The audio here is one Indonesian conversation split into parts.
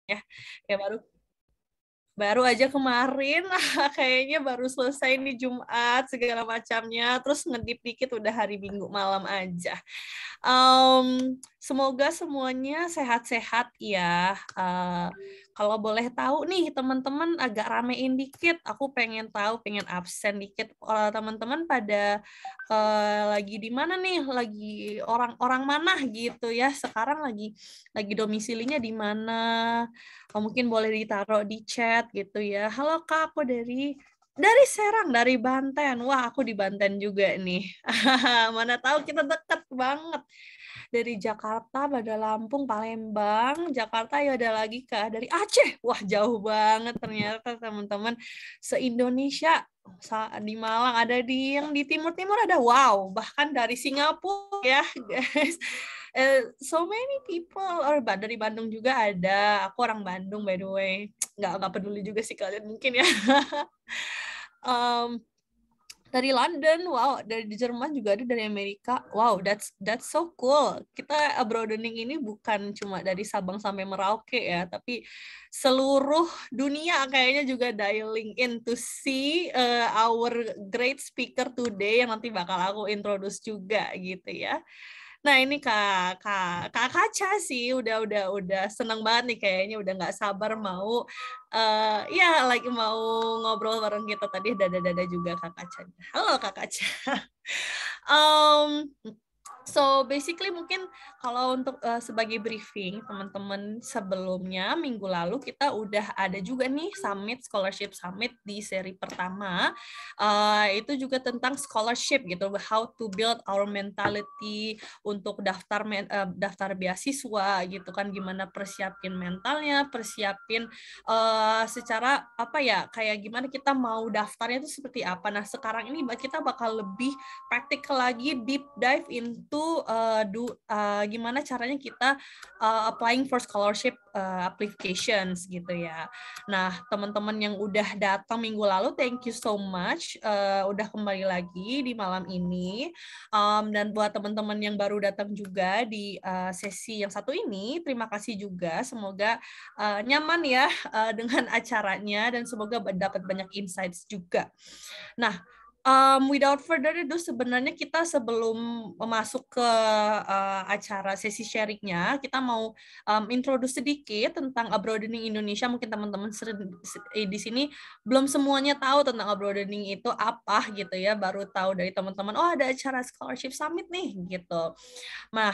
ya. Ya baru aja kemarin kayaknya baru selesai nih Jumat segala macamnya, terus ngedip dikit udah hari Minggu malam aja. Semoga semuanya sehat-sehat ya. Kalau boleh tahu nih teman-teman, agak ramein dikit, aku pengen tahu, pengen absen dikit. Teman-teman pada lagi di mana nih, lagi orang-orang mana gitu ya, sekarang lagi domisilinya di mana. Mungkin boleh ditaruh di chat gitu ya. Halo Kak, aku dari Serang, dari Banten. Wah, aku di Banten juga nih. Mana tahu kita deket banget. Dari Jakarta, pada Lampung, Palembang, Jakarta ya ada lagi Kak. Dari Aceh. Wah, jauh banget ternyata teman-teman. Se-Indonesia di Malang ada, yang di timur-timur ada. Wow, bahkan dari Singapura ya, guys. So many people, dari Bandung juga ada. Aku orang Bandung by the way. Nggak peduli juga sih kalian mungkin ya. um, dari London, wow, dari Jerman juga ada, dari Amerika. Wow, that's so cool. Kita broadening ini bukan cuma dari Sabang sampai Merauke ya, tapi seluruh dunia kayaknya juga dialing in to see our great speaker today yang nanti bakal aku introduce juga gitu ya. Nah ini kak Kaca sih udah seneng banget nih, kayaknya udah nggak sabar mau ya lagi mau ngobrol bareng kita tadi. Dada juga Kak Kaca. Halo Kak Kaca. um, So basically mungkin kalau untuk sebagai briefing teman-teman, sebelumnya minggu lalu kita udah ada juga nih scholarship summit di seri pertama. Itu juga tentang scholarship gitu, how to build our mentality untuk daftar beasiswa gitu kan, gimana persiapin mentalnya, persiapin secara apa ya, kayak gimana kita mau daftarnya itu seperti apa. Nah sekarang ini kita bakal lebih praktikal lagi, deep dive into gimana caranya kita applying for scholarship applications gitu ya. Nah teman-teman yang udah datang minggu lalu, thank you so much udah kembali lagi di malam ini. Dan buat teman-teman yang baru datang juga di sesi yang satu ini, terima kasih juga. Semoga nyaman ya dengan acaranya, dan semoga dapat banyak insights juga. Nah, without further ado, sebenarnya kita sebelum masuk ke acara sesi sharingnya, kita mau introduce sedikit tentang Abroadening Indonesia. Mungkin teman-teman di sini belum semuanya tahu tentang Abroadening itu apa gitu ya, baru tahu dari teman-teman, oh ada acara scholarship summit nih gitu. Nah,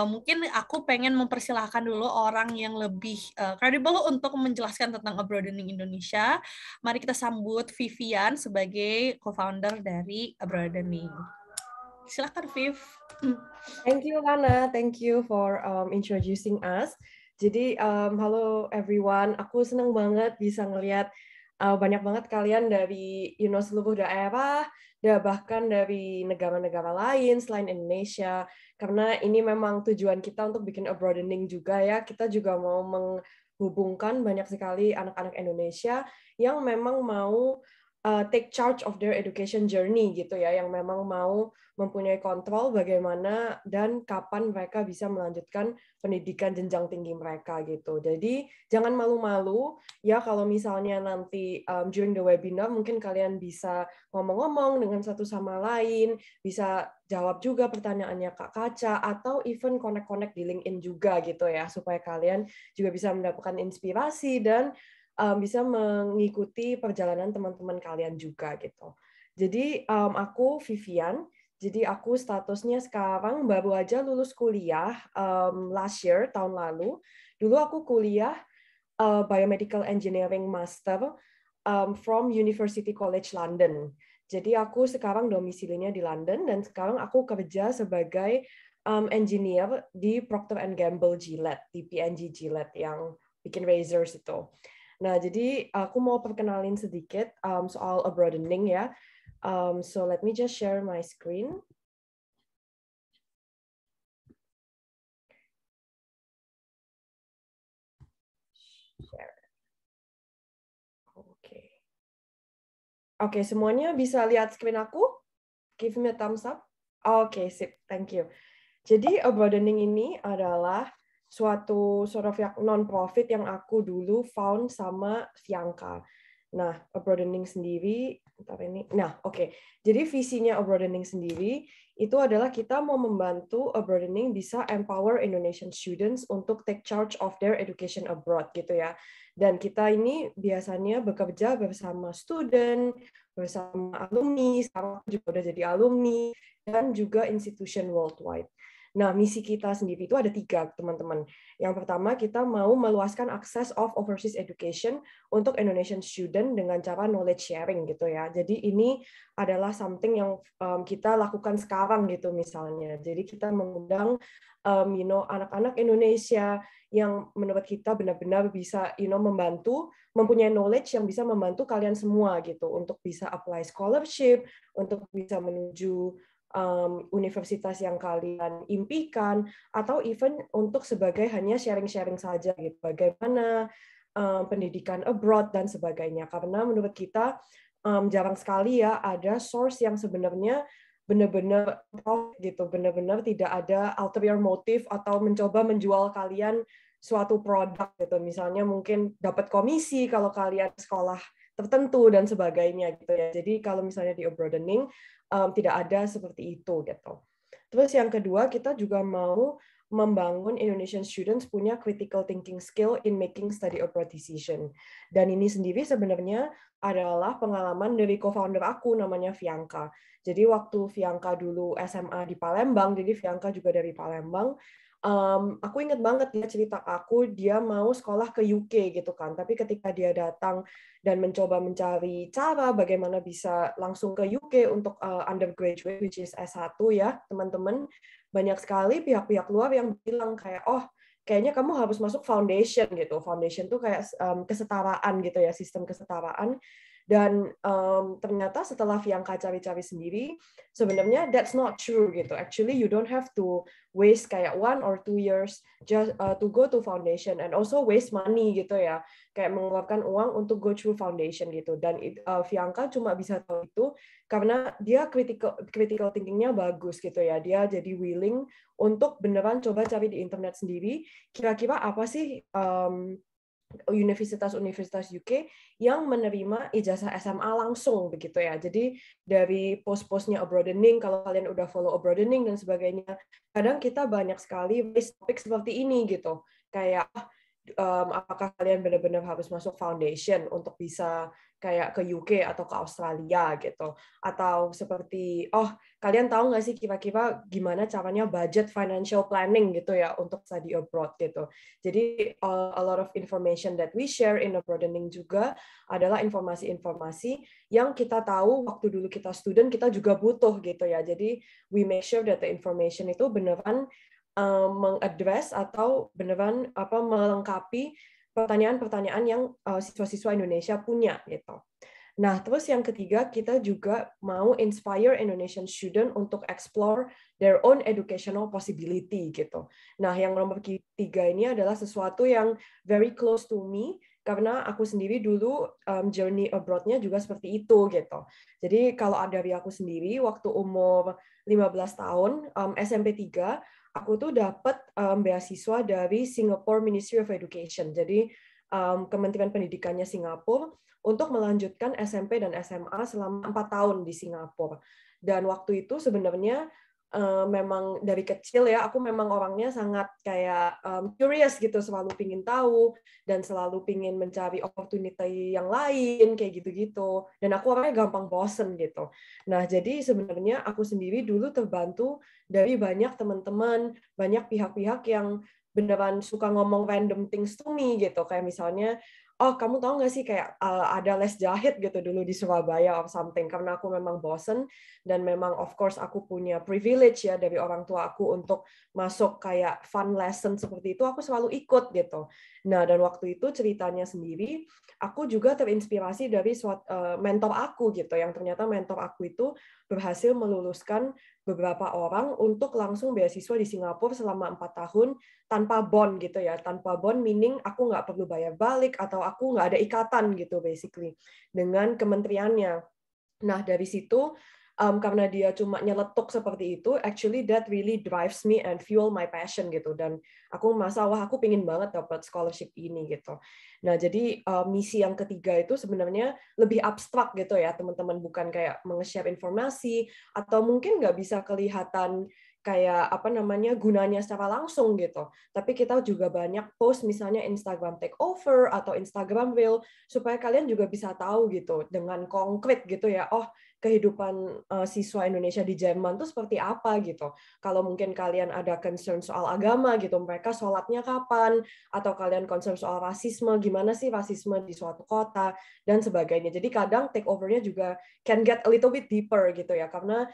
mungkin aku pengen mempersilahkan dulu orang yang lebih kredibel untuk menjelaskan tentang Abroadening Indonesia. Mari kita sambut Vivian sebagai co-founder dari Abroadening. Silakan Viv. Thank you Lana, thank you for introducing us. Jadi halo everyone, aku senang banget bisa ngelihat banyak banget kalian dari seluruh daerah, bahkan dari negara-negara lain selain Indonesia. Karena ini memang tujuan kita untuk bikin Abroadening juga ya. Kita juga mau menghubungkan banyak sekali anak-anak Indonesia yang memang mau take charge of their education journey gitu ya, yang memang mau mempunyai kontrol bagaimana dan kapan mereka bisa melanjutkan pendidikan jenjang tinggi mereka gitu. Jadi jangan malu-malu ya, kalau misalnya nanti during the webinar mungkin kalian bisa ngomong-ngomong dengan satu sama lain, bisa jawab juga pertanyaannya Kak Kaca, atau even connect-connect di LinkedIn juga gitu ya, supaya kalian juga bisa mendapatkan inspirasi dan bisa mengikuti perjalanan teman-teman kalian juga gitu. Jadi aku Vivian. Jadi aku statusnya sekarang baru aja lulus kuliah last year, tahun lalu. Dulu aku kuliah Biomedical Engineering Master from University College London. Jadi aku sekarang domisilinya di London, dan sekarang aku kerja sebagai engineer di Procter & Gamble Gillette, di P&G Gillette yang bikin razors itu. Nah, jadi aku mau perkenalin sedikit soal Abroadening ya. So let me just share my screen. Share. Oke, semuanya bisa lihat screen aku? Give me a thumbs up. Oke, sip. Thank you. Jadi Abroadening ini adalah suatu sort of yang non-profit yang aku dulu found sama Fianca. Nah, Abroadening sendiri, Jadi visinya Abroadening sendiri itu adalah kita mau membantu Abroadening bisa empower Indonesian students untuk take charge of their education abroad gitu ya. Dan kita ini biasanya bekerja bersama student, bersama alumni, sekarang juga udah jadi alumni, dan juga institution worldwide. Nah, misi kita sendiri itu ada 3, teman-teman. Yang pertama, kita mau meluaskan akses of overseas education untuk Indonesian student dengan cara knowledge sharing gitu ya. Jadi ini adalah something yang kita lakukan sekarang gitu misalnya. Jadi kita mengundang anak-anak Indonesia yang menurut kita benar-benar bisa membantu, mempunyai knowledge yang bisa membantu kalian semua gitu untuk bisa apply scholarship, untuk bisa menuju universitas yang kalian impikan, atau even untuk sebagai hanya sharing-sharing saja gitu, bagaimana pendidikan abroad dan sebagainya. Karena menurut kita jarang sekali ya ada source yang sebenarnya benar-benar gitu, benar-benar tidak ada ulterior motive atau mencoba menjual kalian suatu produk gitu. Misalnya mungkin dapat komisi kalau kalian sekolah tertentu dan sebagainya gitu ya. Jadi kalau misalnya di Abroadening tidak ada seperti itu gitu. Terus yang kedua, kita juga mau membangun Indonesian students punya critical thinking skill in making study abroad decision. Dan ini sendiri sebenarnya adalah pengalaman dari co-founder aku namanya Fianca. Jadi waktu Fianca dulu SMA di Palembang, jadi Fianca juga dari Palembang, aku ingat banget dia cerita ke aku dia mau sekolah ke UK gitu kan. Tapi ketika dia datang dan mencoba mencari cara bagaimana bisa langsung ke UK untuk undergraduate, which is S1 ya, teman-teman, banyak sekali pihak-pihak luar yang bilang kayak, oh, kayaknya kamu harus masuk foundation gitu. Foundation tuh kayak kesetaraan gitu ya, sistem kesetaraan. Dan ternyata setelah Fianca cari-cari sendiri, sebenarnya that's not true gitu. Actually, you don't have to waste kayak 1 or 2 years just to go to foundation, and also waste money gitu ya, kayak mengeluarkan uang untuk go through foundation gitu. Dan Fianca cuma bisa tahu itu karena dia critical thinking-nya bagus gitu ya. Dia jadi willing untuk beneran coba cari di internet sendiri, kira-kira apa sih universitas-universitas UK yang menerima ijazah SMA langsung begitu ya. Jadi dari post-postnya Abroadening, kalau kalian udah follow Abroadening dan sebagainya, kadang kita banyak sekali topik seperti ini gitu. Kayak apakah kalian benar-benar harus masuk foundation untuk bisa kayak ke UK atau ke Australia gitu, atau seperti kalian tahu nggak sih kira-kira gimana caranya budget financial planning gitu ya untuk study abroad gitu. Jadi a lot of information that we share in Abroadening juga adalah informasi-informasi yang kita tahu waktu dulu kita student kita juga butuh gitu ya. Jadi we make sure that the information itu beneran mengadres atau beneran melengkapi pertanyaan-pertanyaan yang siswa-siswa Indonesia punya gitu. Nah, terus yang ketiga, kita juga mau inspire Indonesian student untuk explore their own educational possibility gitu. Nah, yang nomor 3 ini adalah sesuatu yang very close to me karena aku sendiri dulu journey abroad-nya juga seperti itu gitu. Jadi kalau dari aku sendiri waktu umur 15 tahun SMP 3 aku tuh dapat beasiswa dari Singapore Ministry of Education. Jadi Kementerian Pendidikannya Singapura untuk melanjutkan SMP dan SMA selama 4 tahun di Singapura. Dan waktu itu sebenarnya memang dari kecil ya, aku memang orangnya sangat kayak curious gitu, selalu pingin tahu dan selalu pingin mencari opportunity yang lain kayak gitu-gitu. Dan aku orangnya gampang bosen gitu. Nah, jadi sebenarnya aku sendiri dulu terbantu dari banyak teman-teman, banyak pihak-pihak yang beneran suka ngomong random things to me gitu. Kayak misalnya, oh kamu tahu nggak sih kayak ada les jahit gitu dulu di Surabaya or something, karena aku memang bosen dan memang of course aku punya privilege ya dari orang tua aku untuk masuk kayak fun lesson seperti itu, aku selalu ikut gitu. Nah, dan waktu itu ceritanya sendiri aku juga terinspirasi dari mentor aku gitu, yang ternyata mentor aku itu berhasil meluluskan beberapa orang untuk langsung beasiswa di Singapura selama 4 tahun tanpa bond gitu ya, tanpa bond meaning aku nggak perlu bayar balik atau aku nggak ada ikatan gitu basically dengan kementeriannya. Nah, dari situ karena dia cuma nyeletuk seperti itu, actually that really drives me and fuel my passion gitu. Dan aku merasa wah aku pingin banget dapat scholarship ini gitu. Nah jadi misi yang ketiga itu sebenarnya lebih abstrak gitu ya teman-teman, bukan kayak menge-share informasi atau mungkin nggak bisa kelihatan kayak apa namanya gunanya secara langsung gitu. Tapi kita juga banyak post misalnya Instagram takeover atau Instagram reel supaya kalian juga bisa tahu gitu dengan konkret gitu ya. Oh, kehidupan siswa Indonesia di Jerman tuh seperti apa gitu. Kalau mungkin kalian ada concern soal agama gitu, mereka sholatnya kapan, atau kalian concern soal rasisme, gimana sih rasisme di suatu kota dan sebagainya. Jadi kadang takeover-nya juga can get a little bit deeper gitu ya, karena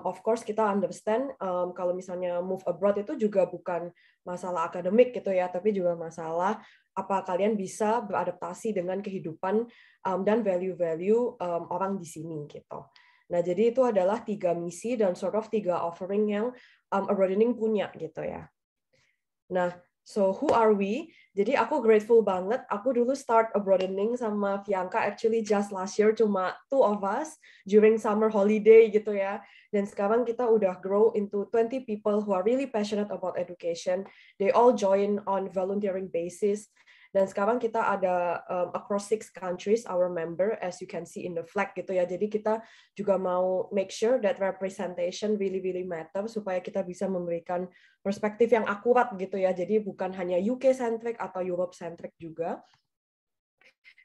of course kita understand kalau misalnya move abroad itu juga bukan masalah akademik gitu ya, tapi juga masalah apa kalian bisa beradaptasi dengan kehidupan dan value-value orang di sini gitu. Nah, jadi itu adalah 3 misi dan sort of 3 offering yang Abroadening punya gitu ya. Nah, so who are we? Jadi aku grateful banget. Aku dulu start Abroadening sama Fianca actually just last year, cuma 2 of us during summer holiday gitu ya. Dan sekarang kita udah grow into 20 people who are really passionate about education. They all join on volunteering basis. Dan sekarang kita ada across 6 countries our member, as you can see in the flag gitu ya. Jadi kita juga mau make sure that representation really matter supaya kita bisa memberikan perspektif yang akurat gitu ya. Jadi bukan hanya UK centric atau Europe centric juga.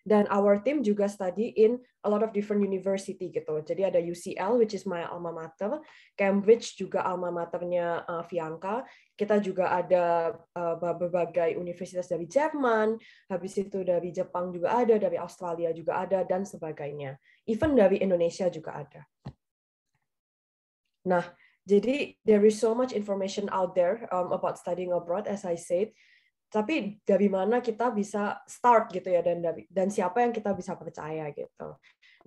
Dan our team juga study in a lot of different university gitu. Jadi ada UCL, which is my alma mater, Cambridge juga alma maternya Fianca. Kita juga ada berbagai universitas dari Jerman, habis itu dari Jepang juga ada, dari Australia juga ada, dan sebagainya. Even dari Indonesia juga ada. Nah, jadi there is so much information out there about studying abroad, as I said. Tapi dari mana kita bisa start gitu ya, dan siapa yang kita bisa percaya gitu.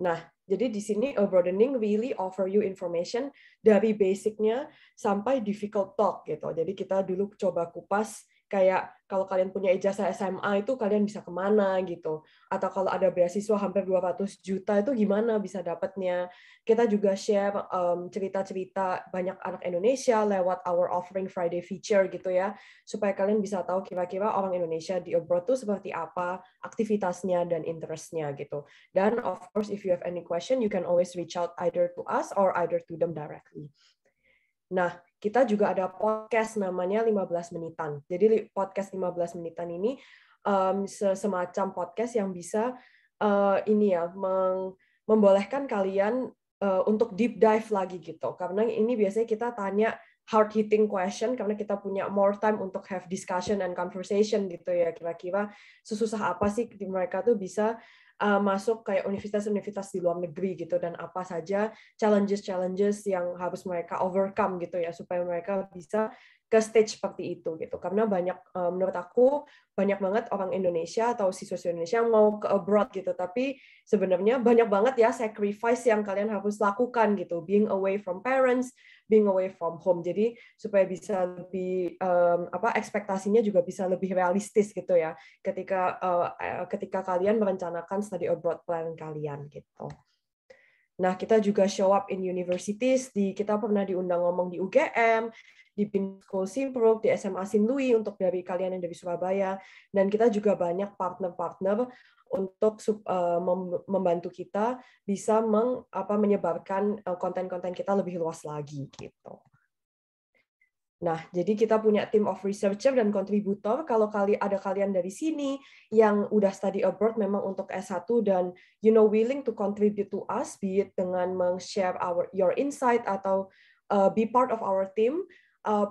Nah, jadi di sini Abroadening really offer you information dari basicnya sampai difficult talk gitu. Jadi kita dulu coba kupas kayak kalau kalian punya ijazah SMA itu kalian bisa kemana gitu. Atau kalau ada beasiswa hampir 200 juta itu gimana bisa dapatnya. Kita juga share cerita-cerita banyak anak Indonesia lewat our offering Friday feature gitu ya, supaya kalian bisa tahu kira-kira orang Indonesia di abroad tuh seperti apa aktivitasnya dan interestnya gitu. Dan of course if you have any question you can always reach out either to us or either to them directly. Nah, kita juga ada podcast namanya 15 menitan. Jadi podcast 15 menitan ini semacam podcast yang bisa ini ya membolehkan kalian untuk deep dive lagi gitu. Karena ini biasanya kita tanya hard hitting question karena kita punya more time untuk have discussion and conversation gitu ya. Kira-kira sesusah apa sih mereka tuh bisa masuk kayak universitas-universitas di luar negeri gitu, dan apa saja challenges yang harus mereka overcome gitu ya supaya mereka bisa ke stage seperti itu gitu. Karena banyak menurut aku banyak banget orang Indonesia atau siswa Indonesia yang mau ke abroad gitu, tapi sebenarnya banyak banget ya sacrifice yang kalian harus lakukan gitu, being away from parents, being away from home. Jadi supaya bisa lebih ekspektasinya juga bisa lebih realistis gitu ya ketika kalian merencanakan study abroad plan kalian gitu. Nah, kita juga show up in universities, kita pernah diundang ngomong di UGM, di Business School Simpruk, di SMA Sin Louis untuk dari kalian yang dari Surabaya, dan kita juga banyak partner-partner untuk membantu kita bisa menyebarkan konten-konten kita lebih luas lagi gitu. Nah, jadi kita punya team of researcher dan kontributor. Kalau ada kalian dari sini yang udah study abroad memang untuk S1 dan willing to contribute to us, be it dengan share your insight atau be part of our team,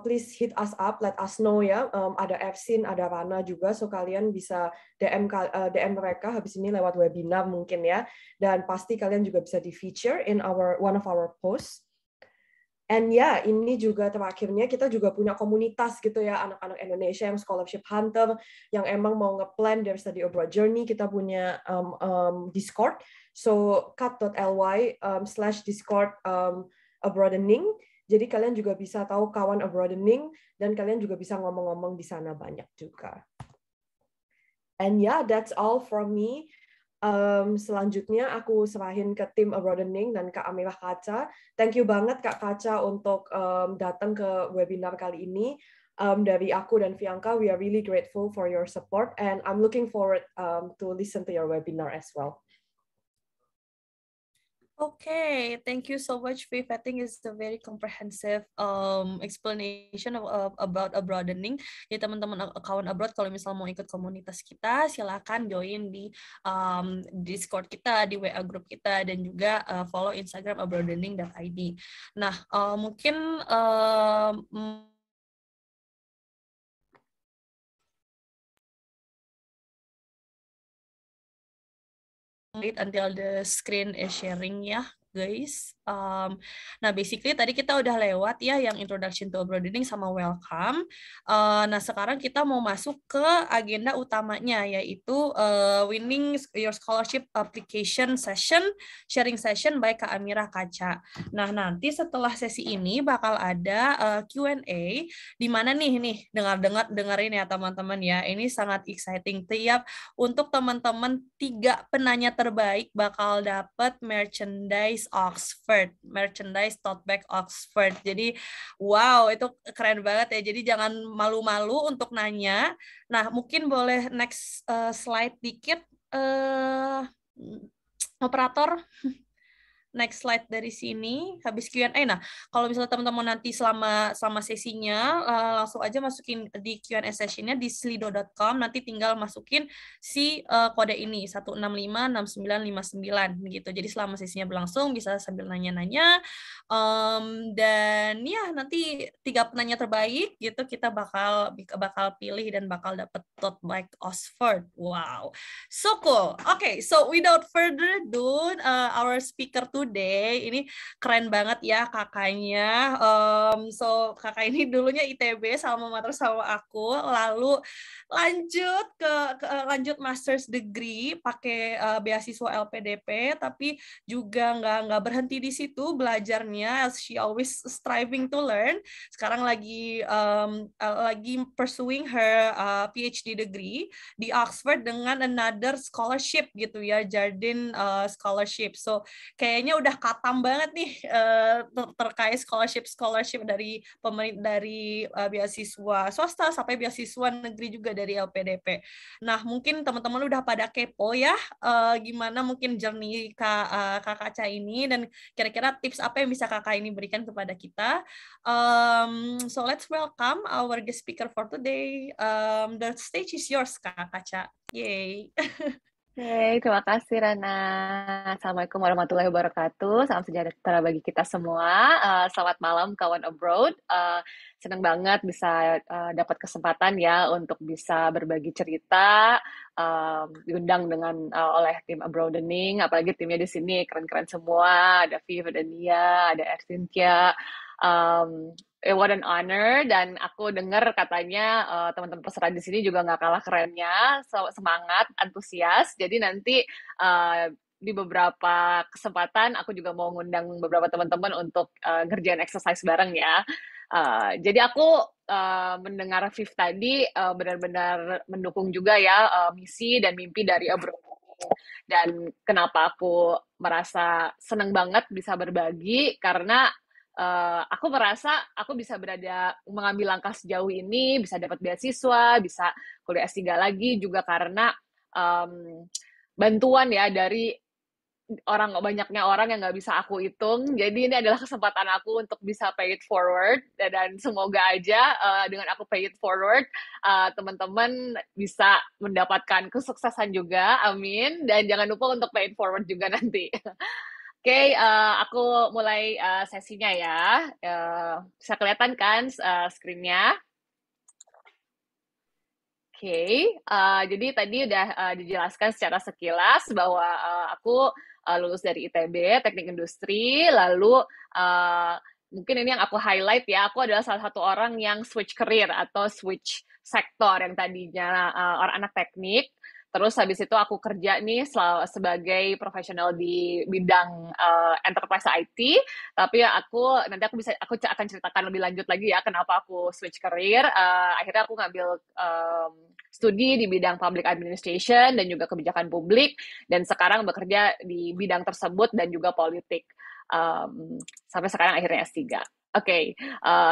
please hit us up, let us know ya. Ada Efsin, ada Rana juga, so kalian bisa DM mereka habis ini lewat webinar mungkin ya. Dan pasti kalian juga bisa di feature in one of our posts. And ya, ini juga terakhirnya kita juga punya komunitas gitu ya, anak-anak Indonesia yang scholarship hunter, yang emang mau nge-plan their study abroad journey. Kita punya Discord, so cut.ly/Discord Abroadening. Jadi kalian juga bisa tahu kawan Abroadening, dan kalian juga bisa ngomong-ngomong di sana banyak juga. And yeah, that's all from me. Selanjutnya aku serahin ke tim Broadening dan Kak Amirah Kaca. Thank you banget Kak Kaca untuk datang ke webinar kali ini. Dari aku dan Fianka, we are really grateful for your support and I'm looking forward to listen to your webinar as well. Okay, thank you so much, Viv. I think it's a very comprehensive explanation about a broadening. Ya teman-teman account abroad, kalau misalnya mau ikut komunitas kita, silakan join di Discord kita, di WA group kita, dan juga follow Instagram abroadening.id. Nah, mungkin wait until the screen is sharing ya, guys. Nah, basically tadi kita udah lewat ya yang introduction to broadening sama welcome. Nah, sekarang kita mau masuk ke agenda utamanya, yaitu winning your scholarship application session, sharing session by Kak Amirah Kaca. Nah, nanti setelah sesi ini bakal ada Q&A, di mana nih dengerin ya teman-teman ya. Ini sangat exciting. Untuk teman-teman 3 penanya terbaik bakal dapat merchandise Oxford, merchandise tote bag Oxford. Jadi wow, itu keren banget ya. Jadi jangan malu-malu untuk nanya. Nah, mungkin boleh next slide dikit, operator. Next slide dari sini, habis Q&A. Nah, kalau misalnya teman-teman nanti selama sesinya, langsung aja masukin di Q&A sessionnya di slido.com, nanti tinggal masukin si kode ini, 1656959, gitu. Jadi selama sesinya berlangsung, bisa sambil nanya-nanya, dan ya nanti 3 penanya terbaik, gitu, kita bakal pilih dan bakal dapet tote bag Oxford. Wow, so cool. Okay, so without further ado, our speaker today ini keren banget ya kakaknya. So kakak ini dulunya ITB sama terus sama aku, lalu lanjut master's degree pakai beasiswa LPDP, tapi juga nggak berhenti di situ belajarnya. She always striving to learn. Sekarang lagi pursuing her PhD degree di Oxford dengan another scholarship gitu ya, Jardine scholarship. So kayaknya udah katam banget nih terkait scholarship dari pemerintah, dari beasiswa swasta sampai beasiswa negeri juga dari LPDP. Nah, mungkin teman-teman udah pada kepo ya gimana mungkin journey Kak Kaca ini, dan kira-kira tips apa yang bisa Kakak ini berikan kepada kita. So let's welcome our guest speaker for today. The stage is yours, Kak Kaca. Yay. Oke, terima kasih Rana. Assalamualaikum warahmatullahi wabarakatuh. Salam sejahtera bagi kita semua. Selamat malam kawan abroad. Senang banget bisa dapat kesempatan ya untuk bisa berbagi cerita, diundang oleh tim Abroadening, apalagi timnya di sini keren-keren semua. Ada Viv, ada Nia, ada Ersintia. What an honor, dan aku dengar katanya teman-teman peserta di sini juga nggak kalah kerennya, semangat, antusias. Jadi nanti di beberapa kesempatan aku juga mau ngundang beberapa teman-teman untuk ngerjain exercise bareng ya. Jadi aku mendengar Viv tadi benar-benar mendukung juga ya misi dan mimpi dari Abroad. Dan kenapa aku merasa senang banget bisa berbagi, karena aku merasa aku bisa mengambil langkah sejauh ini, bisa dapat beasiswa, bisa kuliah S3 lagi juga karena bantuan ya dari banyaknya orang yang nggak bisa aku hitung. Jadi ini adalah kesempatan aku untuk bisa pay it forward, dan semoga aja dengan aku pay it forward, teman-teman bisa mendapatkan kesuksesan juga, amin. Dan jangan lupa untuk pay it forward juga nanti. Oke, aku mulai sesinya ya. Bisa kelihatan kan screen-nya? Oke, jadi tadi udah dijelaskan secara sekilas bahwa aku lulus dari ITB, Teknik Industri, lalu mungkin ini yang aku highlight ya, aku adalah salah satu orang yang switch career atau switch sektor, yang tadinya orang anak teknik, Terus habis itu aku kerja nih sebagai profesional di bidang enterprise IT. Tapi nanti aku akan ceritakan lebih lanjut lagi ya kenapa aku switch career. Akhirnya aku ngambil studi di bidang public administration dan juga kebijakan publik, dan sekarang bekerja di bidang tersebut dan juga politik. Sampai sekarang akhirnya S3. Oke,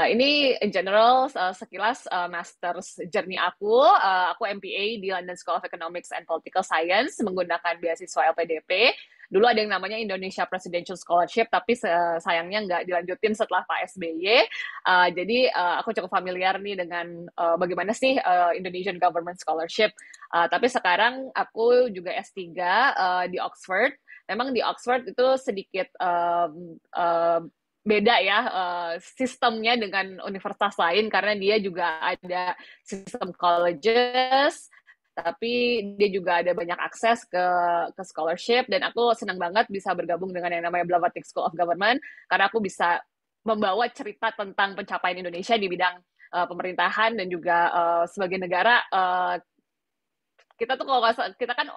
ini in general sekilas master's journey aku. Aku MPA di London School of Economics and Political Science menggunakan beasiswa LPDP. Dulu ada yang namanya Indonesia Presidential Scholarship, tapi sayangnya nggak dilanjutin setelah Pak SBY. Jadi aku cukup familiar nih dengan bagaimana sih Indonesian Government Scholarship. Tapi sekarang aku juga S3 di Oxford. Memang di Oxford itu sedikit beda ya sistemnya dengan universitas lain, karena dia juga ada sistem colleges, tapi dia juga ada banyak akses ke scholarship, dan aku senang banget bisa bergabung dengan yang namanya Blavatsky School of Government, karena aku bisa membawa cerita tentang pencapaian Indonesia di bidang pemerintahan, dan juga sebagai negara, kita tuh kalau kita kan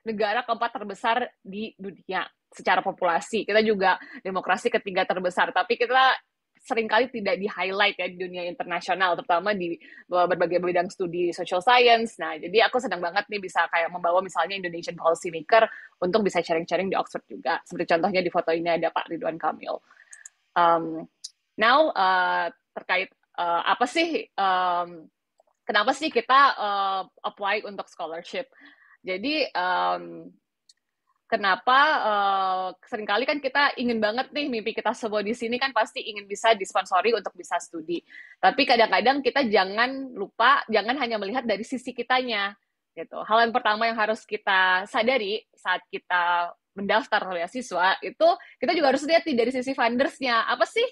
negara keempat terbesar di dunia secara populasi. Kita juga demokrasi ketiga terbesar, tapi kita seringkali tidak di-highlight ya di dunia internasional, terutama di berbagai bidang studi social science. Nah, jadi aku senang banget nih bisa kayak membawa misalnya Indonesian policy maker untuk bisa sharing-sharing di Oxford juga. Seperti contohnya di foto ini ada Pak Ridwan Kamil. Now, terkait apa sih, kenapa sih kita apply untuk scholarship? Jadi kenapa seringkali kan kita ingin banget nih, mimpi kita semua di sini kan pasti ingin bisa disponsori untuk bisa studi. Tapi kadang-kadang kita jangan hanya melihat dari sisi kitanya gitu. Hal yang pertama yang harus kita sadari saat kita mendaftar beasiswa itu, kita juga harus lihat nih dari sisi fundersnya. Apa sih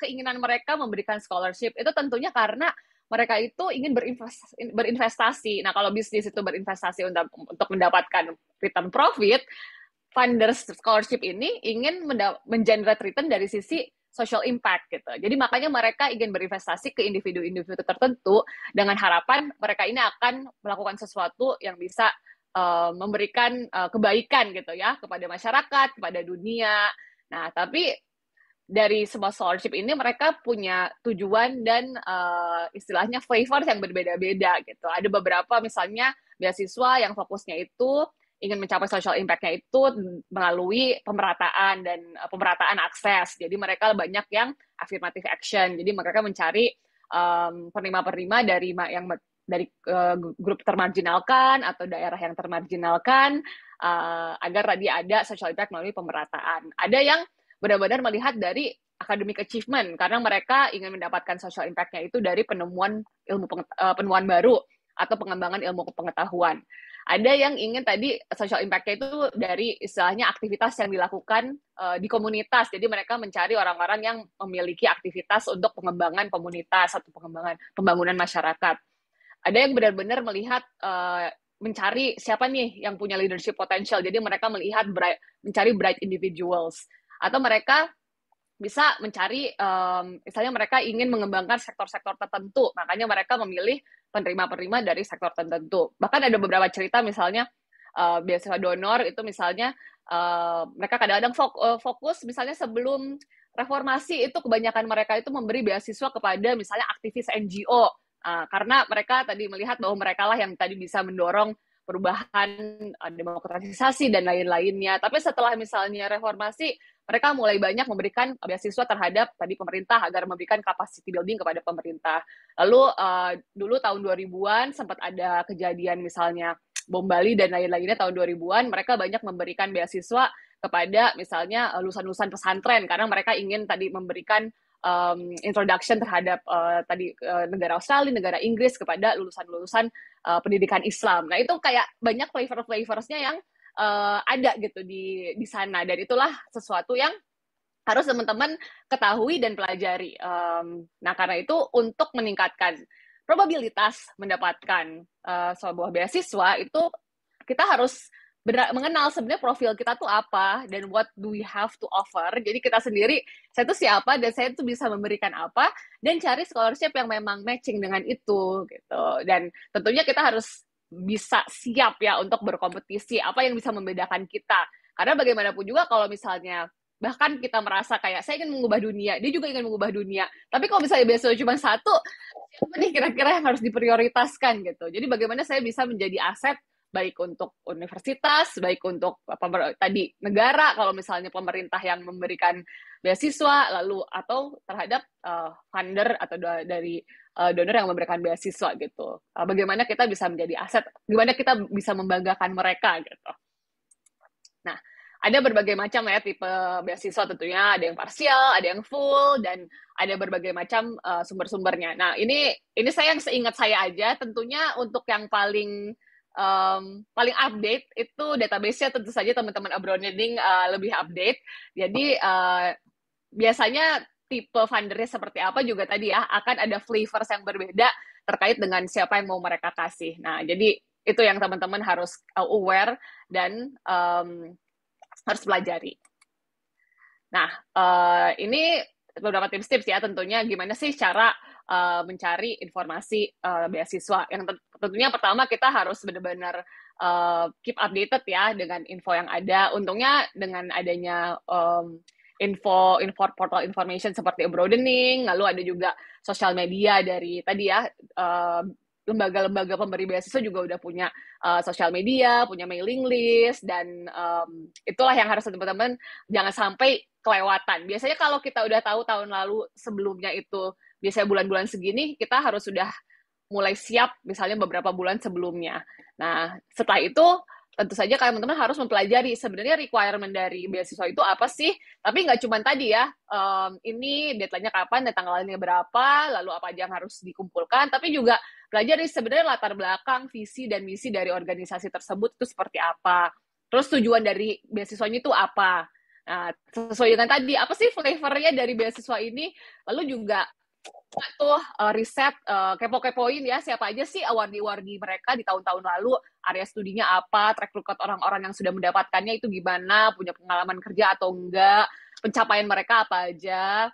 keinginan mereka memberikan scholarship? Itu tentunya karena mereka itu ingin berinvestasi. Nah, kalau bisnis itu berinvestasi untuk mendapatkan return profit, funders scholarship ini ingin mengenerate return dari sisi social impact gitu. Jadi makanya mereka ingin berinvestasi ke individu-individu tertentu dengan harapan mereka ini akan melakukan sesuatu yang bisa memberikan kebaikan gitu ya kepada masyarakat, kepada dunia. Nah, tapi dari sebuah scholarship ini mereka punya tujuan dan istilahnya flavor yang berbeda-beda gitu. Ada beberapa misalnya beasiswa yang fokusnya itu ingin mencapai social impact-nya itu melalui pemerataan dan pemerataan akses. Jadi mereka banyak yang affirmative action. Jadi mereka mencari penerima-penerima dari grup termarginalkan atau daerah yang termarginalkan agar dia ada social impact melalui pemerataan. Ada yang benar-benar melihat dari academic achievement, karena mereka ingin mendapatkan social impact-nya itu dari penemuan baru atau pengembangan ilmu pengetahuan. Ada yang ingin tadi social impact-nya itu dari istilahnya aktivitas yang dilakukan di komunitas. Jadi mereka mencari orang-orang yang memiliki aktivitas untuk pengembangan komunitas atau pembangunan masyarakat. Ada yang benar-benar melihat mencari siapa nih yang punya leadership potential. Jadi mereka mencari bright individuals. Atau mereka bisa mencari, misalnya mereka ingin mengembangkan sektor-sektor tertentu, makanya mereka memilih penerima-penerima dari sektor tertentu. Bahkan ada beberapa cerita misalnya beasiswa donor itu misalnya mereka kadang-kadang fokus misalnya sebelum reformasi itu kebanyakan mereka itu memberi beasiswa kepada misalnya aktivis NGO, karena mereka tadi melihat bahwa mereka lah yang tadi bisa mendorong perubahan, demokratisasi dan lain-lainnya. Tapi setelah misalnya reformasi, mereka mulai banyak memberikan beasiswa terhadap tadi pemerintah agar memberikan capacity building kepada pemerintah. Lalu dulu tahun 2000-an sempat ada kejadian misalnya bom Bali dan lain-lainnya tahun 2000-an, mereka banyak memberikan beasiswa kepada misalnya lulusan-lulusan pesantren karena mereka ingin tadi memberikan introduction terhadap negara Australia, negara Inggris kepada lulusan-lulusan pendidikan Islam. Nah, itu kayak banyak flavor-flavorsnya yang ada gitu di sana, dan itulah sesuatu yang harus teman-teman ketahui dan pelajari. Nah, karena itu untuk meningkatkan probabilitas mendapatkan sebuah beasiswa itu kita harus mengenal sebenarnya profil kita tuh apa dan what do we have to offer. Jadi kita sendiri, saya tuh siapa dan saya tuh bisa memberikan apa, dan cari scholarship yang memang matching dengan itu gitu. Dan tentunya kita harus bisa siap ya untuk berkompetisi, apa yang bisa membedakan kita. Karena bagaimanapun juga kalau misalnya bahkan kita merasa kayak saya ingin mengubah dunia, dia juga ingin mengubah dunia. Tapi kalau misalnya beasiswa cuma satu, siapa nih kira-kira yang harus diprioritaskan gitu. Jadi bagaimana saya bisa menjadi aset baik untuk universitas, baik untuk tadi negara, kalau misalnya pemerintah yang memberikan beasiswa, lalu atau terhadap funder atau dari donor yang memberikan beasiswa gitu. Bagaimana kita bisa menjadi aset, gimana kita bisa membanggakan mereka gitu. Nah, ada berbagai macam ya tipe beasiswa tentunya, ada yang parsial, ada yang full, dan ada berbagai macam sumber-sumbernya. Nah, ini saya yang seingat saya aja, tentunya untuk yang paling update itu database-nya tentu saja teman-teman Abroad Learning lebih update. Jadi biasanya tipe fundernya seperti apa juga tadi ya, akan ada flavors yang berbeda terkait dengan siapa yang mau mereka kasih. Nah, jadi itu yang teman-teman harus aware dan harus pelajari. Nah, ini beberapa tips-tips ya tentunya gimana sih cara mencari informasi beasiswa. Yang tentunya pertama kita harus benar-benar keep updated ya dengan info yang ada. Untungnya dengan adanya info portal information seperti Abroadening, lalu ada juga sosial media dari tadi ya lembaga-lembaga pemberi beasiswa juga udah punya sosial media, punya mailing list, dan itulah yang harus teman-teman jangan sampai kelewatan. Biasanya kalau kita udah tahu tahun lalu sebelumnya itu, biasanya bulan-bulan segini, kita harus sudah mulai siap misalnya beberapa bulan sebelumnya. Nah, setelah itu, tentu saja teman-teman harus mempelajari sebenarnya requirement dari beasiswa itu apa sih, tapi nggak cuma tadi ya, ini deadline-nya kapan, dan tanggalnya berapa, lalu apa aja yang harus dikumpulkan, tapi juga pelajari sebenarnya latar belakang, visi, dan misi dari organisasi tersebut itu seperti apa. Terus tujuan dari beasiswanya itu apa. Nah, sesuai dengan tadi, apa sih flavor-nya dari beasiswa ini, lalu juga tuh riset, kepo-kepoin ya siapa aja sih awardee mereka di tahun-tahun lalu, area studinya apa, track record orang-orang yang sudah mendapatkannya itu gimana, punya pengalaman kerja atau enggak, pencapaian mereka apa aja,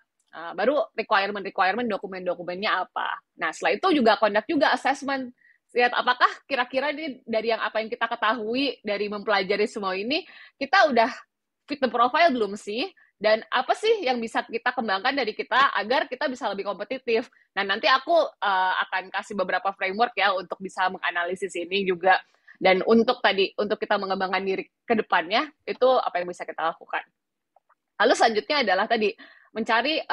baru requirement dokumen-dokumennya apa. Nah, setelah itu juga conduct juga assessment, lihat apakah kira-kira ini dari yang apa yang kita ketahui dari mempelajari semua ini, kita udah fit the profile belum sih? Dan apa sih yang bisa kita kembangkan dari kita agar kita bisa lebih kompetitif. Nah, nanti aku akan kasih beberapa framework ya untuk bisa menganalisis ini juga. Dan untuk kita mengembangkan diri ke depannya, itu apa yang bisa kita lakukan. Lalu selanjutnya adalah tadi, mencari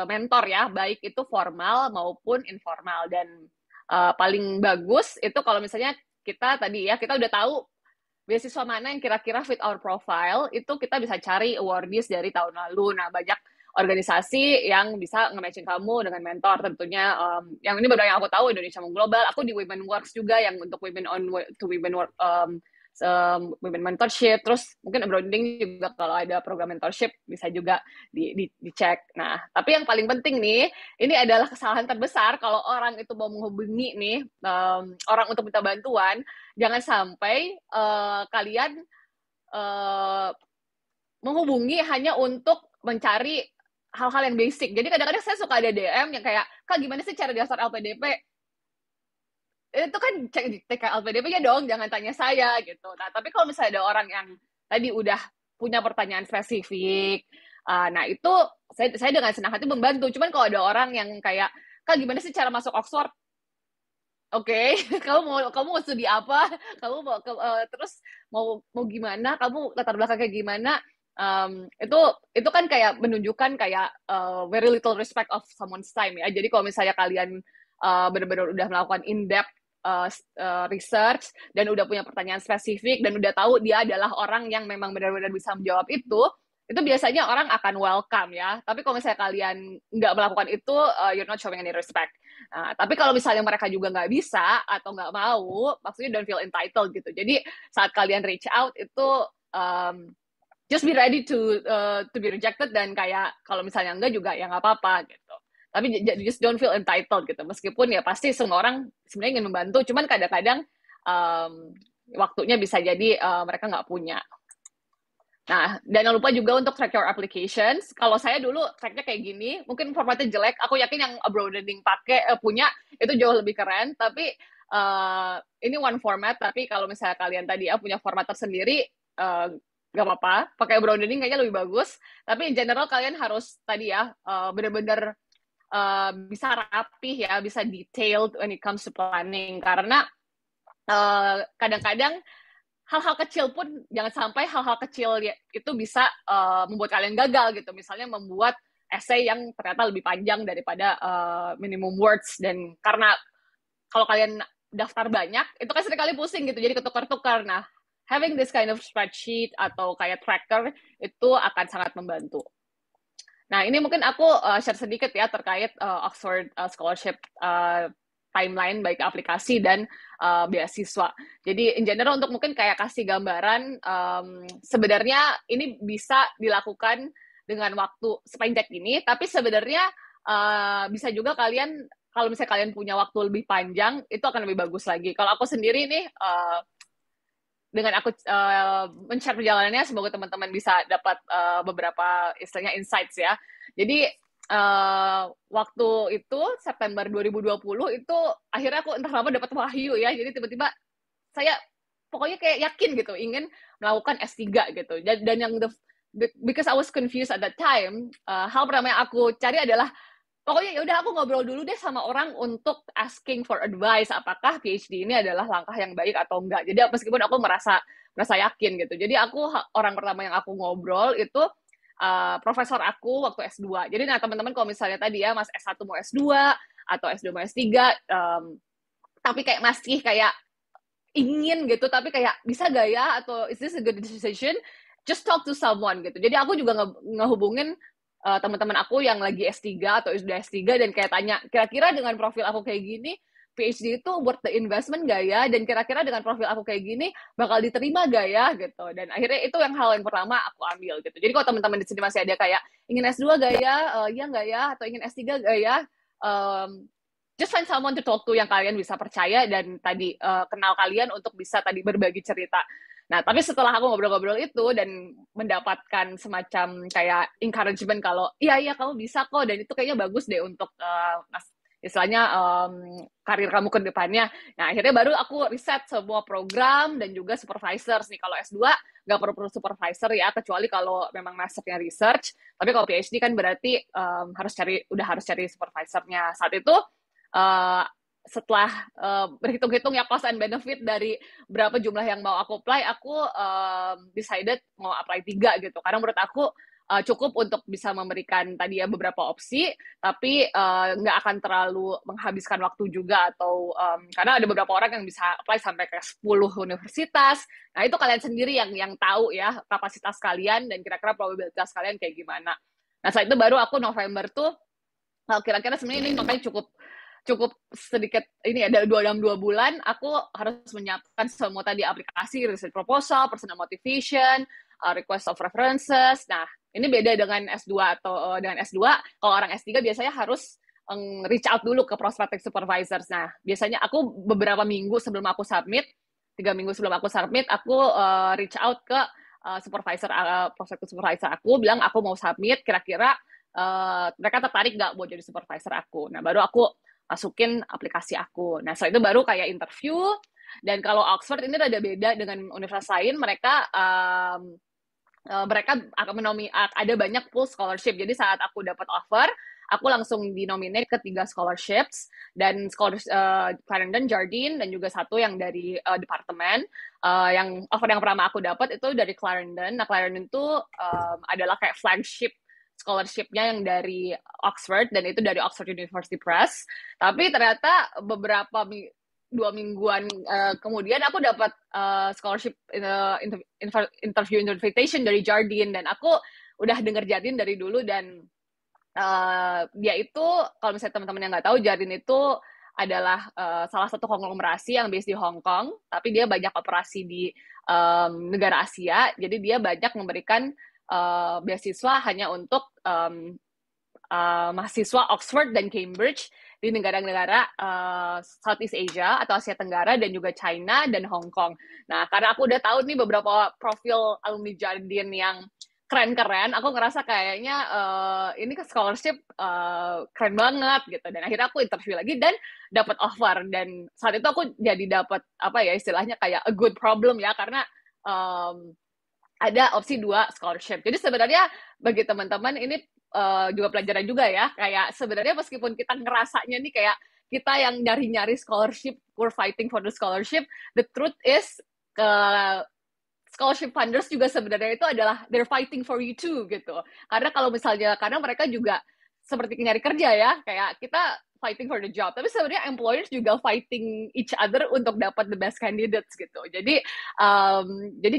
mentor ya, baik itu formal maupun informal. Dan paling bagus itu kalau misalnya kita udah tahu beasiswa mana yang kira-kira fit our profile, itu kita bisa cari awardees dari tahun lalu. Nah, banyak organisasi yang bisa nge-matching kamu dengan mentor tentunya. Yang ini baru yang aku tahu, Indonesia Global. Aku di Women Works juga yang untuk women mentorship. Terus mungkin Abroadening juga kalau ada program mentorship bisa juga dicek. Nah, tapi yang paling penting nih, ini adalah kesalahan terbesar kalau orang itu mau menghubungi nih orang untuk minta bantuan. Jangan sampai kalian menghubungi hanya untuk mencari hal-hal yang basic. Jadi kadang-kadang saya suka ada DM yang kayak, Kak gimana sih cara daftar LPDP? Itu kan cek LPDP-nya dong, jangan tanya saya gitu. Nah, tapi kalau misalnya ada orang yang tadi udah punya pertanyaan spesifik, nah itu saya dengan senang hati membantu. Cuman kalau ada orang yang kayak, Kak gimana sih cara masuk Oxford? Oke, kamu mau studi apa? Kamu mau terus mau gimana? Kamu latar belakang kayak gimana? Itu kan kayak menunjukkan kayak very little respect of someone's time ya. Jadi kalau misalnya kalian benar-benar udah melakukan in-depth research dan udah punya pertanyaan spesifik dan udah tahu dia adalah orang yang memang benar-benar bisa menjawab itu biasanya orang akan welcome ya. Tapi kalau misalnya kalian nggak melakukan itu, you're not showing any respect. Nah, tapi kalau misalnya mereka juga nggak bisa atau nggak mau, maksudnya don't feel entitled gitu. Jadi saat kalian reach out itu just be ready to be rejected, dan kayak kalau misalnya enggak juga ya nggak apa-apa gitu. Tapi just don't feel entitled gitu. Meskipun ya pasti semua orang sebenarnya ingin membantu, cuman kadang-kadang waktunya bisa jadi mereka nggak punya. Nah, dan jangan lupa juga untuk track your applications. Kalau saya dulu tracknya kayak gini, mungkin formatnya jelek. Aku yakin yang Abroadening punya itu jauh lebih keren. Tapi ini one format, tapi kalau misalnya kalian tadi ya punya format tersendiri, nggak apa-apa. Pakai broadening kayaknya lebih bagus. Tapi in general kalian harus tadi ya benar-benar bisa rapih ya, bisa detailed when it comes to planning. Karena kadang-kadang hal-hal kecil pun, jangan sampai hal-hal kecil itu bisa membuat kalian gagal gitu. Misalnya membuat essay yang ternyata lebih panjang daripada minimum words. Dan karena kalau kalian daftar banyak, itu kan seringkali pusing gitu, jadi ketukar-tukar. Nah, having this kind of spreadsheet atau kayak tracker itu akan sangat membantu. Nah, ini mungkin aku share sedikit ya terkait Oxford Scholarship timeline baik aplikasi dan beasiswa. Jadi in general untuk mungkin kayak kasih gambaran, sebenarnya ini bisa dilakukan dengan waktu sependek ini, tapi sebenarnya bisa juga kalian, kalau misalnya kalian punya waktu lebih panjang, itu akan lebih bagus lagi. Kalau aku sendiri nih, dengan aku men-share perjalanannya, semoga teman-teman bisa dapat beberapa istilahnya insights ya. Jadi waktu itu September 2020 itu akhirnya aku entah kenapa dapat wahyu ya. Jadi tiba-tiba saya pokoknya kayak yakin gitu ingin melakukan S3 gitu. Dan yang because I was confused at that time, hal pertama yang aku cari adalah pokoknya ya udah aku ngobrol dulu deh sama orang untuk asking for advice, apakah PhD ini adalah langkah yang baik atau enggak. Jadi meskipun aku merasa yakin gitu. Jadi aku orang pertama yang aku ngobrol itu profesor aku waktu S2. Jadi nah teman-teman kalau misalnya tadi ya Mas S1 mau S2 atau S2 mau S3, tapi kayak masih kayak ingin gitu, tapi kayak bisa gak ya, atau is this a good decision? Just talk to someone gitu. Jadi aku juga ngehubungin teman-teman aku yang lagi S3 atau sudah S3 dan kayak tanya, kira-kira dengan profil aku kayak gini, PhD itu worth the investment gak ya? Dan kira-kira dengan profil aku kayak gini, bakal diterima gak ya? Gitu. Dan akhirnya itu hal yang pertama aku ambil gitu. Jadi kalau teman-teman di sini masih ada kayak, ingin S2 gak ya? Iya gak ya? Atau ingin S3 gak ya? Just find someone to talk to yang kalian bisa percaya dan tadi kenal kalian untuk bisa tadi berbagi cerita. Nah, tapi setelah aku ngobrol-ngobrol itu dan mendapatkan semacam kayak encouragement kalau iya kamu bisa kok, dan itu kayaknya bagus deh untuk istilahnya karir kamu ke depannya. Nah, akhirnya baru aku riset semua program dan juga supervisors nih. Kalau S2 nggak perlu supervisor ya, kecuali kalau memang masternya research. Tapi kalau PhD kan berarti harus cari supervisornya. Saat itu setelah berhitung-hitung ya cost and benefit dari berapa jumlah yang mau aku apply, aku decided mau apply 3 gitu. Karena menurut aku cukup untuk bisa memberikan tadi ya beberapa opsi, tapi nggak akan terlalu menghabiskan waktu juga, atau karena ada beberapa orang yang bisa apply sampai ke 10 universitas. Nah, itu kalian sendiri yang tahu ya kapasitas kalian dan kira-kira probabilitas kalian kayak gimana. Nah, setelah itu baru aku November tuh kira-kira sebenarnya ini makanya cukup sedikit ini ya, dalam 2 bulan aku harus menyiapkan semua tadi aplikasi, research proposal, personal motivation, request of references. Nah, ini beda dengan S2 atau dengan S2. Kalau orang S3 biasanya harus reach out dulu ke prospective supervisors. Nah, biasanya aku beberapa minggu sebelum aku submit, 3 minggu sebelum aku submit, aku reach out ke prospective supervisor aku, bilang aku mau submit, kira-kira mereka tertarik nggak buat jadi supervisor aku. Nah, baru aku masukin aplikasi aku. Nah, setelah itu baru kayak interview. Dan kalau Oxford ini rada beda dengan universitas lain, mereka akan ada banyak pool scholarship. Jadi saat aku dapat offer, aku langsung dinominate ke 3 scholarships, dan Clarendon, Jardine, dan juga satu yang dari departemen. Yang offer yang pertama aku dapat itu dari Clarendon. Nah, Clarendon itu adalah kayak flagship scholarship-nya yang dari Oxford, dan itu dari Oxford University Press. Tapi ternyata beberapa 2 mingguan kemudian aku dapat scholarship interview invitation dari Jardine, dan aku udah denger Jardine dari dulu. Dan dia itu, kalau misalnya teman-teman yang nggak tahu, Jardine itu adalah salah satu konglomerasi yang based di Hong Kong, tapi dia banyak operasi di negara Asia. Jadi dia banyak memberikan beasiswa hanya untuk mahasiswa Oxford dan Cambridge di negara-negara Southeast Asia atau Asia Tenggara, dan juga China dan Hong Kong. Nah, karena aku udah tahu nih beberapa profil alumni Jardine yang keren-keren, aku ngerasa kayaknya ini ke scholarship keren banget gitu. Dan akhirnya aku interview lagi dan dapat offer. Dan saat itu aku jadi dapat apa ya istilahnya kayak a good problem ya, karena ada opsi 2 scholarship. Jadi sebenarnya bagi teman-teman ini juga pelajaran juga ya. Kayak sebenarnya meskipun kita ngerasanya nih kayak kita yang nyari-nyari scholarship, we're fighting for the scholarship, the truth is scholarship funders juga sebenarnya itu adalah they're fighting for you too gitu. Karena kalau misalnya karena mereka juga seperti nyari kerja ya, kayak kita fighting for the job, tapi sebenarnya employers juga fighting each other untuk dapat the best candidates gitu. Jadi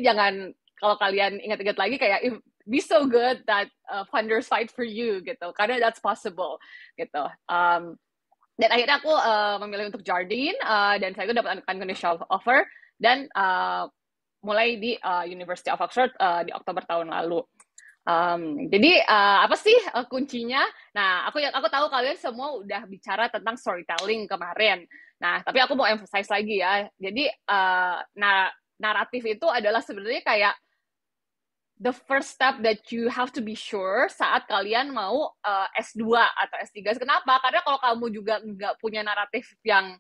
jangan, kalau kalian ingat-ingat lagi kayak be so good that funders fight for you gitu, karena that's possible gitu. Dan akhirnya aku memilih untuk Jardine dan saya itu dapat unconditional offer dan mulai di University of Oxford di Oktober tahun lalu. Jadi apa sih kuncinya? Nah, aku tahu kalian semua udah bicara tentang storytelling kemarin. Nah, tapi aku mau emphasize lagi ya. Jadi naratif itu adalah sebenarnya kayak the first step that you have to be sure saat kalian mau S2 atau S3. Kenapa? Karena kalau kamu juga nggak punya naratif yang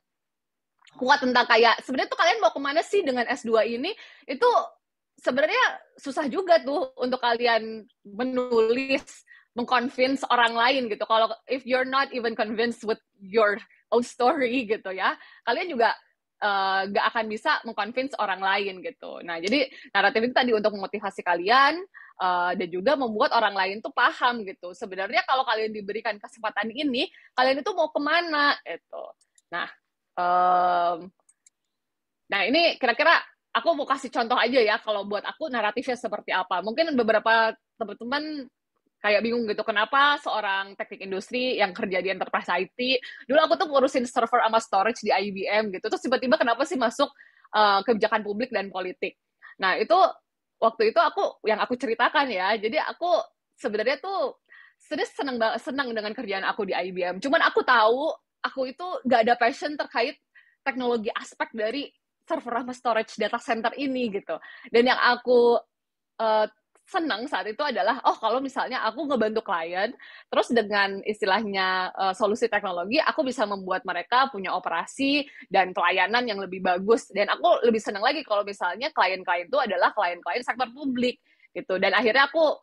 kuat tentang kayak sebenarnya tuh kalian mau kemana sih dengan S2 ini, itu sebenarnya susah juga tuh untuk kalian menulis, mengconvince orang lain gitu. Kalau if you're not even convinced with your own story gitu ya, kalian juga gak akan bisa mengconvince orang lain gitu. Nah, jadi naratif itu tadi untuk memotivasi kalian dan juga membuat orang lain tuh paham gitu. Sebenarnya kalau kalian diberikan kesempatan ini, kalian itu mau kemana gitu. Nah, ini kira-kira aku mau kasih contoh aja ya, kalau buat aku naratifnya seperti apa. Mungkin beberapa teman-teman kayak bingung gitu, kenapa seorang teknik industri yang kerja di enterprise IT, dulu aku tuh ngurusin server sama storage di IBM gitu, terus tiba-tiba kenapa sih masuk kebijakan publik dan politik. Nah, itu waktu itu yang aku ceritakan ya, jadi aku sebenarnya tuh senang dengan kerjaan aku di IBM. Cuman aku tahu aku itu gak ada passion terkait teknologi aspek dari server sama storage data center ini gitu. Dan yang aku senang saat itu adalah, kalau misalnya aku ngebantu klien, terus dengan istilahnya solusi teknologi, aku bisa membuat mereka punya operasi dan pelayanan yang lebih bagus. Dan aku lebih senang lagi kalau misalnya klien-klien itu adalah klien-klien sektor publik gitu. Dan akhirnya aku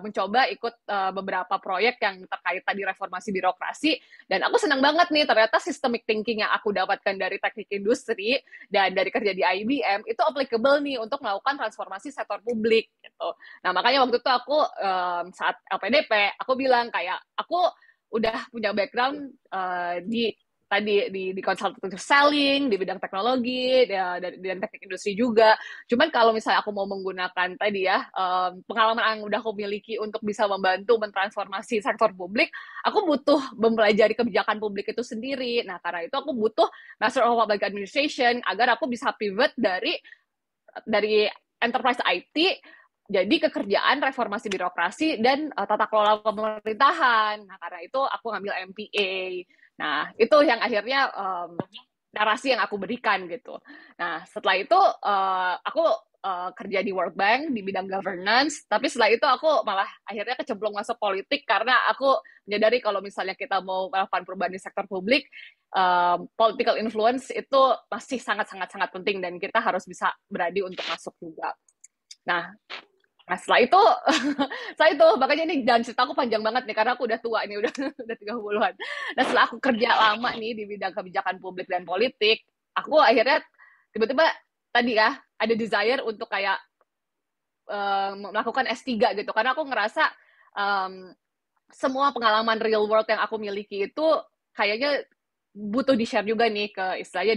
mencoba ikut beberapa proyek yang terkait tadi reformasi birokrasi, dan aku senang banget nih ternyata systemic thinking yang aku dapatkan dari teknik industri dan dari kerja di IBM itu applicable nih untuk melakukan transformasi sektor publik gitu. Nah, makanya waktu itu aku saat LPDP aku bilang kayak aku udah punya background di consultative selling, di bidang teknologi, dan teknik industri juga. Cuman kalau misalnya aku mau menggunakan tadi ya, pengalaman yang udah aku miliki untuk bisa membantu mentransformasi sektor publik, aku butuh mempelajari kebijakan publik itu sendiri. Nah, karena itu aku butuh Master of Public Administration agar aku bisa pivot dari enterprise IT jadi kekerjaan reformasi birokrasi dan tata kelola pemerintahan. Nah, karena itu aku ngambil MPA. Nah, itu yang akhirnya narasi yang aku berikan gitu. Nah, setelah itu aku kerja di World Bank di bidang governance, tapi setelah itu aku malah akhirnya kecemplung masuk politik karena aku menyadari kalau misalnya kita mau melakukan perubahan di sektor publik, political influence itu masih sangat-sangat penting dan kita harus bisa berani untuk masuk juga. Nah, setelah itu makanya ini dan cerita aku panjang banget nih karena aku udah tua ini udah 30-an. Nah, setelah aku kerja lama nih di bidang kebijakan publik dan politik, aku akhirnya tiba-tiba tadi ya ada desire untuk kayak melakukan S3 gitu karena aku ngerasa semua pengalaman real world yang aku miliki itu kayaknya butuh di-share juga nih ke istilahnya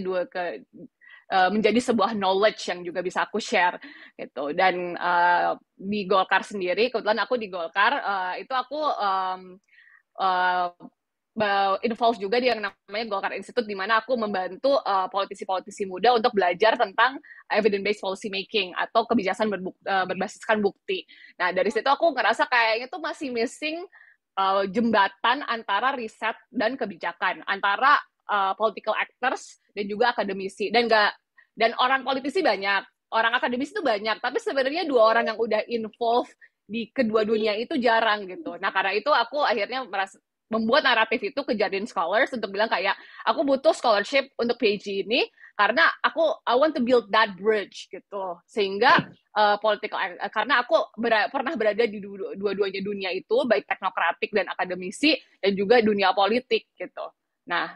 menjadi sebuah knowledge yang juga bisa aku share gitu. Dan di Golkar sendiri, kebetulan aku di Golkar itu aku involve juga di yang namanya Golkar Institute, di mana aku membantu politisi-politisi muda untuk belajar tentang evidence-based policy making atau kebijakan berbasiskan bukti. Nah, dari situ aku ngerasa kayaknya tuh masih missing jembatan antara riset dan kebijakan, antara political actors dan juga akademisi. Dan orang politisi banyak, orang akademisi itu banyak, tapi sebenarnya dua orang yang udah involved di kedua dunia itu jarang gitu. Nah, karena itu aku akhirnya membuat naratif itu ke Jardine Scholars untuk bilang kayak, aku butuh scholarship untuk PhD ini, karena I want to build that bridge gitu. Sehingga karena aku pernah berada di dua-duanya dunia itu, baik teknokratik dan akademisi, dan juga dunia politik gitu. Nah,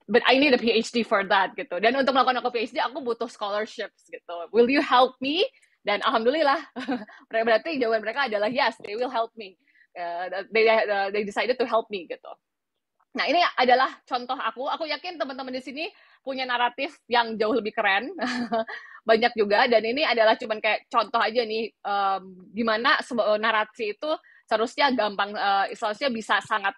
but I need a PhD for that gitu. Dan untuk melakukan PhD, aku butuh scholarships gitu. Will you help me? Dan alhamdulillah, berarti jawaban mereka adalah yes, they will help me. They decided to help me gitu. Nah, ini adalah contoh aku. Aku yakin teman-teman di sini punya naratif yang jauh lebih keren. Banyak juga. Dan ini adalah cuman kayak contoh aja nih, gimana narasi itu seharusnya gampang, seharusnya bisa sangat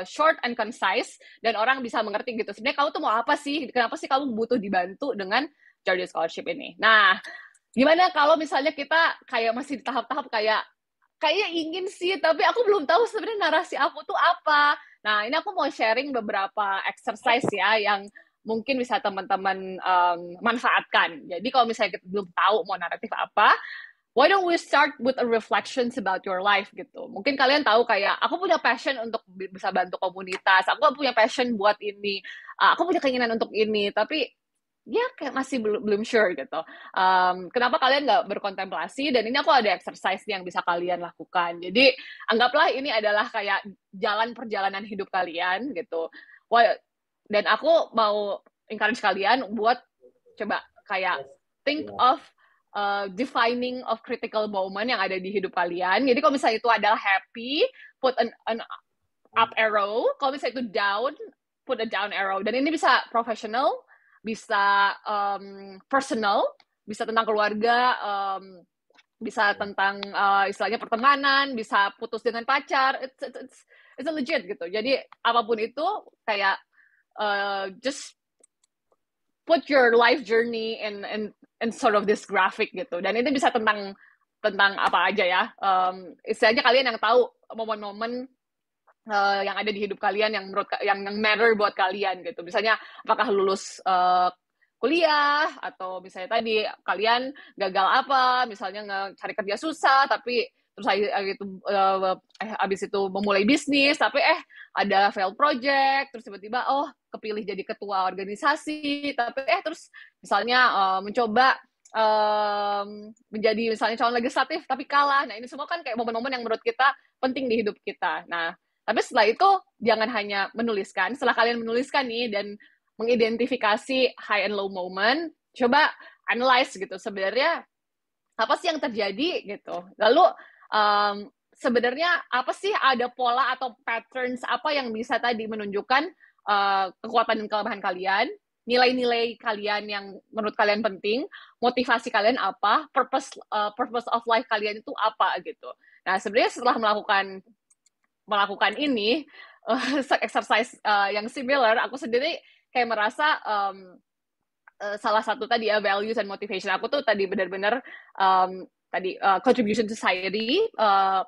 short and concise, dan orang bisa mengerti gitu. Sebenarnya kamu tuh mau apa sih? Kenapa sih kamu butuh dibantu dengan Jardine Scholarship ini? Nah, gimana kalau misalnya kita kayak masih di tahap-tahap kayaknya ingin sih, tapi aku belum tahu sebenarnya narasi aku tuh apa. Nah, ini aku mau sharing beberapa exercise ya, yang mungkin bisa teman-teman manfaatkan. Jadi kalau misalnya kita belum tahu mau naratif apa, why don't we start with a reflections about your life gitu. Mungkin kalian tahu kayak, aku punya passion untuk bisa bantu komunitas, aku punya passion buat ini, aku punya keinginan untuk ini, tapi ya kayak masih belum sure gitu. Kenapa kalian nggak berkontemplasi? Dan ini aku ada exercise yang bisa kalian lakukan. Jadi anggaplah ini adalah kayak jalan perjalanan hidup kalian gitu. Dan aku mau encourage kalian buat coba kayak think of defining of critical moment yang ada di hidup kalian. Jadi kalau misalnya itu adalah happy, put an up arrow. Kalau misalnya itu down, put a down arrow. Dan ini bisa professional, bisa personal, bisa tentang keluarga, bisa tentang istilahnya pertemanan, bisa putus dengan pacar. It's legit gitu. Jadi apapun itu kayak just put your life journey in sort of this graphic gitu. Dan ini bisa tentang apa aja ya. Istilahnya kalian yang tahu momen-momen yang ada di hidup kalian yang matter buat kalian gitu. Misalnya apakah lulus kuliah, atau misalnya tadi kalian gagal apa, misalnya cari kerja susah tapi terus habis itu memulai bisnis tapi ada failed project, terus tiba-tiba kepilih jadi ketua organisasi, tapi terus misalnya mencoba menjadi misalnya calon legislatif tapi kalah. Nah, ini semua kan kayak momen-momen yang menurut kita penting di hidup kita. Nah, tapi setelah itu jangan hanya menuliskan. Setelah kalian menuliskan nih dan mengidentifikasi high and low moment, coba analyze gitu. Sebenarnya apa sih yang terjadi gitu. Lalu sebenarnya apa sih, ada pola atau patterns apa yang bisa tadi menunjukkan kekuatan dan kelemahan kalian, nilai-nilai kalian yang menurut kalian penting, motivasi kalian apa, purpose of life kalian itu apa gitu. Nah, sebenarnya setelah melakukan ini exercise yang similar, aku sendiri kayak merasa salah satu tadi ya, values and motivation aku tuh tadi benar-benar contribution to society,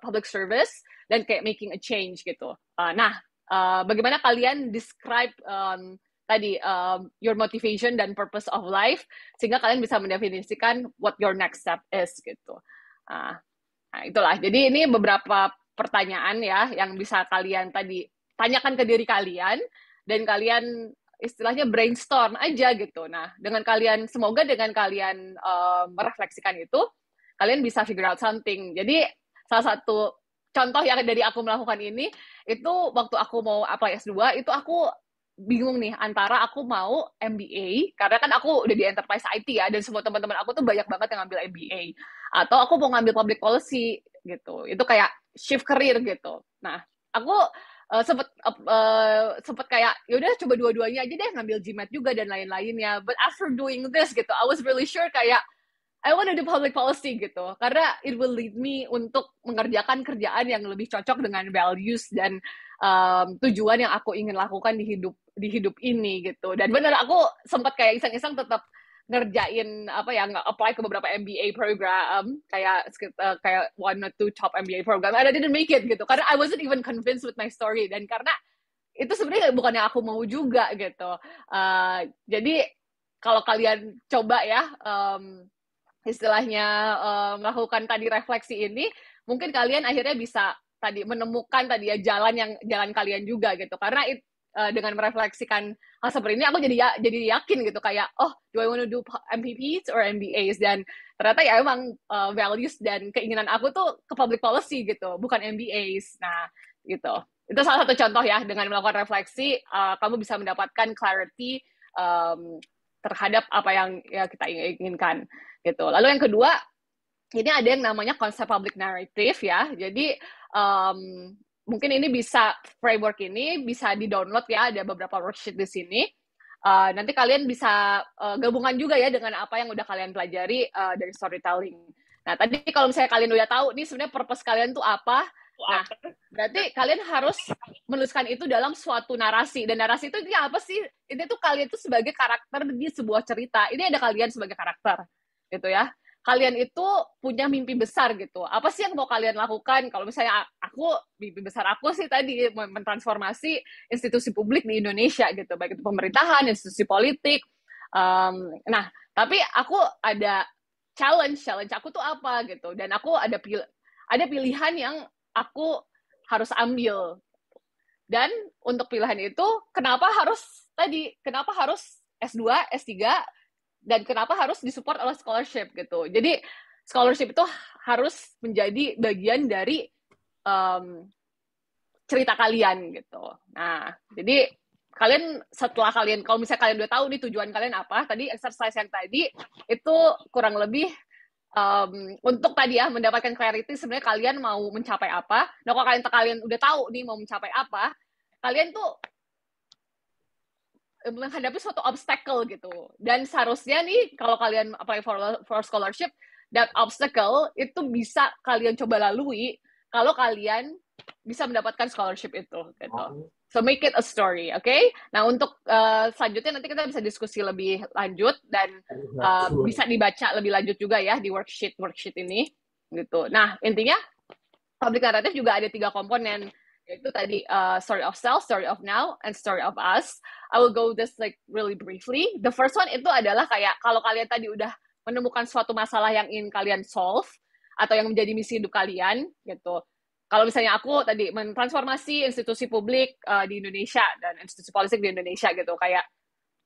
public service, dan kayak making a change gitu. Nah, bagaimana kalian describe tadi your motivation dan purpose of life sehingga kalian bisa mendefinisikan what your next step is gitu. Nah, itulah. Jadi ini beberapa pertanyaan ya yang bisa kalian tadi tanyakan ke diri kalian, dan kalian istilahnya brainstorm aja gitu. Nah, semoga dengan kalian merefleksikan itu, kalian bisa figure out something. Jadi salah satu contoh yang dari aku melakukan ini, itu waktu aku mau apply S2, itu aku bingung nih antara aku mau MBA, karena kan aku udah di enterprise IT ya, dan semua teman-teman aku tuh banyak banget yang ngambil MBA, atau aku mau ngambil public policy gitu. Itu kayak shift career gitu. Nah, aku sempet kayak yaudah coba dua-duanya aja deh, ngambil GMAT juga dan lain-lainnya. But after doing this gitu, I was really sure kayak I want to do public policy gitu, karena it will lead me untuk mengerjakan kerjaan yang lebih cocok dengan values dan tujuan yang aku ingin lakukan di hidup ini gitu. Dan benar aku sempat kayak iseng-iseng tetap ngerjain apply ke beberapa MBA program, kayak one or two top MBA program, and I didn't make it gitu, karena I wasn't even convinced with my story, dan karena itu sebenarnya bukan yang aku mau juga gitu. Jadi kalau kalian coba ya istilahnya melakukan tadi refleksi ini, mungkin kalian akhirnya bisa tadi menemukan tadi ya jalan kalian juga gitu. Karena dengan merefleksikan hal seperti ini, aku jadi yakin gitu kayak, oh, do I want to do MPPs or MBAs? Dan ternyata ya emang values dan keinginan aku tuh ke public policy gitu, bukan MBAs. Nah, gitu. Itu salah satu contoh ya, dengan melakukan refleksi, kamu bisa mendapatkan clarity terhadap apa yang ya kita inginkan gitu. Lalu yang kedua, ini ada yang namanya konsep public narrative ya. Jadi mungkin ini framework ini bisa di-download ya, ada beberapa worksheet di sini. Nanti kalian bisa gabungan juga ya dengan apa yang udah kalian pelajari dari storytelling. Nah, tadi kalau misalnya kalian udah tahu nih sebenarnya purpose kalian tuh apa, nah, berarti kalian harus menuliskan itu dalam suatu narasi. Dan narasi itu apa sih? Ini tuh kalian tuh sebagai karakter di sebuah cerita. Ini ada kalian sebagai karakter, gitu ya. Kalian itu punya mimpi besar gitu. Apa sih yang mau kalian lakukan? Kalau misalnya mimpi besar aku sih tadi mentransformasi institusi publik di Indonesia gitu, baik itu pemerintahan, institusi politik. Nah, tapi aku ada challenge aku tuh apa gitu. Dan aku ada pilihan yang aku harus ambil. Dan untuk pilihan itu, kenapa harus S2, S3, dan kenapa harus disupport oleh scholarship gitu. Jadi scholarship itu harus menjadi bagian dari cerita kalian gitu. Nah, jadi kalau misalnya kalian udah tahu nih tujuan kalian apa, tadi exercise yang tadi itu kurang lebih untuk tadi ya mendapatkan clarity sebenarnya kalian mau mencapai apa. Nah, kalau kalian udah tahu nih mau mencapai apa, kalian tuh menghadapi suatu obstacle gitu. Dan seharusnya nih kalau kalian apply for scholarship, that obstacle itu bisa kalian coba lalui kalau kalian bisa mendapatkan scholarship itu gitu. So make it a story, oke? Okay? Nah, untuk selanjutnya nanti kita bisa diskusi lebih lanjut dan bisa dibaca lebih lanjut juga ya di worksheet ini gitu. Nah, intinya public narrative juga ada 3 komponen, yaitu tadi story of self, story of now, and story of us. I will go this like really briefly. The first one itu adalah kayak kalau kalian tadi udah menemukan suatu masalah yang ingin kalian solve atau yang menjadi misi hidup kalian gitu. Kalau misalnya aku tadi mentransformasi institusi publik di Indonesia dan institusi politik di Indonesia gitu, kayak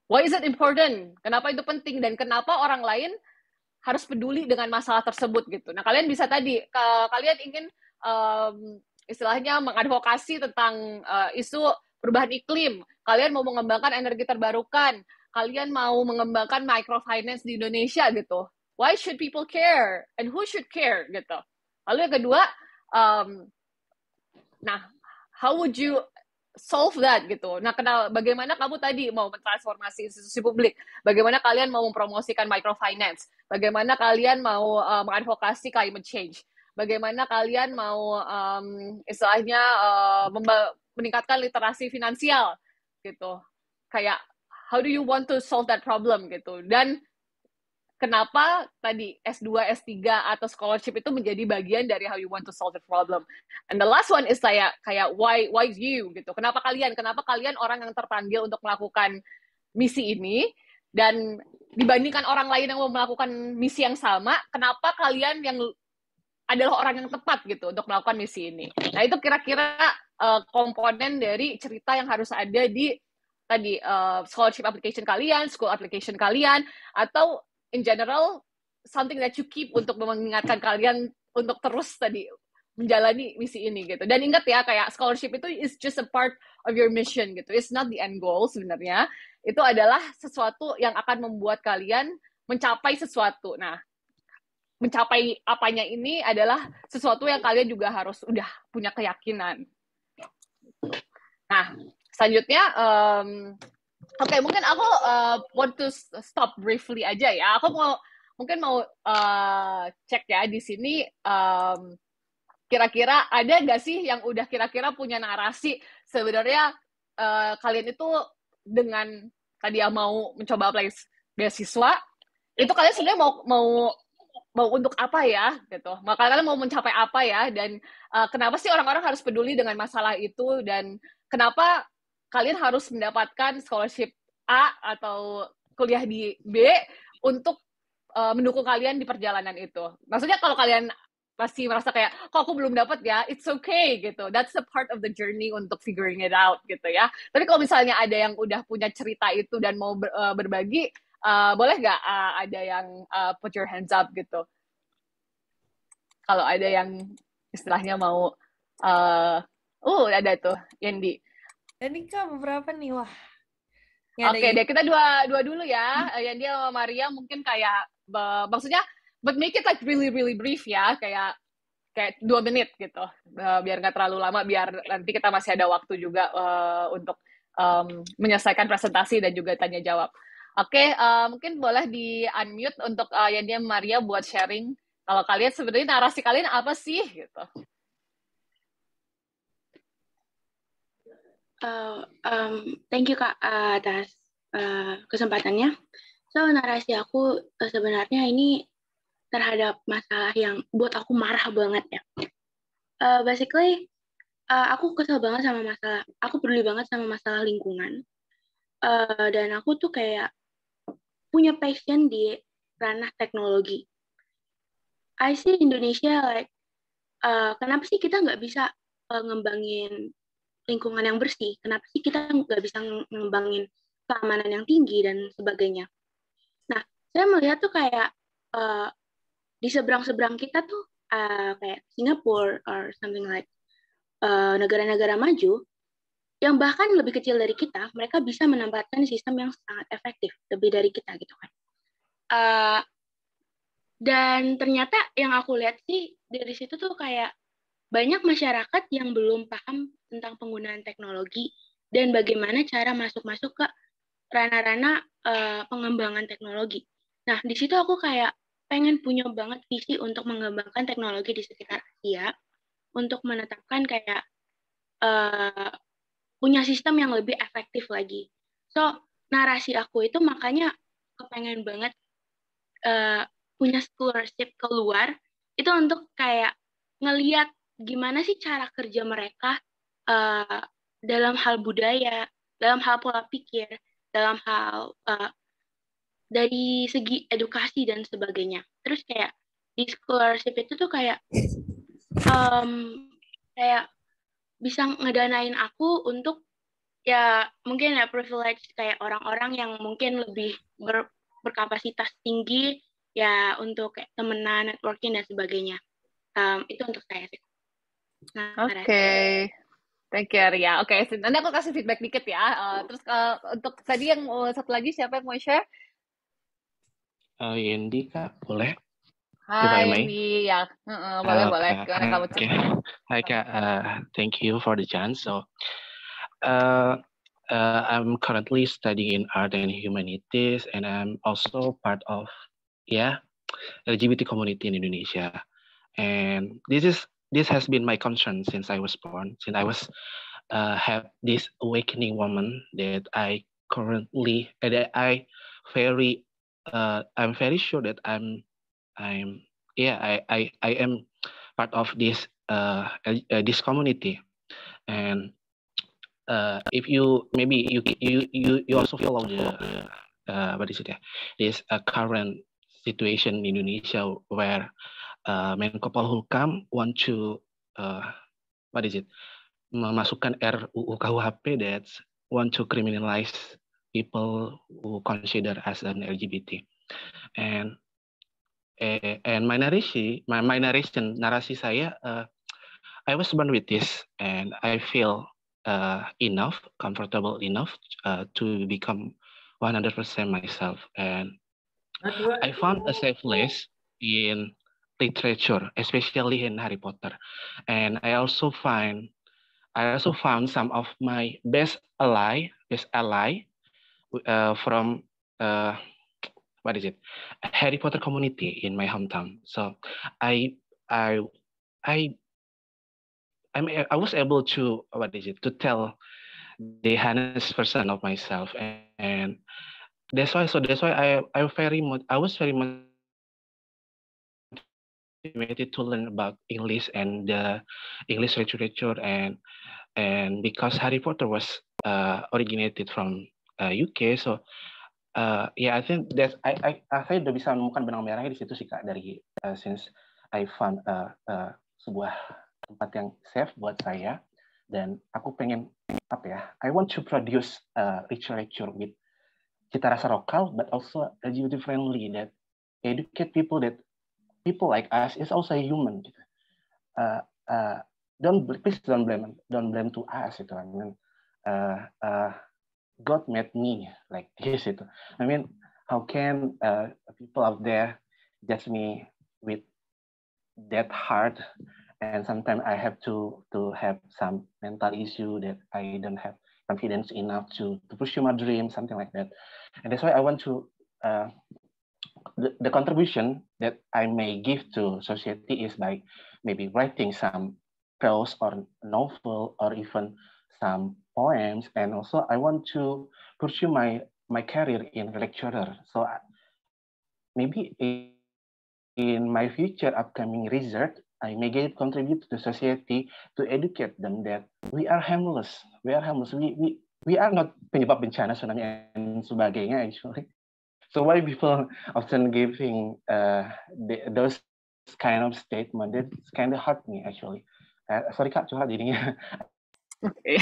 why is it important? Kenapa itu penting dan kenapa orang lain harus peduli dengan masalah tersebut gitu. Nah, kalian bisa tadi kalian ingin istilahnya mengadvokasi tentang isu perubahan iklim, kalian mau mengembangkan energi terbarukan, kalian mau mengembangkan microfinance di Indonesia gitu. Why should people care? And who should care gitu. Lalu yang kedua, nah, how would you solve that gitu. Nah, bagaimana kamu tadi mau mentransformasi institusi publik? Bagaimana kalian mau mempromosikan microfinance? Bagaimana kalian mau mengadvokasi climate change? Bagaimana kalian mau istilahnya meningkatkan literasi finansial gitu. Kayak how do you want to solve that problem gitu. Dan kenapa tadi S2, S3 atau scholarship itu menjadi bagian dari how you want to solve the problem. And the last one is kayak why you gitu. Kenapa kalian orang yang terpanggil untuk melakukan misi ini, dan dibandingkan orang lain yang mau melakukan misi yang sama, kenapa kalian yang adalah orang yang tepat gitu untuk melakukan misi ini. Nah, itu kira-kira komponen dari cerita yang harus ada di tadi scholarship application kalian, school application kalian, atau in general something that you keep untuk mengingatkan kalian untuk terus tadi menjalani misi ini gitu. Dan ingat ya, kayak scholarship itu is just a part of your mission gitu. It's not the end goal sebenarnya. Itu adalah sesuatu yang akan membuat kalian mencapai sesuatu. Nah, mencapai apanya ini adalah sesuatu yang kalian juga harus udah punya keyakinan. Nah, selanjutnya, oke, mungkin aku want to stop briefly aja ya. Aku mungkin mau cek ya di sini, kira-kira ada nggak sih yang udah kira-kira punya narasi sebenarnya kalian itu dengan tadi ya mau mencoba apply beasiswa, itu kalian sebenarnya mau untuk apa ya gitu. Maka kalian mau mencapai apa ya, dan kenapa sih orang-orang harus peduli dengan masalah itu, dan kenapa kalian harus mendapatkan scholarship A atau kuliah di B untuk mendukung kalian di perjalanan itu. Maksudnya kalau kalian pasti merasa kayak, kok aku belum dapat ya, it's okay gitu. That's a part of the journey untuk figuring it out gitu ya. Tapi kalau misalnya ada yang udah punya cerita itu dan mau berbagi, boleh nggak ada yang put your hands up gitu? Kalau ada yang istilahnya mau, ada tuh, Yendi. Jadi Kak, beberapa nih, wah. Oke deh, kita dua dulu ya. Yendi sama Maria mungkin kayak, maksudnya, but make it like really really brief ya, kayak 2 menit gitu, biar nggak terlalu lama, biar nanti kita masih ada waktu juga untuk menyelesaikan presentasi dan juga tanya jawab. Oke, mungkin boleh di unmute untuk Yendi dan Maria buat sharing. Kalau kalian sebenarnya narasi kalian apa sih gitu? Thank you Kak atas kesempatannya. So narasi aku sebenarnya ini terhadap masalah yang buat aku marah banget ya. Basically aku kesel banget sama masalah. Aku peduli banget sama masalah lingkungan. Dan aku tuh kayak punya passion di ranah teknologi. I see Indonesia like kenapa sih kita nggak bisa ngembangin lingkungan yang bersih, kenapa sih kita nggak bisa ngembangin keamanan yang tinggi dan sebagainya. Nah, saya melihat tuh kayak di seberang-seberang kita tuh kayak Singapura or something like negara-negara maju yang bahkan lebih kecil dari kita, mereka bisa menempatkan sistem yang sangat efektif lebih dari kita gitu kan. Dan ternyata yang aku lihat sih dari situ tuh kayak banyak masyarakat yang belum paham tentang penggunaan teknologi dan bagaimana cara masuk-masuk ke ranah-ranah pengembangan teknologi. Nah, di situ aku kayak pengen punya banget visi untuk mengembangkan teknologi di sekitar Asia, untuk menetapkan kayak punya sistem yang lebih efektif lagi. So, narasi aku itu makanya kepengen banget punya scholarship keluar, itu untuk kayak ngeliat gimana sih cara kerja mereka dalam hal budaya, dalam hal pola pikir, dalam hal dari segi edukasi dan sebagainya. Terus kayak di scholarship itu tuh kayak kayak bisa ngedanain aku untuk ya mungkin ya privilege kayak orang-orang yang mungkin lebih berkapasitas tinggi ya untuk kayak temenan, networking dan sebagainya. Itu untuk saya sih. Oke. Thank you, Ria. Oke, nanti aku kasih feedback dikit ya. Terus untuk tadi yang satu lagi, siapa yang mau share? Yendi, Kak, boleh? Hai, Yendi. Ya, boleh. Gimana kamu? Okay. Hi, Kak. Thank you for the chance. So, I'm currently studying art and humanities, and I'm also part of LGBT community in Indonesia. And this has been my concern since I was born, since I was have this awakening woman that I currently I'm very sure that I am part of this this community. And if you maybe you also follow the this current situation in Indonesia where Menko Polhukam want to memasukkan RUU KUHP that want to criminalize people who consider as an LGBT. And my narasi saya, I was born with this, and I feel comfortable enough to become 100% myself. And I found a safe place in literature, especially in Harry Potter. And I also found some of my best ally from Harry Potter community in my hometown. So I was able to to tell the honest version of myself, and that's why I was very motivated to learn about English and the English literature, and because Harry Potter was originated from UK, so I think saya udah bisa menemukan benang merahnya di situ sih Kak, dari since I found sebuah tempat yang safe buat saya, dan aku pengen I want to produce literature with cita rasa lokal but also LGBT friendly, that educate people that people like us is also human gitu. Please don't blame to us gitu. I mean, God made me like this itu. I mean, how can people out there judge me with that hard? And sometimes I have to have some mental issue that I don't have confidence enough to pursue my dream, something like that. And that's why I want to the contribution that I may give to society is by maybe writing some prose or novel or even some poems. And also I want to pursue my career in lecturer. So maybe in my future upcoming research, I may contribute to the society to educate them that we are harmless. We are not penyebab bencana, tsunami and sebagainya actually. So why people often giving those kind of statement, it's kind of hurt me actually. Sorry Kak, curhat jadinya. Oke.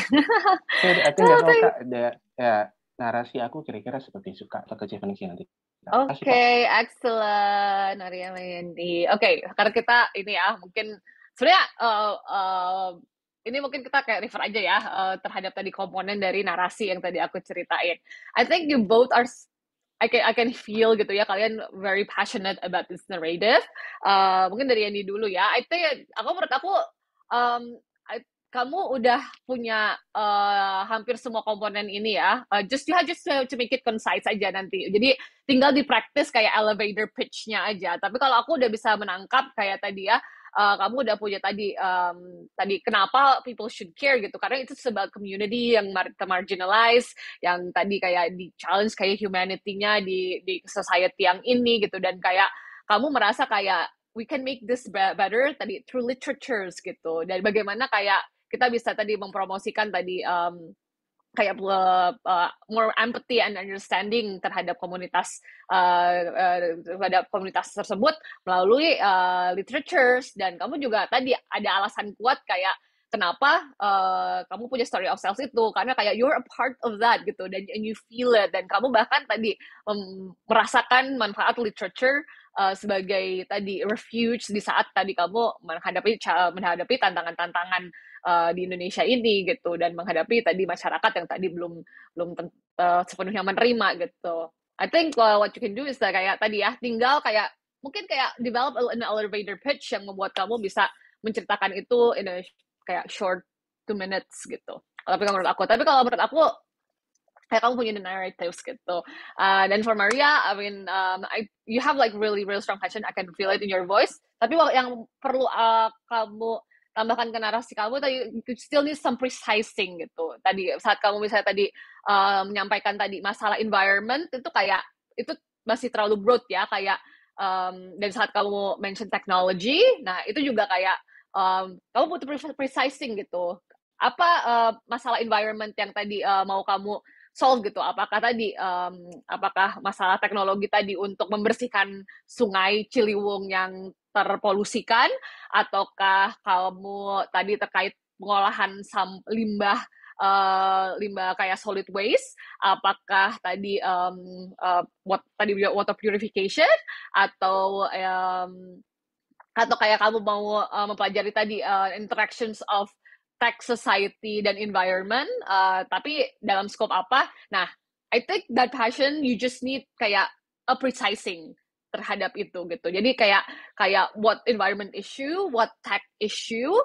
So I think that's all Kak. Narasi aku kira-kira seperti suka atau ke Stephanie nanti. Oke, excellent, Arya Mayanti. Oke, karena kita ini ya mungkin sebenarnya ini mungkin kita kayak refer aja ya terhadap tadi komponen dari narasi yang tadi aku ceritain. I think you both are, I can feel gitu ya, kalian very passionate about this narrative. Mungkin dari Yandi dulu ya. I think menurut aku kamu udah punya hampir semua komponen ini ya. Just to make it concise aja nanti. Jadi tinggal di practice kayak elevator pitch-nya aja. Tapi kalau aku udah bisa menangkap kayak tadi ya, kamu udah punya tadi kenapa people should care gitu. Karena itu about community yang marginalized, yang tadi kayak di challenge kayak humanity-nya di society yang ini gitu. Dan kayak kamu merasa kayak we can make this better tadi through literatures gitu. Dan bagaimana kayak kita bisa tadi mempromosikan tadi kayak more empathy and understanding terhadap komunitas tersebut melalui literatures. Dan kamu juga tadi ada alasan kuat kayak kenapa kamu punya story of self itu, karena kayak you're a part of that gitu, dan and you feel it, dan kamu bahkan tadi merasakan manfaat literature sebagai tadi refuge di saat tadi kamu menghadapi tantangan-tantangan di Indonesia ini gitu, dan menghadapi tadi masyarakat yang tadi belum sepenuhnya menerima gitu. I think what you can do is kayak tadi ya, tinggal kayak mungkin kayak develop an elevator pitch yang membuat kamu bisa menceritakan itu in a kayak short 2 minutes gitu. Tapi kalau menurut aku kayak kamu punya the narratives gitu. Dan for Maria, I mean, you have like really strong passion. I can feel it in your voice. Tapi yang perlu kamu tambahkan ke narasi kamu tadi, you still need some precising gitu. Tadi saat kamu misalnya tadi menyampaikan tadi masalah environment itu kayak itu masih terlalu broad ya, kayak dan saat kamu mention technology, nah itu juga kayak kamu butuh precising gitu. Apa masalah environment yang tadi mau kamu solve gitu? Apakah tadi apakah masalah teknologi tadi untuk membersihkan sungai Ciliwung yang terpolusikan, ataukah kamu tadi terkait pengolahan limbah kayak solid waste? Apakah tadi water purification, atau kayak kamu mau mempelajari tadi interactions of tech society dan environment, tapi dalam scope apa? Nah, I think that passion you just need kayak a precising terhadap itu gitu. Jadi kayak what environment issue, what tech issue,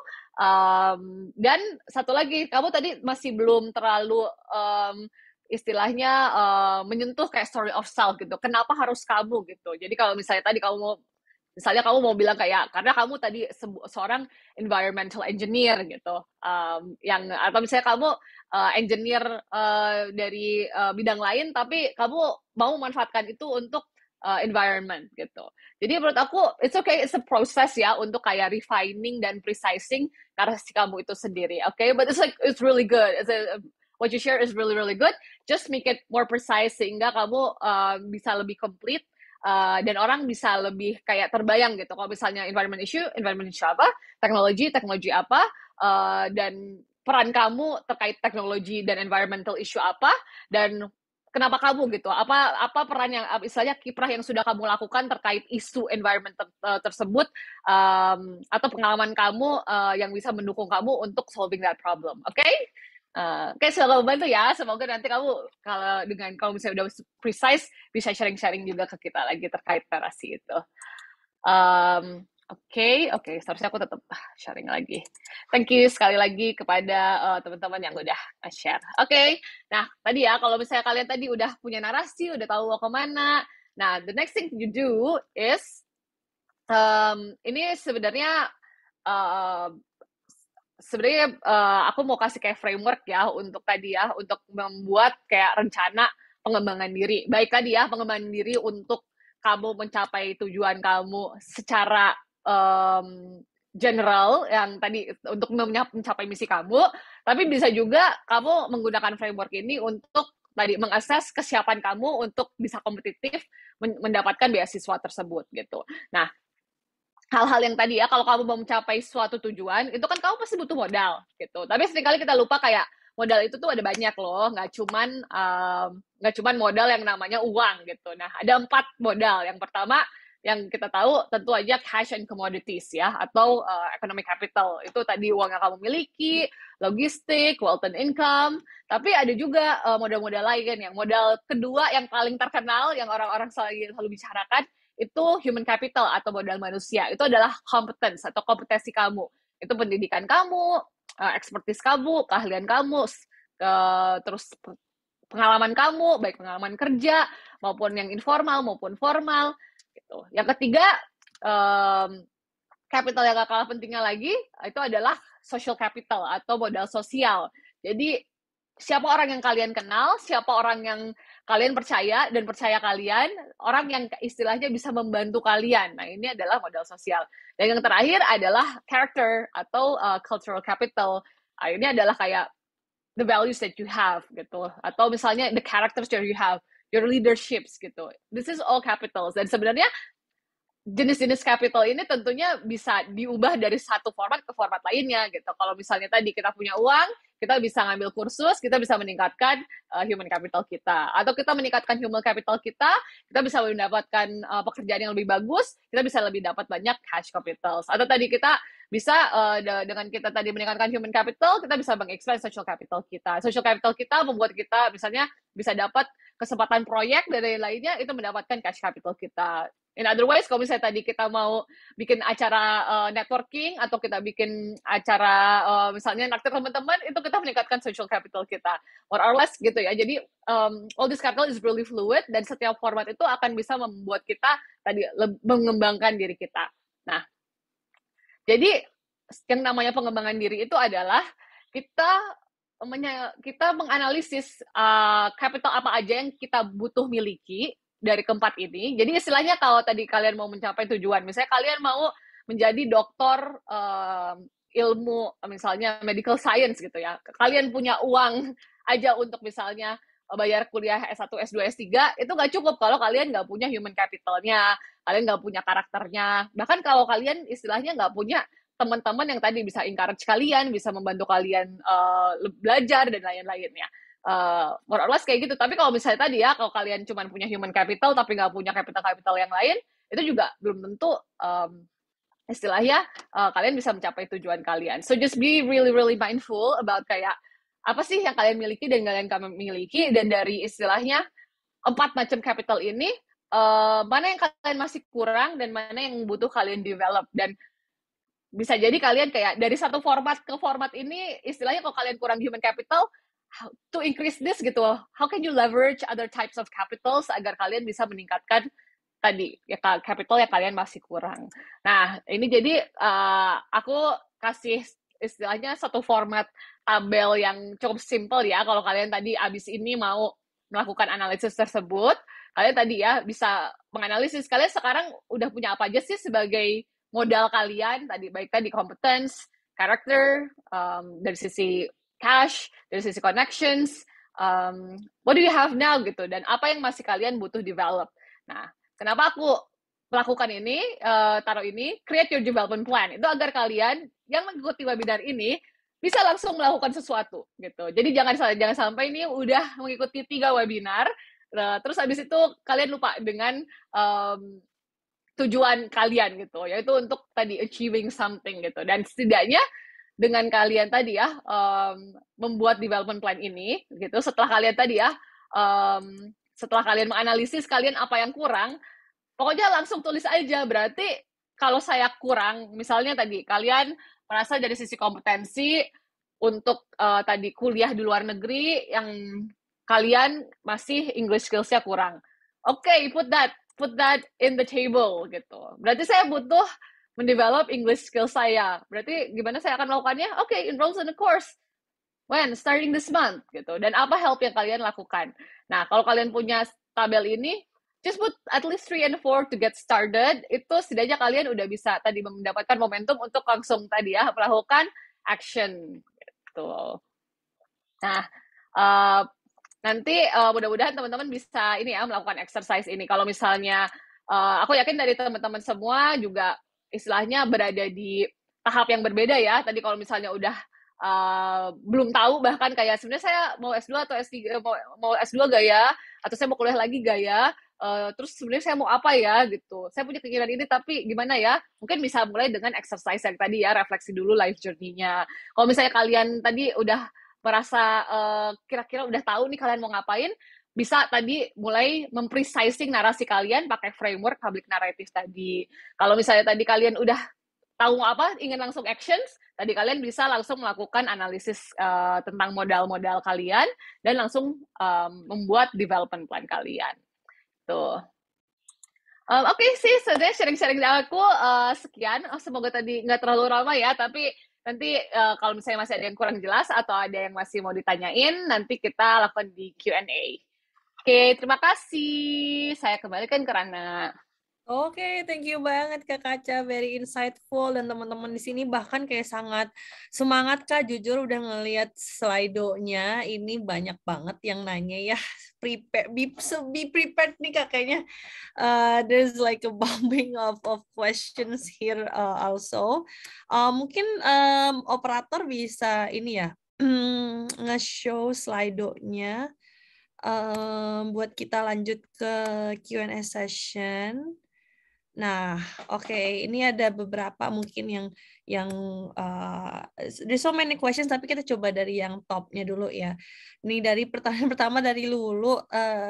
dan satu lagi, kamu tadi masih belum terlalu istilahnya menyentuh kayak story of self gitu. Kenapa harus kamu gitu? Jadi kalau misalnya tadi kamu mau bilang kayak karena kamu tadi seorang environmental engineer gitu, atau misalnya kamu engineer dari bidang lain, tapi kamu mau memanfaatkan itu untuk environment gitu. Jadi menurut aku it's okay, it's a process ya untuk kayak refining dan precising narasi kamu itu sendiri. Okay, but it's really good. It's what you share is really really good. Just make it more precise sehingga kamu bisa lebih complete. Dan orang bisa lebih kayak terbayang gitu. Kalau misalnya environment issue apa, teknologi apa, dan peran kamu terkait teknologi dan environmental issue apa, dan kenapa kamu gitu, apa peran yang istilahnya kiprah yang sudah kamu lakukan terkait isu environment tersebut, atau pengalaman kamu yang bisa mendukung kamu untuk solving that problem. Oke? Oke, semoga membantu ya. Semoga nanti kamu kalau misalnya udah precise bisa sharing-sharing juga ke kita lagi terkait narasi itu. Oke, seharusnya aku tetap sharing lagi. Thank you sekali lagi kepada teman-teman yang udah share. Oke, nah tadi ya kalau misalnya kalian tadi udah punya narasi, udah tahu mau kemana. Nah, the next thing you do is ini sebenarnya aku mau kasih kayak framework ya untuk tadi ya, untuk membuat kayak rencana pengembangan diri. Baik tadi ya, pengembangan diri untuk kamu mencapai tujuan kamu secara general, yang tadi untuk mencapai misi kamu, tapi bisa juga kamu menggunakan framework ini untuk tadi mengakses kesiapan kamu untuk bisa kompetitif mendapatkan beasiswa tersebut gitu. Nah, hal-hal yang tadi ya, kalau kamu mau mencapai suatu tujuan, itu kan kamu pasti butuh modal, gitu. Tapi seringkali kita lupa kayak, modal itu tuh ada banyak loh, nggak cuman modal yang namanya uang, gitu. Nah, ada 4 modal. Yang pertama, yang kita tahu, tentu aja cash and commodities ya, atau economic capital. Itu tadi uang yang kamu miliki, logistik, wealth and income, tapi ada juga modal-modal lain. Yang modal kedua yang paling terkenal, yang orang-orang selalu bicarakan, itu human capital atau modal manusia. Itu adalah competence atau kompetensi kamu. Itu pendidikan kamu, expertise kamu, keahlian kamu, terus pengalaman kamu, baik pengalaman kerja, maupun yang informal, maupun formal. Gitu. Yang ketiga, capital yang gak kalah pentingnya lagi, itu adalah social capital atau modal sosial. Jadi, siapa orang yang kalian kenal, siapa orang yang kalian percaya dan percaya kalian, orang yang istilahnya bisa membantu kalian. Nah, ini adalah modal sosial. Dan yang terakhir adalah character atau cultural capital. Ini adalah kayak the values that you have gitu. Atau misalnya the characters that you have, your leaderships gitu. This is all capitals. Dan sebenarnya jenis-jenis capital ini tentunya bisa diubah dari satu format ke format lainnya gitu. Kalau misalnya tadi kita punya uang, kita bisa ngambil kursus, kita bisa meningkatkan human capital kita. Atau kita meningkatkan human capital kita bisa mendapatkan pekerjaan yang lebih bagus, kita bisa lebih dapat banyak cash capital. Atau tadi kita bisa dengan kita tadi meningkatkan human capital, kita bisa mengexpand social capital kita. Social capital kita membuat kita misalnya bisa dapat kesempatan proyek dan lain-lainnya, itu mendapatkan cash capital kita. In other ways, kalau misalnya tadi kita mau bikin acara networking atau kita bikin acara misalnya naktir teman-teman, itu kita meningkatkan social capital kita, more or less gitu ya. Jadi all this capital is really fluid dan setiap format itu akan bisa membuat kita tadi mengembangkan diri kita. Nah, jadi yang namanya pengembangan diri itu adalah kita menganalisis capital apa aja yang kita butuh miliki dari keempat ini. Jadi istilahnya kalau tadi kalian mau mencapai tujuan, misalnya kalian mau menjadi doktor ilmu, misalnya medical science gitu ya, kalian punya uang aja untuk misalnya bayar kuliah S1, S2, S3, itu nggak cukup kalau kalian nggak punya human capital-nya, kalian nggak punya karakternya, bahkan kalau kalian istilahnya nggak punya teman-teman yang tadi bisa encourage kalian, bisa membantu kalian belajar dan lain-lainnya. More or less kayak gitu. Tapi kalau misalnya tadi ya, kalau kalian cuma punya human capital tapi nggak punya capital yang lain, itu juga belum tentu istilahnya kalian bisa mencapai tujuan kalian. So just be really really mindful about kayak apa sih yang kalian miliki dan kalian miliki, dan dari istilahnya 4 macam capital ini mana yang kalian masih kurang dan mana yang butuh kalian develop. Dan bisa jadi kalian kayak dari satu format ke format ini, istilahnya kalau kalian kurang human capital, to increase this gitu, how can you leverage other types of capitals agar kalian bisa meningkatkan tadi ya capital yang kalian masih kurang. Nah, ini jadi aku kasih istilahnya satu format tabel yang cukup simple ya. Kalau kalian tadi abis ini mau melakukan analisis tersebut, kalian tadi ya bisa menganalisis kalian sekarang udah punya apa aja sih sebagai modal kalian tadi, baik tadi competence, character, dari sisi cash, dari sisi connections, what do you have now gitu, dan apa yang masih kalian butuh develop. Nah, kenapa aku melakukan ini, taruh ini, create your development plan, itu agar kalian yang mengikuti webinar ini bisa langsung melakukan sesuatu gitu. Jadi jangan sampai ini udah mengikuti 3 webinar, terus habis itu kalian lupa dengan tujuan kalian gitu, yaitu untuk tadi achieving something gitu. Dan setidaknya dengan kalian tadi ya membuat development plan ini gitu, setelah kalian tadi ya setelah kalian menganalisis kalian apa yang kurang, pokoknya langsung tulis aja. Berarti kalau saya kurang, misalnya tadi kalian merasa dari sisi kompetensi untuk tadi kuliah di luar negeri yang kalian masih English skills-nya kurang. Oke, put that in the table gitu. Berarti saya butuh mendevelop English skill saya. Berarti gimana saya akan melakukannya? Oke, enroll in the course. When? Starting this month gitu. Dan apa help yang kalian lakukan? Nah, kalau kalian punya tabel ini, just put at least 3 and 4 to get started. Itu setidaknya kalian udah bisa tadi mendapatkan momentum untuk langsung tadi ya melakukan action gitu. Nah, nanti mudah-mudahan teman-teman bisa ini ya melakukan exercise ini. Kalau misalnya aku yakin dari teman-teman semua juga istilahnya berada di tahap yang berbeda ya. Tadi kalau misalnya udah belum tahu, bahkan kayak sebenarnya saya mau S2 atau S3, mau S2 gak ya, atau saya mau kuliah lagi gak ya, terus sebenarnya saya mau apa ya gitu, saya punya keinginan ini tapi gimana ya, mungkin bisa mulai dengan exercise yang tadi ya, refleksi dulu life journey-nya. Kalau misalnya kalian tadi udah merasa kira-kira udah tahu nih kalian mau ngapain, bisa tadi mulai memprecising narasi kalian pakai framework public narrative tadi. Kalau misalnya tadi kalian udah tahu apa, ingin langsung actions, tadi kalian bisa langsung melakukan analisis tentang modal-modal kalian dan langsung membuat development plan kalian. Tuh. Oke sih, sebenarnya sharing-sharing aku sekian. Semoga tadi nggak terlalu lama ya, tapi nanti kalau misalnya masih ada yang kurang jelas atau ada yang masih mau ditanyain, nanti kita lakukan di Q&A. Oke, terima kasih. Saya kembalikan ke Rana. Oke, thank you banget Kak Kaca, very insightful, dan teman-teman di sini bahkan kayak sangat semangat Kak, jujur udah ngelihat slide-nya, ini banyak banget yang nanya ya, be prepared nih Kak, kayaknya there's like a bombing of questions here also. Mungkin operator bisa ini ya, nge-show slide-nya buat kita lanjut ke Q&A session. Nah, oke, ini ada beberapa mungkin yang there's so many questions, tapi kita coba dari yang topnya dulu ya. Ini dari pertanyaan pertama dari Lulu,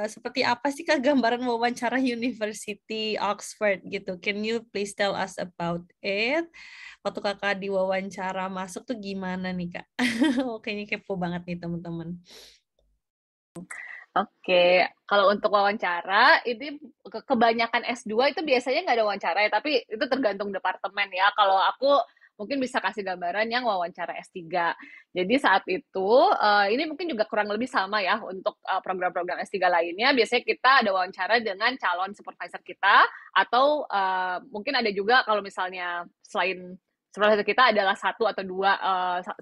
seperti apa sih Kak gambaran wawancara University Oxford gitu? Can you please tell us about it? Waktu Kakak diwawancara masuk tuh gimana nih Kak? Kayaknya kepo banget nih teman-teman. Oke, kalau untuk wawancara, ini kebanyakan S2 itu biasanya nggak ada wawancara ya, tapi itu tergantung departemen ya. Kalau aku mungkin bisa kasih gambaran yang wawancara S3. Jadi saat itu, ini mungkin juga kurang lebih sama ya untuk program-program S3 lainnya. Biasanya kita ada wawancara dengan calon supervisor kita, atau mungkin ada juga kalau misalnya selain supervisor kita adalah satu atau dua,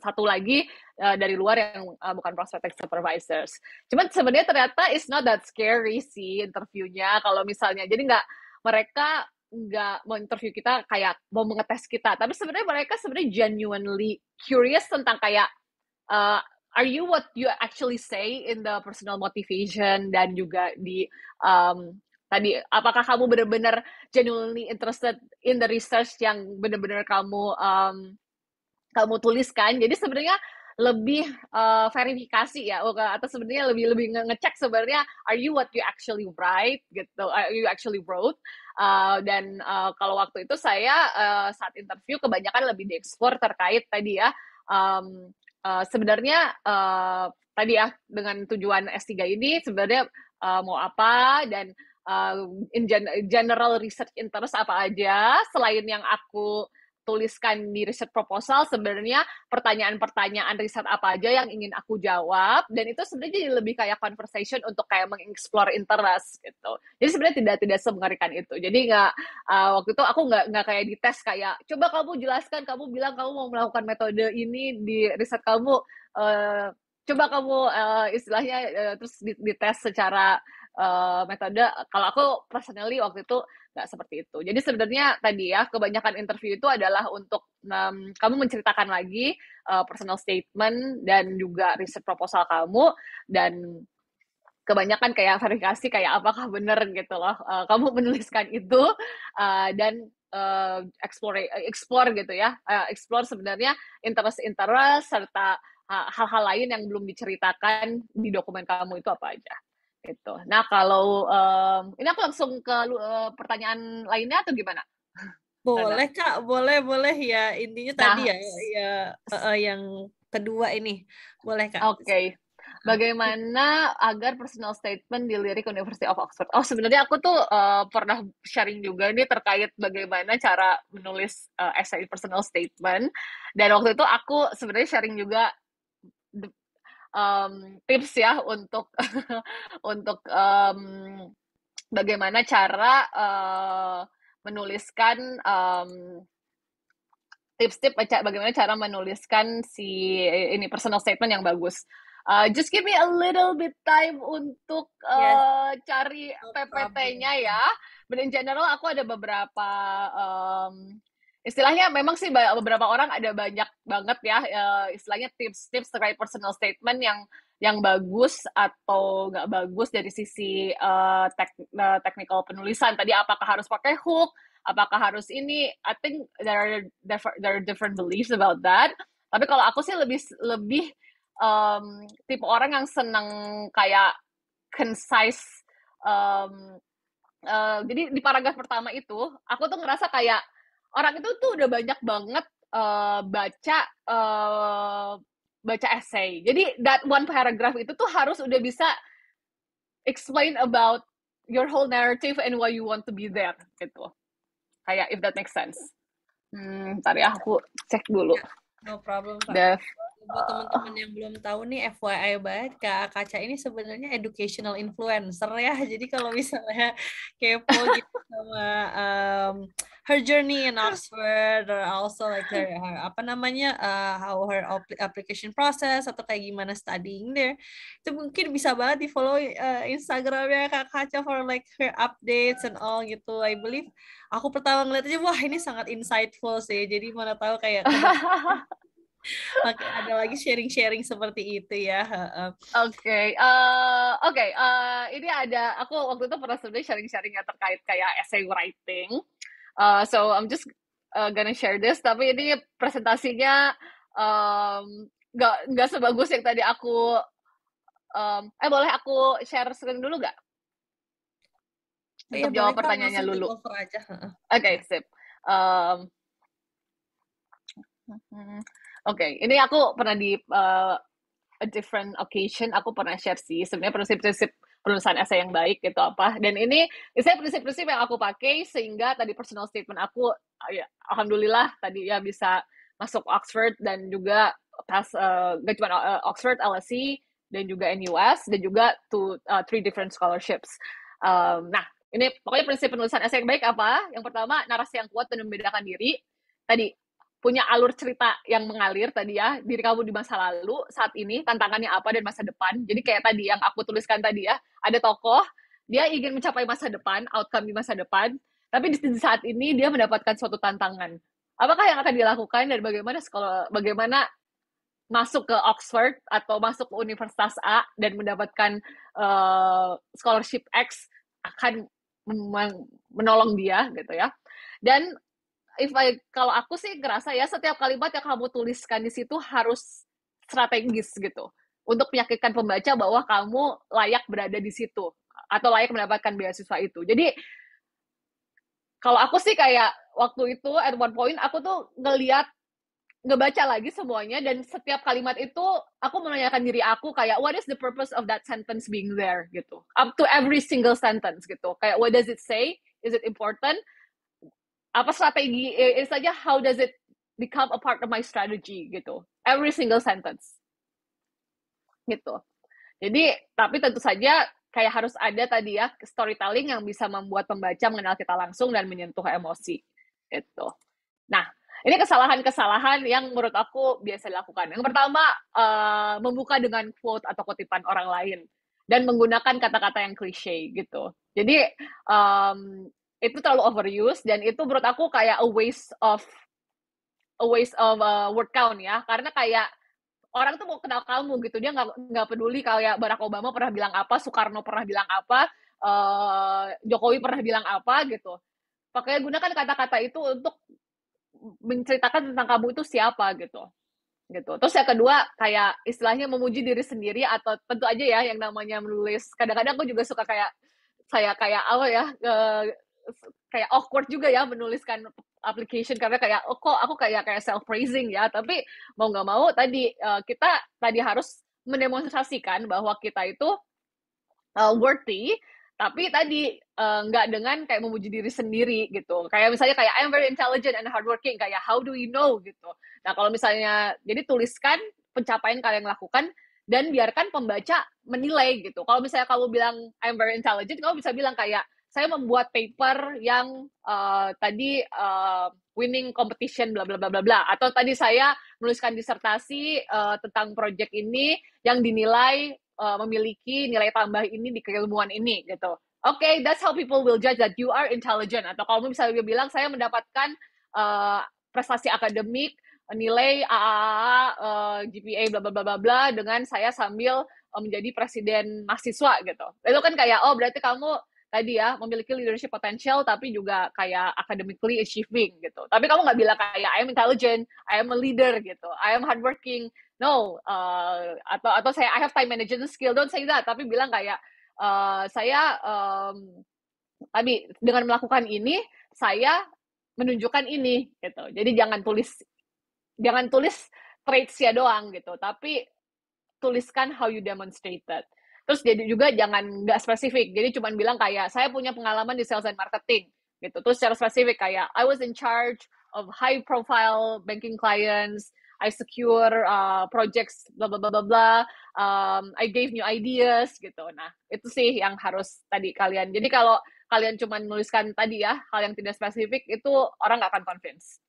satu lagi dari luar yang bukan prospective supervisors. Cuman sebenarnya ternyata it's not that scary sih interviewnya. Kalau misalnya, jadi mereka nggak mau interview kita kayak mau mengetes kita, tapi sebenarnya mereka genuinely curious tentang kayak are you what you actually say in the personal motivation, dan juga di tadi, apakah kamu benar-benar genuinely interested in the research yang benar-benar kamu tuliskan. Jadi sebenarnya lebih verifikasi ya, atau sebenarnya lebih ngecek sebenarnya are you what you actually write gitu, you actually wrote. Dan kalau waktu itu saya saat interview kebanyakan lebih dieksplor terkait tadi ya, sebenarnya tadi ya dengan tujuan S3 ini sebenarnya mau apa, dan in general research interest apa aja selain yang aku tuliskan di riset proposal sebenarnya pertanyaan-pertanyaan riset apa aja yang ingin aku jawab, dan itu sebenarnya jadi lebih kayak conversation untuk kayak mengeksplor interest gitu. Jadi sebenarnya tidak semengerikan itu. Jadi waktu itu aku nggak kayak dites kayak coba kamu jelaskan, kamu bilang kamu mau melakukan metode ini di riset kamu, coba kamu istilahnya terus dites secara metode. Kalau aku personally waktu itu nggak seperti itu. Jadi sebenarnya tadi ya, kebanyakan interview itu adalah untuk kamu menceritakan lagi personal statement dan juga riset proposal kamu, dan kebanyakan kayak verifikasi kayak apakah benar gitu loh kamu menuliskan itu, dan explore gitu ya, explore sebenarnya interest serta hal-hal lain yang belum diceritakan di dokumen kamu itu apa aja gitu. Nah kalau ini aku langsung ke pertanyaan lainnya atau gimana? Boleh Kak, boleh ya, intinya tadi yang kedua ini boleh Kak. Oke. Bagaimana agar personal statement dilirik University of Oxford? Oh, sebenarnya aku tuh pernah sharing juga nih terkait bagaimana cara menulis essay personal statement. Dan waktu itu aku sebenarnya sharing juga tips ya untuk untuk bagaimana cara menuliskan tips-tips bagaimana cara menuliskan si ini personal statement yang bagus. Just give me a little bit time untuk cari PPT-nya ya. But in general aku ada beberapa istilahnya memang sih beberapa orang ada banyak banget ya istilahnya tips-tips terkait personal statement yang bagus atau nggak bagus dari sisi technical penulisan. Tadi apakah harus pakai hook, apakah harus ini? I think there are different beliefs about that. Tapi kalau aku sih lebih tipe orang yang senang kayak concise. Jadi di paragraf pertama itu, aku tuh ngerasa kayak orang itu tuh udah banyak banget baca essay. Jadi that one paragraph itu tuh harus udah bisa explain about your whole narrative and why you want to be there gitu. Kayak if that makes sense. Bentar ya, aku cek dulu. No problem, Kak. Buat teman-teman yang belum tahu nih, FYI banget, Kak Kaca ini sebenarnya educational influencer ya. Jadi kalau misalnya kepo gitu sama her journey in Oxford, or also like her apa namanya, how her application process atau kayak gimana studying there, itu mungkin bisa banget di follow Instagramnya Kak Kaca for like her updates and all gitu. I believe aku pertama ngeliat aja, wah ini sangat insightful sih. Jadi mana tahu kayak ada lagi sharing-sharing seperti itu ya. Oke. Ini ada, aku waktu itu pernah sebenarnya sharing-sharing yang terkait kayak essay writing. So I'm just gonna share this. Tapi ini presentasinya nggak sebagus yang tadi aku. Boleh aku share screen dulu nggak? Untuk jawab pertanyaannya dulu. Oke, sip. Oke, ini aku pernah di a different occasion, aku pernah share sih sebenarnya prinsip-prinsip penulisan essay yang baik gitu apa. Dan ini saya prinsip-prinsip yang aku pakai sehingga tadi personal statement aku ya, alhamdulillah tadi ya bisa masuk Oxford dan juga pas gak cuma Oxford, LSE dan juga NUS dan juga 3 different scholarships. Nah, ini pokoknya prinsip penulisan essay yang baik apa? Yang pertama, narasi yang kuat dan membedakan diri. Tadi punya alur cerita yang mengalir tadi ya, diri kamu di masa lalu, saat ini, tantangannya apa, dan masa depan. Jadi kayak tadi yang aku tuliskan tadi ya, ada tokoh, dia ingin mencapai masa depan, outcome di masa depan, tapi di saat ini dia mendapatkan suatu tantangan. Apakah yang akan dilakukan dan bagaimana masuk ke Oxford atau masuk ke Universitas A dan mendapatkan scholarship X akan menolong dia gitu ya. Dan kalau aku sih ngerasa ya setiap kalimat yang kamu tuliskan di situ harus strategis gitu untuk meyakinkan pembaca bahwa kamu layak berada di situ atau layak mendapatkan beasiswa itu. Jadi kalau aku sih kayak waktu itu at one point aku tuh ngebaca lagi semuanya dan setiap kalimat itu aku menanyakan diri aku kayak what is the purpose of that sentence being there gitu. Up to every single sentence gitu. Kayak what does it say? Is it important? apa strategi, istilahnya how does it become a part of my strategy gitu, every single sentence gitu. Jadi tapi tentu saja kayak harus ada tadi ya storytelling yang bisa membuat pembaca mengenal kita langsung dan menyentuh emosi gitu. Nah, ini kesalahan-kesalahan yang menurut aku biasa dilakukan. Yang pertama, membuka dengan quote atau kutipan orang lain dan menggunakan kata-kata yang klise gitu. Jadi itu terlalu overuse dan itu menurut aku kayak a waste of word count ya, karena kayak orang tuh mau kenal kamu gitu, dia nggak peduli kayak Barack Obama pernah bilang apa, Soekarno pernah bilang apa, Jokowi pernah bilang apa gitu. Pakai gunakan kata-kata itu untuk menceritakan tentang kamu itu siapa gitu. Terus yang kedua kayak istilahnya memuji diri sendiri atau tentu aja ya yang namanya menulis. Kadang-kadang aku juga suka kayak kayak apa ya, kayak awkward juga ya menuliskan application karena kayak kok aku kayak self praising ya, tapi mau nggak mau tadi kita tadi harus mendemonstrasikan bahwa kita itu worthy, tapi tadi nggak dengan kayak memuji diri sendiri gitu. Kayak misalnya kayak I'm very intelligent and hardworking, kayak how do you know gitu. Nah kalau misalnya jadi tuliskan pencapaian kalian lakukan dan biarkan pembaca menilai gitu. Kalau misalnya kamu bilang I'm very intelligent, kamu bisa bilang kayak saya membuat paper yang tadi winning competition bla bla bla bla bla, atau tadi saya menuliskan disertasi tentang project ini yang dinilai memiliki nilai tambah ini di keilmuan ini gitu. Okay, that's how people will judge that you are intelligent. Atau kamu bisa juga bilang saya mendapatkan prestasi akademik nilai AAA, GPA bla bla bla bla bla dengan saya sambil menjadi presiden mahasiswa gitu. Itu kan kayak berarti kamu tadi ya memiliki leadership potential tapi juga kayak academically achieving gitu. Tapi kamu nggak bilang kayak I am intelligent, I am a leader gitu, I am hardworking. No, atau saya I have time management skill. Don't say that. Tapi bilang kayak saya tadi dengan melakukan ini saya menunjukkan ini gitu. Jadi jangan tulis traits-nya doang gitu, tapi tuliskan how you demonstrated. Terus jadi juga jangan nggak spesifik, jadi cuma bilang kayak saya punya pengalaman di sales and marketing gitu. Terus secara spesifik kayak I was in charge of high profile banking clients, I secure projects bla bla bla bla bla, I gave new ideas gitu. Nah itu sih yang harus tadi kalian. Jadi kalau kalian cuma menuliskan tadi ya hal yang tidak spesifik itu orang nggak akan convince.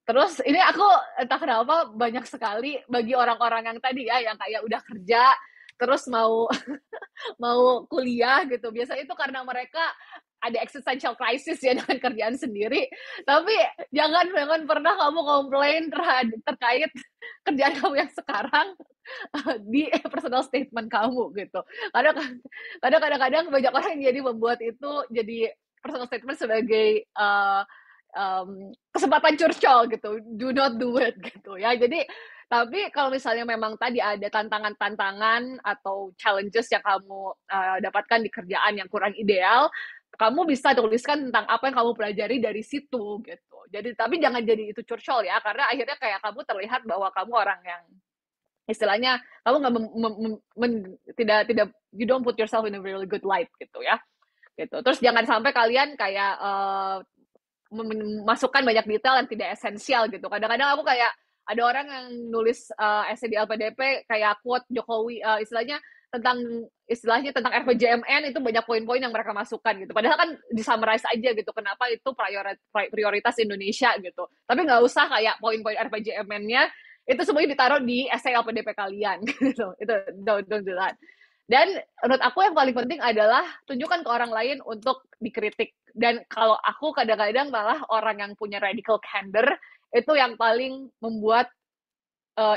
Terus ini aku entah kenapa banyak sekali bagi orang-orang yang tadi ya yang kayak udah kerja terus mau kuliah gitu. Biasanya itu karena mereka ada existential crisis ya dengan kerjaan sendiri. Tapi jangan pernah kamu komplain terkait kerjaan kamu yang sekarang di personal statement kamu gitu. Karena kadang-kadang banyak orang yang jadi membuat itu jadi personal statement sebagai kesempatan curcol gitu, do not do it gitu ya. Jadi tapi kalau misalnya memang tadi ada tantangan-tantangan atau challenges yang kamu dapatkan di kerjaan yang kurang ideal, kamu bisa tuliskan tentang apa yang kamu pelajari dari situ gitu. Jadi tapi jangan jadi itu curcol ya, karena akhirnya kayak kamu terlihat bahwa kamu orang yang istilahnya kamu nggak tidak you don't put yourself in a really good light gitu ya. Gitu. Terus jangan sampai kalian kayak memasukkan banyak detail yang tidak esensial gitu. Kadang-kadang aku kayak ada orang yang nulis essay di LPDP kayak quote Jokowi istilahnya tentang RPJMN itu banyak poin-poin yang mereka masukkan gitu. Padahal kan di-summarize aja gitu kenapa itu prioritas Indonesia gitu. Tapi nggak usah kayak poin-poin RPJMN-nya itu semuanya ditaruh di essay LPDP kalian gitu. Itu don't do that. Dan menurut aku yang paling penting adalah tunjukkan ke orang lain untuk dikritik. Dan kalau aku kadang-kadang malah orang yang punya radical candor itu yang paling membuat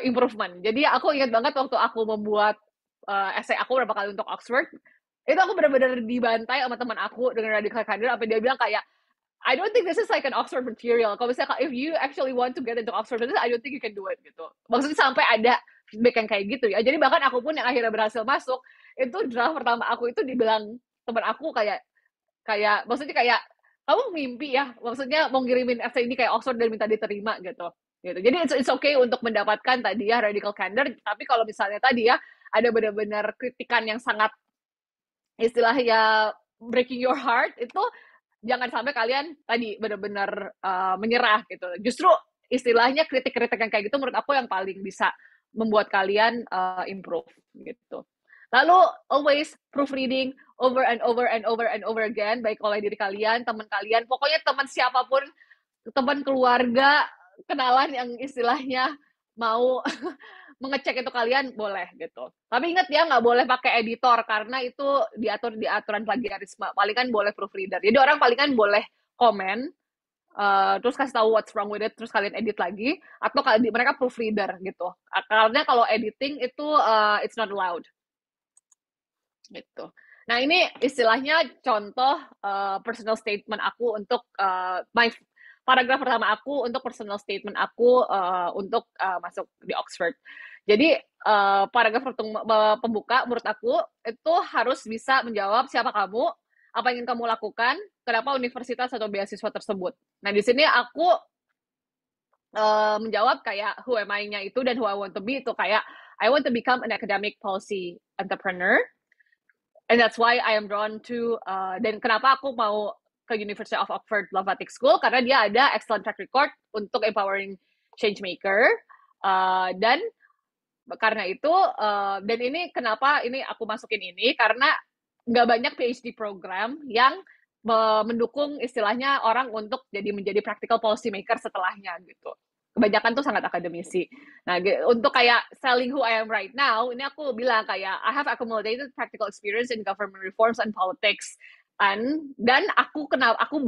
improvement. Jadi aku ingat banget waktu aku membuat essay aku berapa kali untuk Oxford, itu aku benar-benar dibantai sama teman aku dengan radical candor. Apa dia bilang kayak, I don't think this is like an Oxford material. Kalau misalnya if you actually want to get into Oxford, I don't think you can do it gitu. Maksudnya sampai ada feedback yang kayak gitu ya. Jadi bahkan aku pun yang akhirnya berhasil masuk, itu draft pertama aku itu dibilang teman aku kayak maksudnya kayak kamu mimpi ya, maksudnya mau ngirimin essay ini kayak Oxford dan minta diterima gitu. Jadi it's okay untuk mendapatkan tadi ya radical candor, tapi kalau misalnya tadi ya ada benar-benar kritikan yang sangat istilahnya breaking your heart, itu jangan sampai kalian tadi benar-benar menyerah gitu. Justru istilahnya kritik-kritik yang kayak gitu menurut aku yang paling bisa membuat kalian improve gitu. Lalu always proofreading over and over and over and over again, baik oleh diri kalian, teman kalian, pokoknya teman siapapun, teman keluarga, kenalan yang istilahnya mau mengecek itu kalian boleh gitu. Tapi ingat ya, nggak boleh pakai editor karena itu diatur di aturan plagiarisme. Palingan boleh proofreader. Jadi orang palingan boleh komen, terus kasih tahu what's wrong with it, terus kalian edit lagi, atau mereka proofreader gitu. Karena kalau editing itu it's not allowed. Gitu. Nah ini istilahnya contoh personal statement aku untuk paragraf pertama aku untuk personal statement aku untuk masuk di Oxford. Jadi paragraf pembuka menurut aku itu harus bisa menjawab siapa kamu, apa yang ingin kamu lakukan, kenapa universitas atau beasiswa tersebut. Nah di sini aku menjawab kayak who am I-nya itu dan who I want to be itu kayak I want to become an academic policy entrepreneur. And that's why I am drawn to, dan kenapa aku mau ke University of Oxford Blavatsky School, karena dia ada excellent track record untuk empowering change maker, dan karena itu, dan ini kenapa ini aku masukin ini, karena nggak banyak PhD program yang mendukung istilahnya orang untuk menjadi practical policy maker setelahnya gitu. Kebanyakan tuh sangat akademisi. Nah, untuk kayak selling who I am right now, ini aku bilang kayak I have accumulated practical experience in government reforms and politics. Dan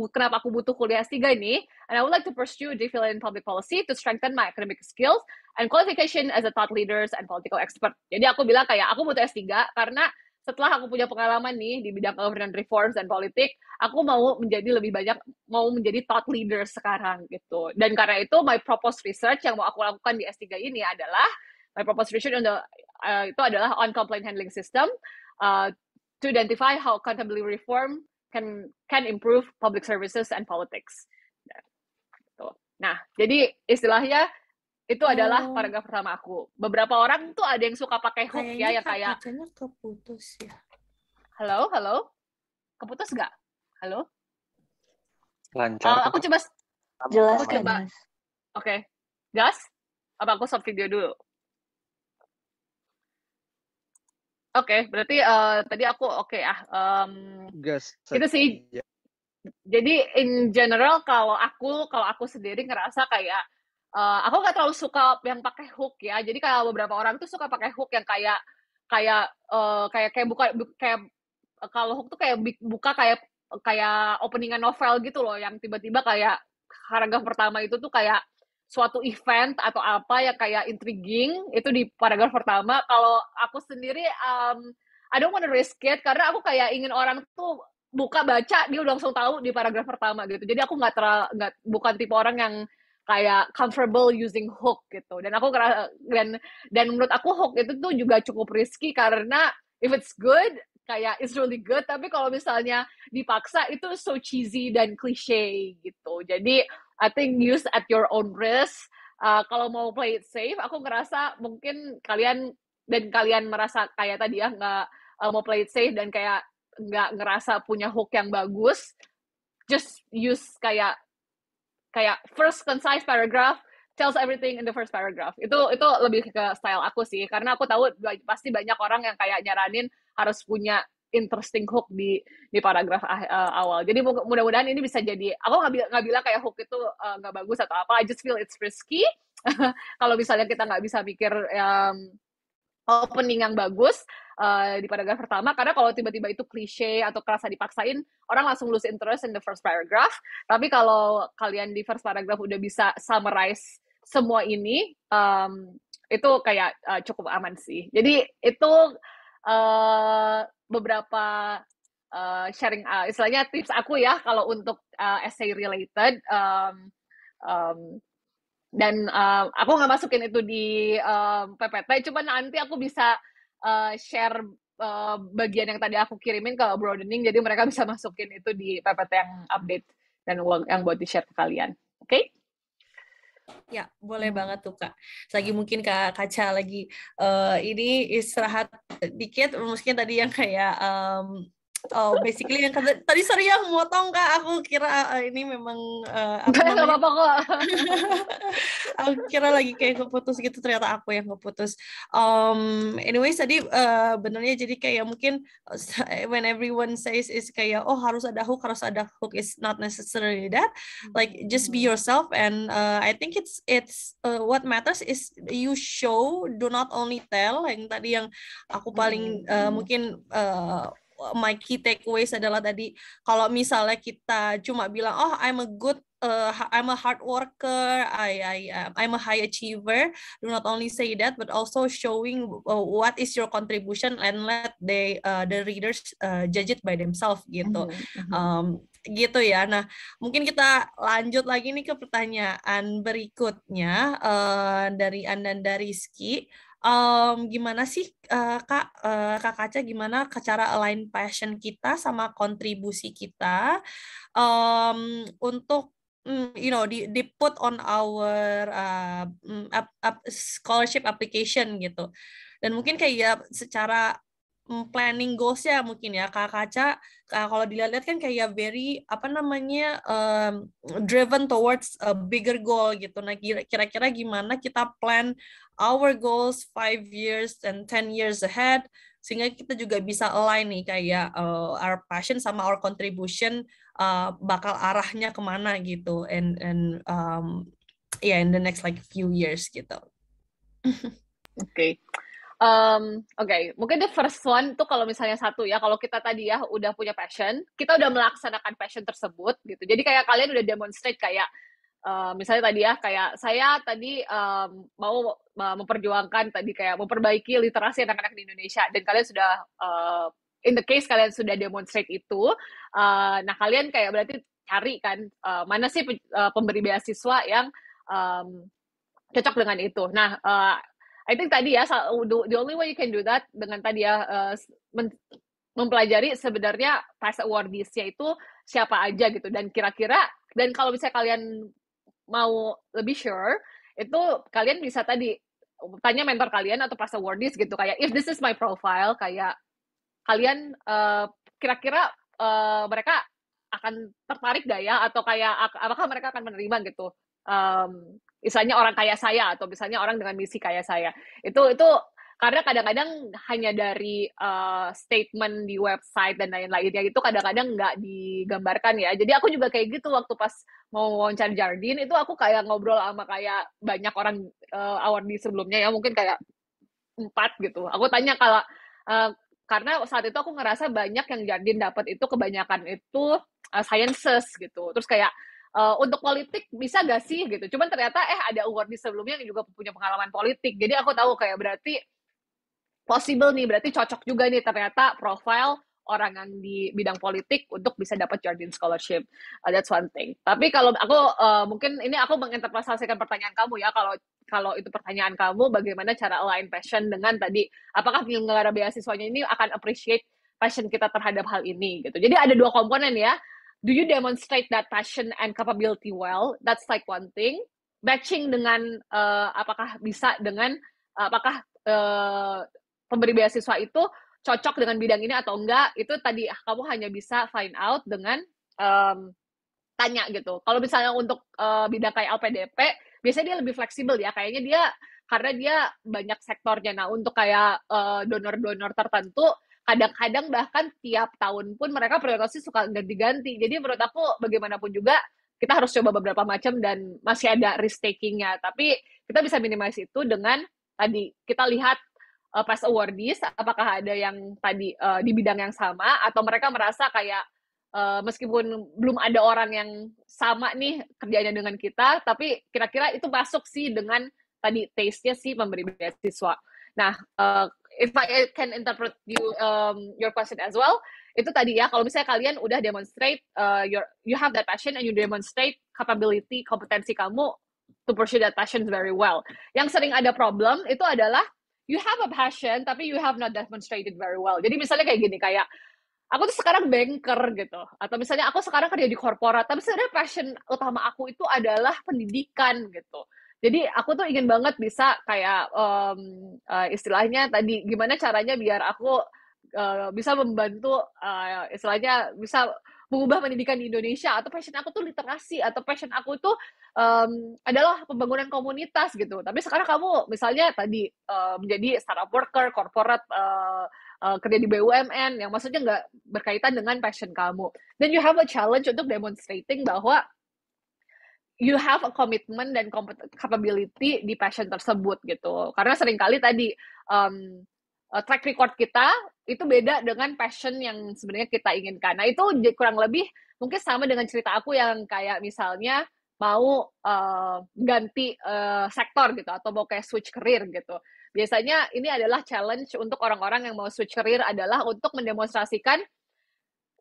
kenapa aku butuh kuliah S3 ini, and I would like to pursue a DPhil in public policy to strengthen my academic skills and qualification as a thought leaders and political expert. Jadi aku bilang kayak aku butuh S3 karena setelah aku punya pengalaman nih di bidang government reforms dan politik, aku mau menjadi thought leader sekarang gitu. Dan karena itu my proposed research yang mau aku lakukan di S3 ini adalah itu adalah on complaint handling system to identify how accountability reform can improve public services and politics. Nah, jadi istilahnya itu adalah paragraf pertama aku. Beberapa orang tuh ada yang suka pakai hook ya, yang kayak kacanya keputus ya. Halo? Keputus nggak? Halo? Lancar. Aku coba Jelas. aku coba. Oke. Gas? Apa aku stop video dulu? Oke, berarti tadi aku Gas. Itu sih. Ya. Jadi in general kalau aku sendiri ngerasa kayak aku nggak terlalu suka yang pakai hook ya. Jadi kayak beberapa orang tuh suka pakai hook yang kayak kalau hook tuh kayak buka kayak openingan novel gitu loh, yang tiba-tiba kayak paragraf pertama itu tuh kayak suatu event atau apa yang kayak intriguing itu di paragraf pertama. Kalau aku sendiri I don't want to risk it karena aku kayak ingin orang tuh baca dia udah langsung tahu di paragraf pertama gitu. Jadi aku bukan tipe orang yang kayak comfortable using hook gitu. Dan menurut aku hook itu tuh juga cukup risky karena if it's good kayak it's really good, tapi kalau misalnya dipaksa itu so cheesy dan cliche gitu. Jadi I think use at your own risk. Kalau mau play it safe, aku ngerasa mungkin kalian merasa kayak tadi ya nggak mau play it safe dan kayak nggak ngerasa punya hook yang bagus, just use kayak first concise paragraph tells everything in the first paragraph. Itu lebih ke style aku sih, karena aku tahu pasti banyak orang yang kayak nyaranin harus punya interesting hook di paragraf awal. Jadi mudah-mudahan ini bisa jadi, aku nggak bilang kayak hook itu nggak bagus atau apa, I just feel it's risky. Kalau misalnya kita nggak bisa mikir opening yang bagus di paragraf pertama, karena kalau tiba-tiba itu klise atau kerasa dipaksain, orang langsung lose interest in the first paragraph. Tapi kalau kalian di first paragraph udah bisa summarize semua ini, itu kayak cukup aman sih. Jadi itu beberapa sharing, istilahnya tips aku ya kalau untuk essay related. Dan aku nggak masukin itu di PPT, cuma nanti aku bisa share bagian yang tadi aku kirimin ke broadening, jadi mereka bisa masukin itu di PPT yang update dan yang buat di-share ke kalian. Oke? Ya, boleh banget tuh Kak. Lagi mungkin Kak Kaca lagi ini istirahat dikit, mungkin tadi yang kayak Basically yang tadi sorry yang motong Kak, aku kira ini memang apa Nggak namanya? apa-apa kok. Aku kira lagi kayak keputus gitu, ternyata aku yang keputus. Anyways tadi benernya jadi kayak mungkin when everyone says is kayak harus ada hook is not necessarily that. Like just be yourself, and I think it's what matters is you show, do not only tell. Yang tadi yang aku paling mungkin my key takeaways adalah tadi kalau misalnya kita cuma bilang I'm a hard worker, I'm a high achiever. Do not only say that, but also showing what is your contribution, and let the readers judge it by themselves gitu. Gitu ya. Nah, mungkin kita lanjut lagi nih ke pertanyaan berikutnya dari Ananda Rizky. Gimana sih Kak Kaca, gimana cara align passion kita sama kontribusi kita untuk di put on our scholarship application gitu. Dan mungkin kayak secara planning goals-nya mungkin ya Kak Kaca, kalau dilihat kan kayak very driven towards a bigger goal gitu. Nah, kira-kira gimana kita plan our goals 5 years and 10 years ahead, sehingga kita juga bisa align nih kayak our passion sama our contribution bakal arahnya kemana gitu, and in the next like few years gitu. Oke. Mungkin the first one tuh kalau misalnya satu ya, kalau kita tadi ya udah punya passion, kita udah melaksanakan passion tersebut gitu. Jadi kayak kalian udah demonstrate kayak misalnya tadi ya, kayak saya tadi mau memperjuangkan tadi kayak memperbaiki literasi anak-anak di Indonesia, dan kalian sudah in the case kalian sudah demonstrate itu, nah kalian kayak berarti cari kan mana sih pemberi beasiswa yang cocok dengan itu. Nah, I think tadi ya the only way you can do that dengan tadi ya mempelajari sebenarnya past awardees-nya itu siapa aja gitu, dan kira-kira, dan kalau misalnya kalian mau lebih sure, itu kalian bisa tadi tanya mentor kalian atau past awardees gitu, kayak if this is my profile, kayak kalian kira-kira mereka akan tertarik gak ya, atau kayak apakah mereka akan menerima gitu, misalnya orang kayak saya atau misalnya orang dengan misi kayak saya. Itu karena kadang-kadang hanya dari statement di website dan lain-lainnya itu kadang-kadang nggak digambarkan ya. Jadi aku juga kayak gitu waktu pas mau wawancara Jardine, itu aku kayak ngobrol sama kayak banyak orang awardee sebelumnya ya, mungkin kayak 4 gitu. Aku tanya kalau karena saat itu aku ngerasa banyak yang Jardine dapat itu kebanyakan itu sciences gitu. Terus kayak untuk politik bisa gak sih gitu. Cuman ternyata ada awardee sebelumnya yang juga punya pengalaman politik. Jadi aku tahu kayak berarti possible nih, berarti cocok juga nih ternyata profile orang yang di bidang politik untuk bisa dapat Jardine Scholarship. That's one thing. Tapi kalau aku mungkin ini aku menginterpretasikan pertanyaan kamu ya, kalau itu pertanyaan kamu, bagaimana cara align passion dengan tadi, apakah penyelenggara beasiswanya ini akan appreciate passion kita terhadap hal ini gitu. Jadi ada 2 komponen ya. Do you demonstrate that passion and capability well? That's like one thing. Matching dengan apakah bisa dengan apakah pemberi beasiswa itu cocok dengan bidang ini atau enggak, itu tadi kamu hanya bisa find out dengan tanya gitu. Kalau misalnya untuk bidang kayak LPDP, biasanya dia lebih fleksibel ya, kayaknya dia, karena dia banyak sektornya. Nah, untuk kayak donor-donor tertentu, kadang-kadang bahkan tiap tahun pun mereka prioritasnya suka ganti-ganti. Jadi menurut aku bagaimanapun juga kita harus coba beberapa macam dan masih ada risk takingnya. Tapi kita bisa minimize itu dengan tadi kita lihat past awardees, apakah ada yang tadi di bidang yang sama, atau mereka merasa kayak meskipun belum ada orang yang sama nih kerjanya dengan kita, tapi kira-kira itu masuk sih dengan tadi taste-nya si pemberi beasiswa. Nah, if I can interpret your question as well, itu tadi ya, kalau misalnya kalian udah demonstrate you have that passion and you demonstrate capability, kompetensi kamu to pursue that passion very well. Yang sering ada problem itu adalah you have a passion tapi you have not demonstrated very well. Jadi misalnya kayak gini, kayak aku tuh sekarang banker gitu, atau misalnya aku sekarang kerja di korporat, tapi sebenarnya passion utama aku itu adalah pendidikan gitu. Jadi aku tuh ingin banget bisa kayak istilahnya tadi gimana caranya biar aku bisa membantu istilahnya bisa mengubah pendidikan di Indonesia, atau passion aku tuh literasi, atau passion aku tuh adalah pembangunan komunitas gitu. Tapi sekarang kamu misalnya tadi menjadi startup worker, corporate, kerja di BUMN yang maksudnya nggak berkaitan dengan passion kamu. Then you have a challenge untuk demonstrating bahwa you have a commitment dan capability di passion tersebut gitu. Karena seringkali tadi track record kita itu beda dengan passion yang sebenarnya kita inginkan. Nah itu kurang lebih mungkin sama dengan cerita aku yang kayak misalnya mau ganti sektor gitu, atau mau kayak switch career gitu. Biasanya ini adalah challenge untuk orang-orang yang mau switch career adalah untuk mendemonstrasikan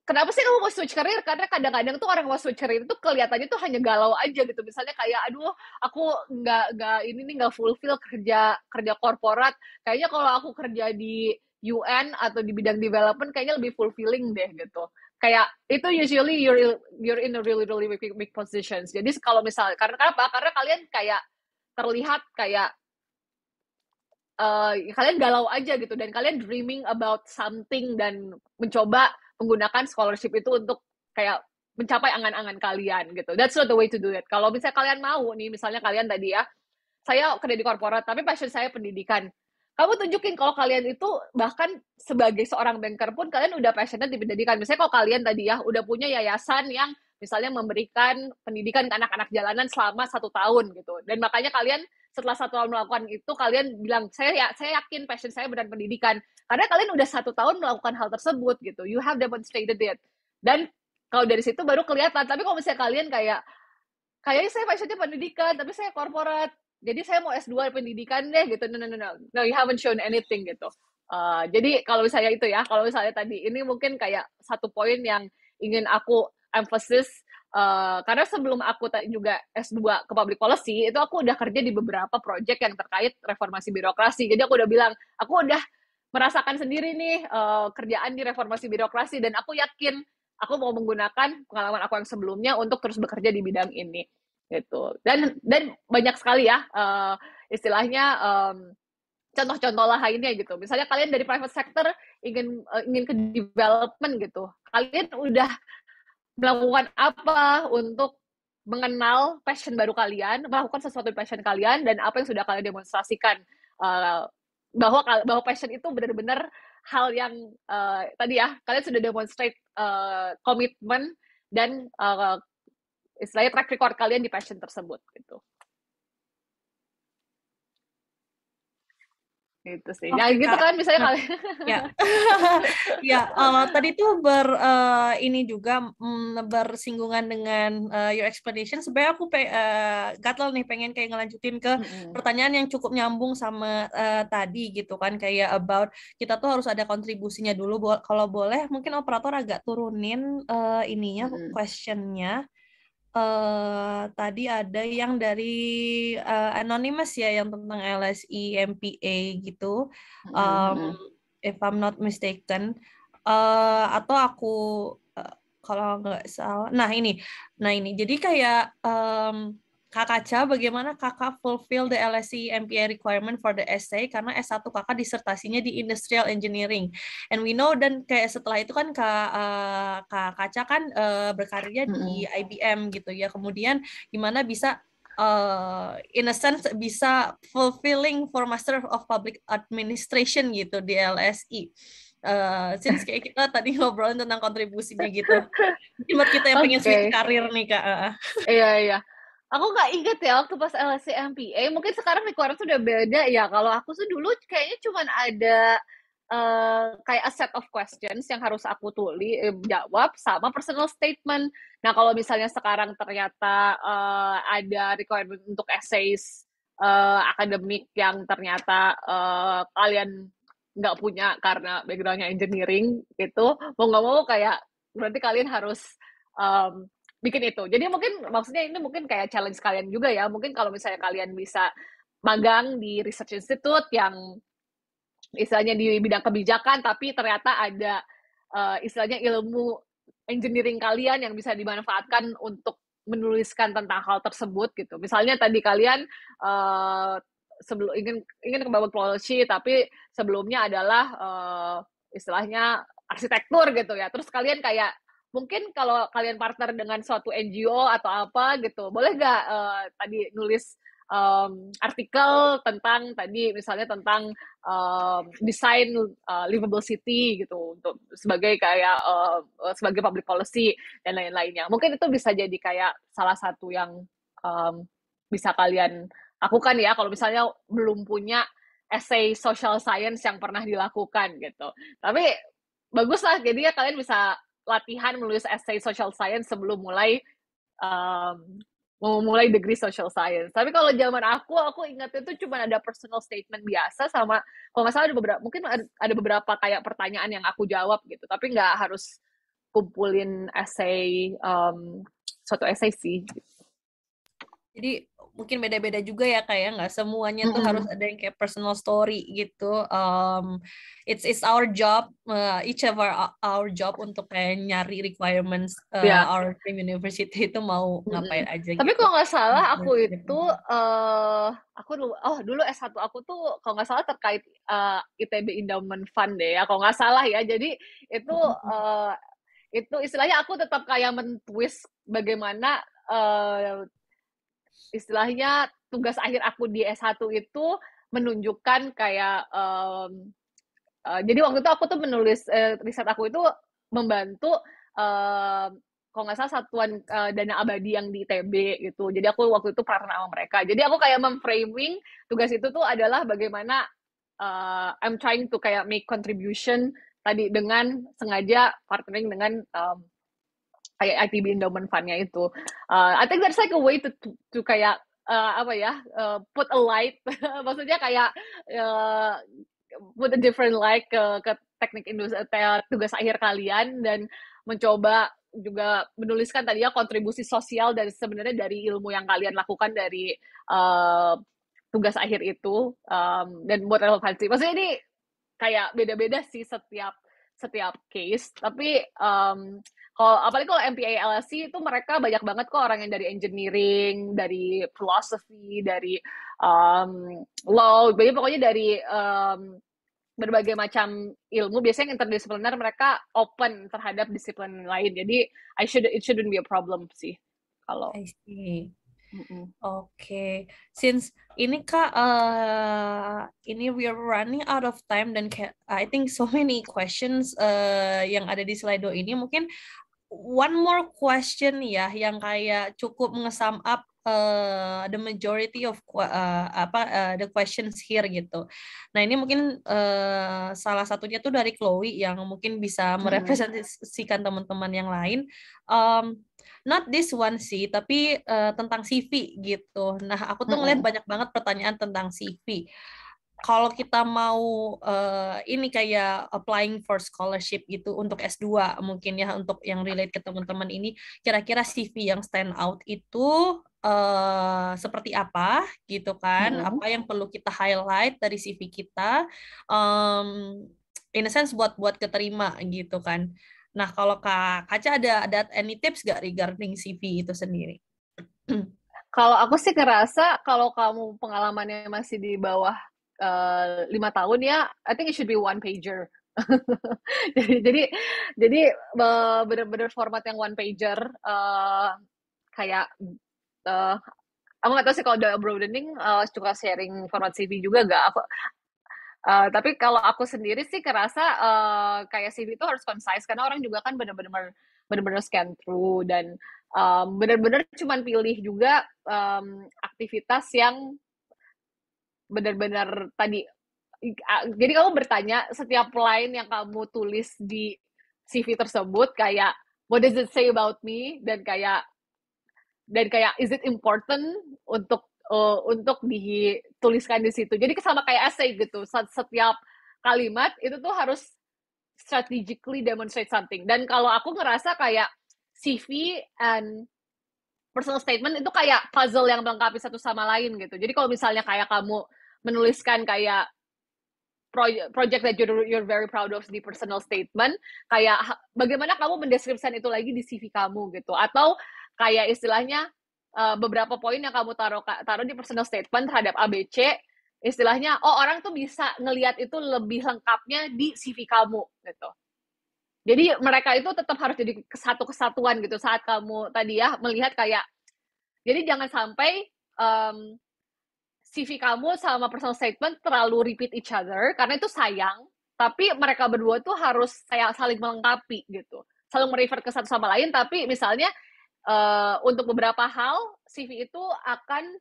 kenapa sih kamu mau switch career? Karena kadang-kadang tuh orang mau switch career itu kelihatannya tuh hanya galau aja gitu. Misalnya kayak, aduh, aku nggak fulfill kerja korporat. Kayaknya kalau aku kerja di UN atau di bidang development kayaknya lebih fulfilling deh gitu. Kayak itu usually you're in a really big positions. Jadi kalau misalnya karena apa? Karena kalian kayak terlihat kayak kalian galau aja gitu, dan kalian dreaming about something dan mencoba menggunakan scholarship itu untuk kayak mencapai angan-angan kalian gitu. That's not the way to do it. Kalau misalnya kalian mau nih, misalnya kalian tadi ya, saya kerja di korporat, tapi passion saya pendidikan. Kamu tunjukin kalau kalian itu bahkan sebagai seorang banker pun kalian udah passionate di pendidikan. Misalnya kalau kalian tadi ya udah punya yayasan yang misalnya memberikan pendidikan ke anak-anak jalanan selama 1 tahun gitu. Dan makanya kalian setelah 1 tahun melakukan itu, kalian bilang, saya yakin passion saya benar pendidikan. Karena kalian udah 1 tahun melakukan hal tersebut gitu. You have demonstrated it. Dan kalau dari situ baru kelihatan. Tapi kalau misalnya kalian kayaknya saya passionnya pendidikan, tapi saya korporat, jadi saya mau S2 pendidikan deh gitu. No, you haven't shown anything gitu. Jadi kalau misalnya itu ya, kalau misalnya tadi, ini mungkin kayak satu poin yang ingin aku emphasis, karena sebelum aku juga S2 ke public policy, itu aku udah kerja di beberapa project yang terkait reformasi birokrasi. Jadi aku udah bilang, aku udah merasakan sendiri nih kerjaan di reformasi birokrasi, dan aku yakin aku mau menggunakan pengalaman aku yang sebelumnya untuk terus bekerja di bidang ini gitu. Dan banyak sekali ya istilahnya contoh-contoh lainnya gitu. Misalnya kalian dari private sector ingin ke development gitu, kalian udah melakukan apa untuk mengenal passion baru kalian, melakukan sesuatu passion kalian, dan apa yang sudah kalian demonstrasikan bahwa passion itu benar-benar hal yang tadi ya, kalian sudah demonstrate komitmen dan istilahnya track record kalian di passion tersebut gitu. Gitu sih. Nah, gitu kan misalnya kalian. Ya. Ya, tadi tuh ini juga bersinggungan dengan your explanation. Sebenarnya aku gatel nih pengen kayak ngelanjutin ke pertanyaan yang cukup nyambung sama tadi gitu kan, kayak about kita tuh harus ada kontribusinya dulu. Kalau boleh mungkin operator agak turunin ininya questionnya. Tadi ada yang dari anonymous ya, yang tentang LSE MPA gitu, if I'm not mistaken, atau aku kalau nggak salah, nah ini jadi kayak Kak Kaca, bagaimana Kakak fulfill the LSE MPA requirement for the essay, karena S1 Kakak disertasinya di Industrial Engineering. And we know, dan kayak setelah itu kan Kak Kaca kan berkarya di IBM gitu ya. Kemudian gimana bisa in a sense bisa fulfilling for Master of Public Administration gitu di LSE. Since kayak kita tadi ngobrolin tentang kontribusinya gitu. Buat kita yang pengen switch karir nih Kak. Iya. Aku nggak inget ya waktu pas LSE MPA, mungkin sekarang requirement sudah beda ya. Kalau aku tuh dulu kayaknya cuma ada kayak a set of questions yang harus aku jawab sama personal statement. Nah kalau misalnya sekarang ternyata ada requirement untuk essays akademik yang ternyata kalian nggak punya karena backgroundnya engineering gitu, mau nggak mau kayak berarti kalian harus bikin itu. Jadi mungkin maksudnya ini mungkin kayak challenge kalian juga ya. Mungkin kalau misalnya kalian bisa magang di research institute yang istilahnya di bidang kebijakan, tapi ternyata ada istilahnya ilmu engineering kalian yang bisa dimanfaatkan untuk menuliskan tentang hal tersebut gitu. Misalnya tadi kalian sebelum ingin ke public policy, tapi sebelumnya adalah istilahnya arsitektur gitu ya. Terus kalian kayak mungkin kalau kalian partner dengan suatu NGO atau apa gitu, boleh nggak tadi nulis artikel tentang tadi misalnya tentang desain livable city gitu untuk sebagai kayak sebagai public policy dan lain-lainnya. Mungkin itu bisa jadi kayak salah satu yang bisa kalian lakukan ya kalau misalnya belum punya essay social science yang pernah dilakukan gitu. Tapi bagus lah, jadinya kalian bisa latihan menulis essay social science sebelum mulai mau mulai degree social science. Tapi kalau zaman aku ingat itu cuma ada personal statement biasa sama kalau nggak salah ada beberapa kayak pertanyaan yang aku jawab gitu. Tapi nggak harus kumpulin essay suatu essay sih. Jadi mungkin beda-beda juga ya kayak nggak semuanya tuh harus ada yang kayak personal story gitu. It's our job, each of our job untuk kayak nyari requirements our dream university itu mau ngapain aja. Tapi gitu. kalau nggak salah aku itu dulu S1 aku tuh kalau nggak salah terkait ITB Endowment Fund deh ya, kalau nggak salah ya. Jadi itu istilahnya aku tetap kayak mentwist bagaimana istilahnya tugas akhir aku di S1 itu menunjukkan kayak jadi waktu itu aku tuh menulis riset aku itu membantu kalau nggak salah satuan dana abadi yang di ITB gitu. Jadi aku waktu itu partner sama mereka. Jadi aku kayak memframing tugas itu tuh adalah bagaimana I'm trying to kayak make contribution tadi dengan sengaja partnering dengan kayak ITB Endowment Fund-nya itu. I think that's like a way to kayak put a light, maksudnya kayak put a different light ke teknik industri tugas akhir kalian dan mencoba juga menuliskan tadi ya kontribusi sosial dan sebenarnya dari ilmu yang kalian lakukan dari tugas akhir itu dan buat relevansi. Maksudnya ini kayak beda-beda sih setiap case, tapi apalagi kalau MPA LSE itu mereka banyak banget kok orang yang dari engineering, dari philosophy, dari law, pokoknya dari berbagai macam ilmu. Biasanya interdisipliner mereka open terhadap disiplin lain. Jadi it shouldn't be a problem sih kalau. I see. Oke, since ini Kak, ini we are running out of time dan I think so many questions yang ada di Slido ini. Mungkin one more question ya yang kayak cukup nge-sum up the majority of the questions here gitu. Nah ini mungkin salah satunya tuh dari Chloe yang mungkin bisa merepresentasikan teman-teman yang lain. Not this one sih, tapi tentang CV gitu. Nah aku tuh ngeliat banyak banget pertanyaan tentang CV. Kalau kita mau ini kayak applying for scholarship gitu untuk S2 mungkin ya, untuk yang relate ke teman-teman ini, kira-kira CV yang stand out itu seperti apa gitu kan, apa yang perlu kita highlight dari CV kita in a sense buat keterima gitu kan. Nah kalau Kak Kaca ada any tips gak regarding CV itu sendiri? Kalau aku sih ngerasa kalau kamu pengalamannya masih di bawah 5 tahun ya, I think it should be one pager. jadi bener-bener format yang one pager, kayak aku nggak tahu sih kalau udah broadening suka sharing format CV juga nggak aku. Tapi kalau aku sendiri sih kerasa kayak CV itu harus concise karena orang juga kan bener-bener scan through dan bener-bener cuman pilih juga aktivitas yang benar-benar tadi. Jadi kamu bertanya setiap line yang kamu tulis di CV tersebut kayak what does it say about me dan kayak is it important untuk dituliskan di situ. Jadi sama kayak essay gitu. Setiap kalimat itu tuh harus strategically demonstrate something. Dan kalau aku ngerasa kayak CV and personal statement itu kayak puzzle yang melengkapi satu sama lain gitu. Jadi kalau misalnya kayak kamu menuliskan kayak project that you're very proud of di personal statement, kayak bagaimana kamu mendeskripsikan itu lagi di CV kamu gitu. Atau kayak istilahnya beberapa poin yang kamu taruh di personal statement terhadap ABC istilahnya, oh orang tuh bisa ngelihat itu lebih lengkapnya di CV kamu gitu. Jadi mereka itu tetap harus jadi satu kesatuan gitu saat kamu tadi ya melihat kayak, jadi jangan sampai CV kamu sama personal statement terlalu repeat each other, karena itu sayang, tapi mereka berdua tuh harus kayak saling melengkapi gitu. Saling merefer ke satu sama lain, tapi misalnya untuk beberapa hal, CV itu akan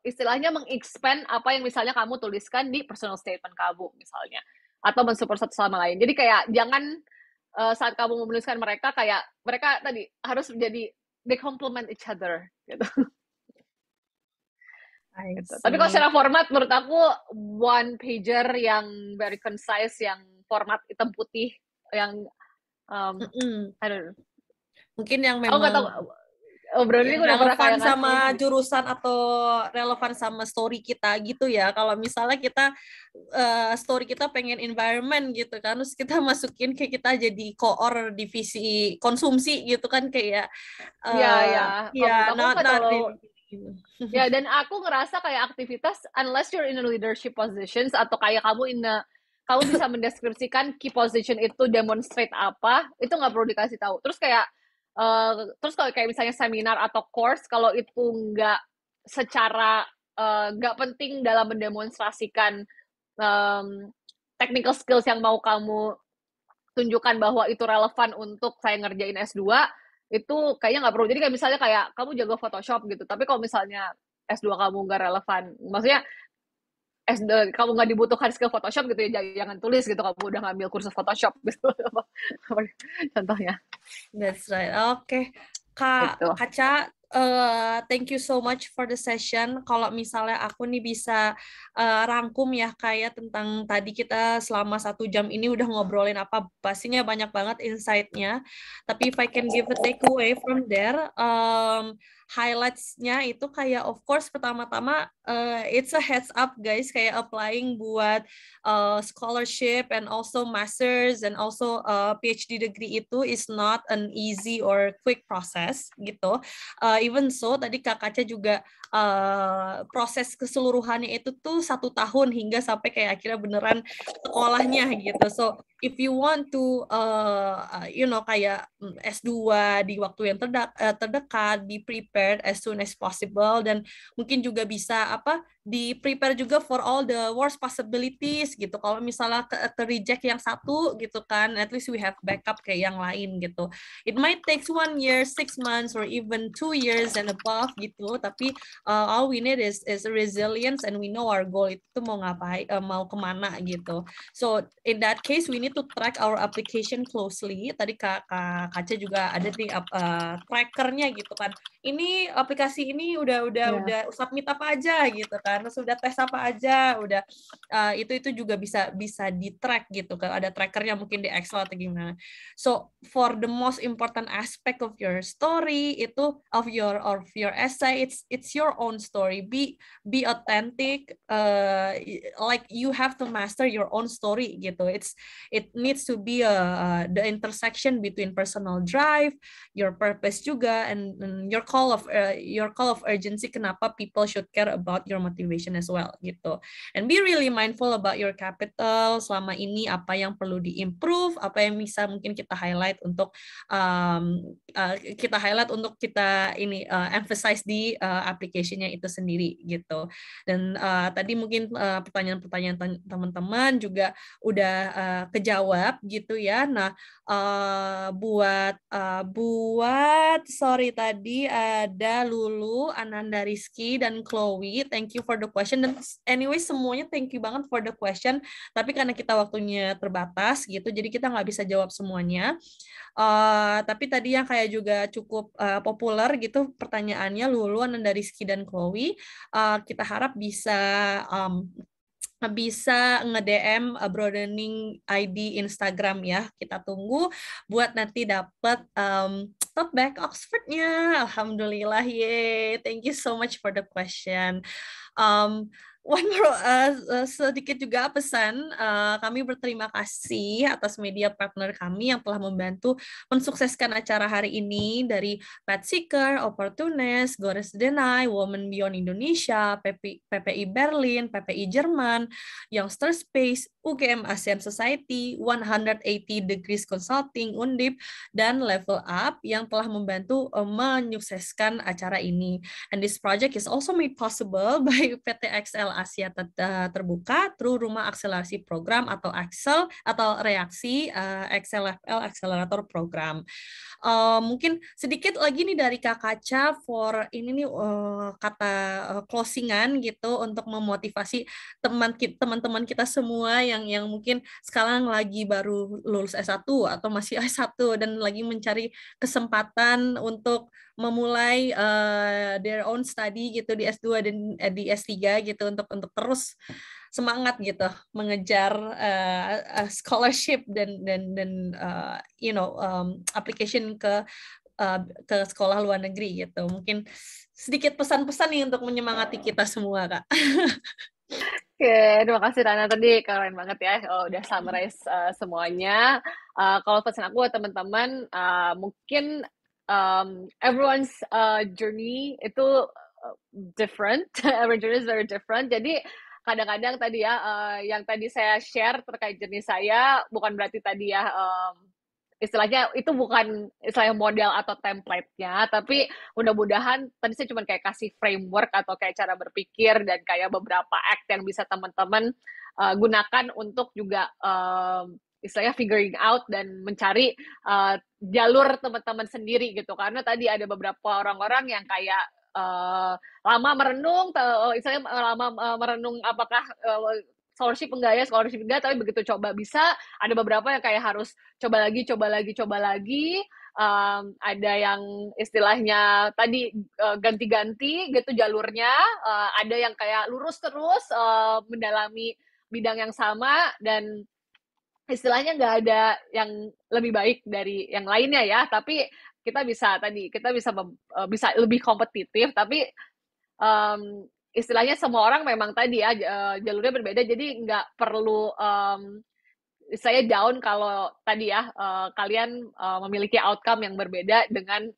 istilahnya meng-expand apa yang misalnya kamu tuliskan di personal statement kamu misalnya, atau mensupport satu sama lain. Jadi kayak jangan saat kamu menuliskan mereka kayak mereka tadi harus menjadi they complement each other gitu. Gitu. Tapi kalau secara format menurut aku one pager yang very concise, yang format hitam putih, yang I don't know. Mungkin yang memang nggak tahu. Berarti relevan sama jurusan atau relevan sama story kita gitu ya. Kalau misalnya kita story kita pengen environment gitu kan, terus kita masukin kayak kita jadi koor divisi konsumsi gitu kan kayak ya dan aku ngerasa kayak aktivitas unless you're in a leadership positions atau kayak kamu bisa mendeskripsikan key position itu demonstrate apa, itu nggak perlu dikasih tahu. Terus kalau kayak misalnya seminar atau course, kalau itu nggak secara nggak penting dalam mendemonstrasikan technical skills yang mau kamu tunjukkan bahwa itu relevan untuk saya ngerjain S2, itu kayaknya nggak perlu. Jadi kayak misalnya kayak kamu jago Photoshop gitu, tapi kalau misalnya S2 kamu nggak relevan, maksudnya S2 kamu nggak dibutuhkan skill Photoshop gitu ya, jangan tulis gitu kamu udah ngambil kursus Photoshop gitu. Contohnya. That's right. Oke. Kaca, thank you so much for the session. Kalau misalnya aku nih bisa rangkum ya kayak tentang tadi kita selama 1 jam ini udah ngobrolin apa, pastinya banyak banget insight-nya. Tapi if I can give a takeaway from there, highlights-nya itu kayak of course pertama-tama it's a heads up guys, kayak applying buat scholarship and also masters and also PhD degree itu is not an easy or quick process gitu. Even so tadi Kak Kaca juga proses keseluruhannya itu tuh 1 tahun hingga sampai kayak akhirnya beneran sekolahnya gitu. So if you want to kayak S2 di waktu yang terdekat, be prepared as soon as possible, dan mungkin juga bisa di prepare juga for all the worst possibilities gitu. Kalau misalnya ke reject yang satu gitu kan, at least we have backup kayak yang lain gitu. It might take 1 year, 6 months, or even 2 years and above gitu, tapi all we need is resilience, and we know our goal itu mau ngapain, mau kemana gitu. So in that case we need to track our application closely. Tadi Kak Kaca juga ada nih trackernya gitu kan. Ini aplikasi ini udah submit apa aja gitu kan, sudah tes apa aja, udah itu juga bisa di track gitu kan, ada trackernya mungkin di Excel atau gimana. So for the most important aspect of your story itu of your essay, it's your own story. Be authentic, like you have to master your own story gitu. It needs to be the intersection between personal drive, your purpose juga, and your call of urgency, kenapa people should care about your motivation as well gitu. And be really mindful about your capital selama ini, apa yang perlu di-improve, apa yang bisa mungkin kita highlight untuk kita emphasize di application-nya itu sendiri gitu. Dan tadi mungkin pertanyaan-pertanyaan teman-teman juga udah kejawab gitu ya. Nah, buat sorry tadi ada Lulu, Ananda Rizky, dan Chloe. Thank you for the question. Dan anyway semuanya thank you banget for the question. Tapi karena kita waktunya terbatas gitu, jadi kita nggak bisa jawab semuanya. Tapi tadi yang kayak juga cukup populer gitu pertanyaannya, Lulu, Ananda Rizky, dan Chloe, kita harap bisa nge-DM Broadening ID Instagram ya. Kita tunggu buat nanti dapat tote bag Oxford-nya. Alhamdulillah, yay. Thank you so much for the question. one more, sedikit juga pesan, kami berterima kasih atas media partner kami yang telah membantu mensukseskan acara hari ini, dari Pet Seeker, Opportunist, Gores Denai, Women Beyond Indonesia, PPI Berlin, PPI Jerman, Youngster Space, UGM ASEAN Society, 180 Degrees Consulting, Undip, dan Level Up yang telah membantu menyukseskan acara ini. And this project is also made possible by PT XL Asia Terbuka through Rumah Akselerasi Program atau AXEL atau Reaksi XLFL Accelerator Program. Mungkin sedikit lagi nih dari Kak Kaca for ini nih kata closingan gitu untuk memotivasi teman-teman kita semua yang mungkin sekarang lagi baru lulus S1 atau masih S1 dan lagi mencari kesempatan untuk memulai their own study gitu di S2 dan di S3 gitu untuk terus semangat gitu mengejar scholarship dan application ke sekolah luar negeri gitu. Mungkin sedikit pesan-pesan nih untuk menyemangati kita semua, Kak. Oke, terima kasih Rana, tadi keren banget ya, udah summarize semuanya. Kalau pesan aku teman-teman, mungkin everyone's journey itu different. Every journey is very different. Jadi kadang-kadang tadi ya, yang tadi saya share terkait journey saya, bukan berarti tadi ya, istilahnya itu bukan istilahnya model atau template-nya, tapi mudah-mudahan tadi saya cuma kayak kasih framework atau kayak cara berpikir dan kayak beberapa act yang bisa teman-teman gunakan untuk juga istilahnya figuring out dan mencari jalur teman-teman sendiri gitu. Karena tadi ada beberapa orang-orang yang kayak lama merenung, istilahnya lama merenung apakah scholarship enggak, tapi begitu coba bisa, ada beberapa yang kayak harus coba lagi, ada yang istilahnya tadi ganti-ganti gitu jalurnya, ada yang kayak lurus terus mendalami bidang yang sama, dan istilahnya nggak ada yang lebih baik dari yang lainnya ya, tapi kita bisa lebih kompetitif, tapi istilahnya semua orang memang tadi ya jalurnya berbeda, jadi nggak perlu saya down kalau tadi ya kalian memiliki outcome yang berbeda dengan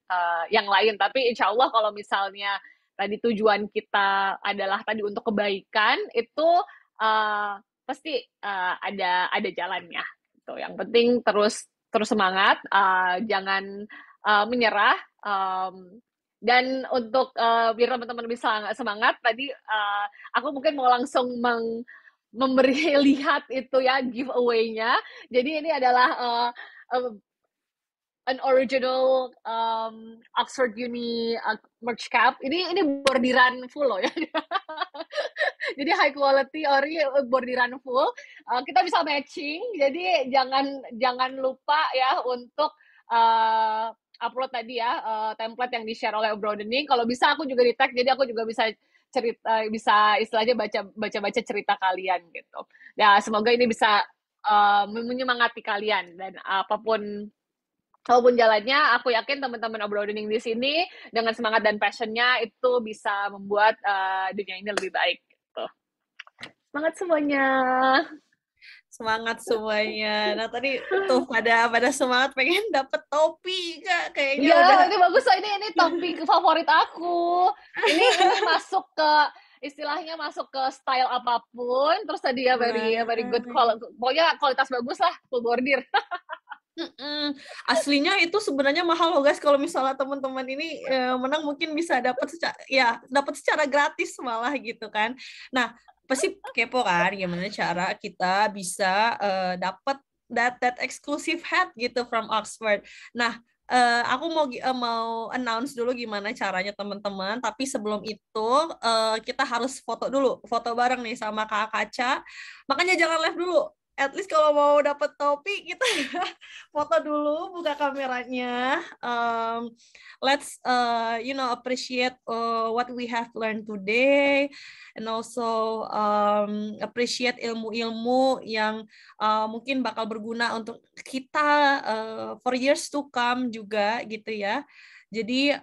yang lain. Tapi insya Allah kalau misalnya tadi tujuan kita adalah tadi untuk kebaikan, itu pasti ada jalannya. Gitu. Yang penting terus semangat, jangan menyerah. Dan untuk biar teman-teman bisa semangat, tadi aku mungkin mau langsung memberi lihat itu ya giveaway-nya. Jadi ini adalah an original Oxford Uni merch cap. Ini bordiran full loh ya. Jadi high quality ori bordiran full. Kita bisa matching. Jadi jangan lupa ya untuk upload tadi ya template yang di-share oleh Broadening. Kalau bisa aku juga di-tag, jadi aku juga bisa cerita, bisa istilahnya baca cerita kalian gitu. Ya semoga ini bisa menyemangati kalian, dan apapun jalannya, aku yakin teman-teman Broadening di sini dengan semangat dan passion-nya itu bisa membuat dunia ini lebih baik gitu. Semangat semuanya. Semangat semuanya. Nah tadi tuh pada semangat pengen dapet topi Kak, kayaknya ya, udah. Ini bagus loh, ini topi favorit aku. Ini masuk ke istilahnya masuk ke style apapun, terus tadi ya very good pokoknya kualitas bagus lah, full bordir. Aslinya itu sebenarnya mahal loh guys, kalau misalnya teman-teman ini menang mungkin bisa dapat secara gratis malah gitu kan. Nah pasti kepo kan gimana cara kita bisa dapat that exclusive hat gitu from Oxford. Nah aku mau announce dulu gimana caranya teman-teman, tapi sebelum itu kita harus foto bareng nih sama Kak Kaca, makanya jangan live dulu. At least kalau mau dapat topi kita foto dulu, buka kameranya. Let's appreciate what we have learned today, and also appreciate ilmu-ilmu yang mungkin bakal berguna untuk kita for years to come juga gitu ya. Jadi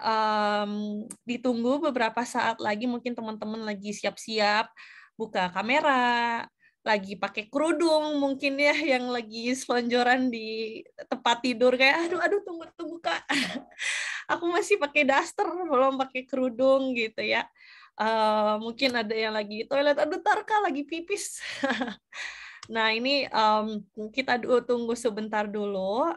ditunggu beberapa saat lagi, mungkin teman-teman lagi siap-siap buka kamera, lagi pakai kerudung mungkin ya, yang lagi selonjoran di tempat tidur kayak aduh tunggu Kak. Aku masih pakai daster, belum pakai kerudung gitu ya. Mungkin ada yang lagi di toilet, aduh tar Kak lagi pipis. Nah, ini kita tunggu sebentar dulu.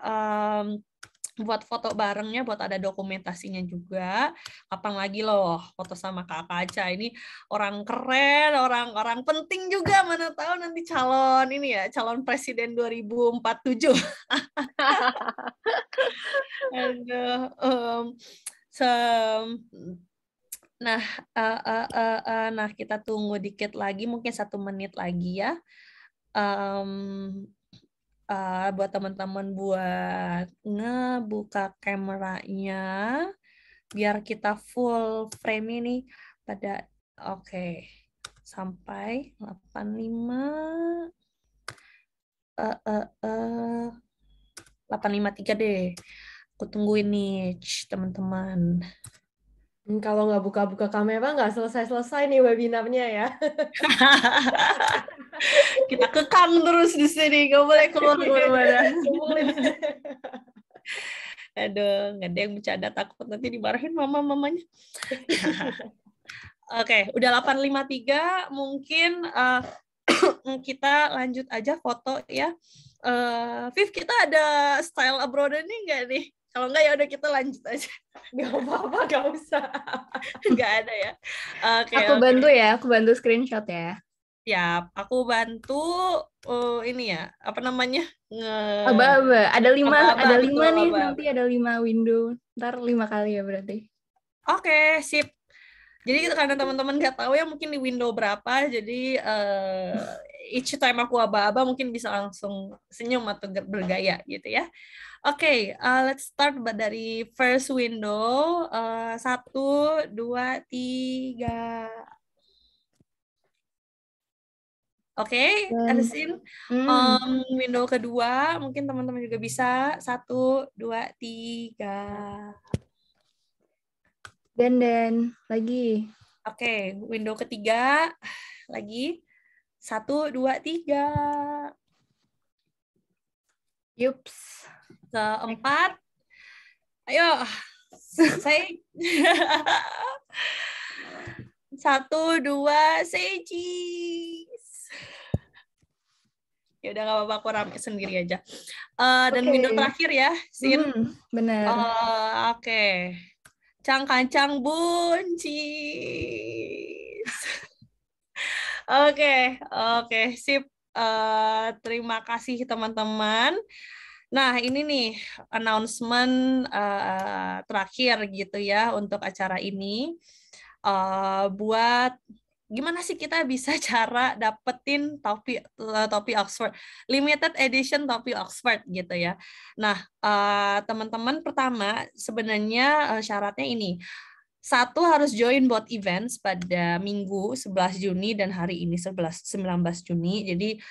Buat foto barengnya, buat ada dokumentasinya juga. Kapan lagi loh foto sama Kak Kaca, ini orang keren, orang penting juga, mana tahu nanti calon ini ya, calon presiden 2047. Nah, kita tunggu dikit lagi, mungkin 1 menit lagi ya. Buat teman-teman buat ngebuka kameranya biar kita full frame ini pada oke. Sampai 85 853 deh. Aku tungguin nih teman-teman. Kalau nggak buka-buka kamera nggak selesai-selesai nih webinarnya ya. Kita kekang terus di sini, nggak boleh keluar kemana-mana. Aduh, nggak ada yang bercanda, takut nanti dimarahin mama-mamanya. Oke, udah 853, mungkin kita lanjut aja foto ya. Viv, kita ada style abroad ini nggak nih? Kalau nggak ya udah kita lanjut aja. Nggak apa-apa, nggak usah. Nggak ada ya. Aku bantu ya, aku bantu screenshot ya. Ya, aku bantu ini ya, apa namanya? Aba-aba, ada 5 betul, nih, aba-aba. nanti ada 5 window. Ntar 5 kali ya berarti. Oke, sip. Jadi karena teman-teman nggak tahu ya mungkin di window berapa, jadi each time aku aba-aba mungkin bisa langsung senyum atau bergaya gitu ya. Oke, let's start dari first window. 1, 2, 3. Oke, ada scene. Window kedua, mungkin teman-teman juga bisa. 1, 2, 3. Dan lagi. Oke, window ketiga lagi. 1, 2, 3. Yups. Keempat. Ayo. Saya 1, 2, say cheese. Ya udah nggak apa-apa, aku rame sendiri aja. Dan window terakhir ya, Sin. Benar. Oke. Cang-kancang buncis. Oke, sip. Terima kasih teman-teman. Nah, ini nih announcement terakhir gitu ya untuk acara ini. Buat gimana sih kita bisa cara dapetin topi Oxford, limited edition topi Oxford gitu ya. Nah, teman-teman, pertama sebenarnya syaratnya ini. 1, harus join both events pada Minggu 11 Juni dan hari ini 19 Juni. Jadi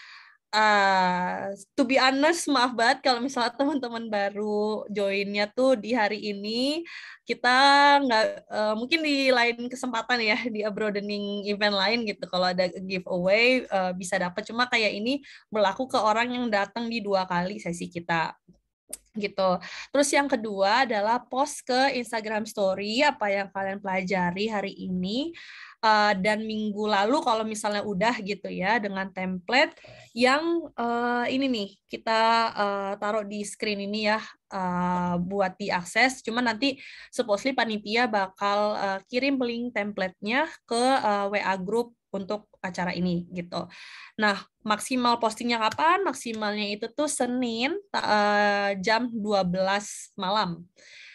to be honest, maaf banget kalau misalnya teman-teman baru joinnya tuh di hari ini. Kita nggak mungkin di lain kesempatan ya, di abroadening event lain gitu, kalau ada giveaway bisa dapat. Cuma kayak ini berlaku ke orang yang datang di 2 kali sesi kita gitu. Terus yang kedua adalah post ke Instagram Story apa yang kalian pelajari hari ini dan minggu lalu kalau misalnya udah gitu ya, dengan template yang ini nih kita taruh di screen ini ya, buat diakses. Cuma nanti supposedly panitia bakal kirim link template-nya ke WA group untuk acara ini gitu. Nah, maksimal postingnya kapan? Maksimalnya itu tuh Senin jam 12 malam.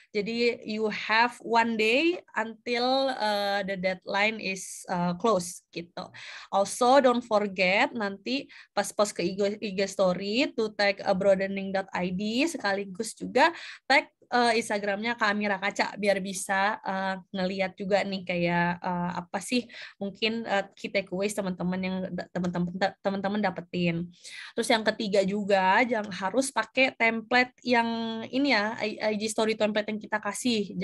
Jadi you have 1 day until the deadline is close gitu. Also don't forget nanti pas post ke IG story to tag abroadening.id, sekaligus juga tag Instagramnya Kak Amira Kaca biar bisa ngelihat juga nih kayak apa sih mungkin key takeaways teman-teman yang teman-teman dapetin. Terus yang ketiga juga jangan harus pakai template yang ini ya IG story template yang kita kasih.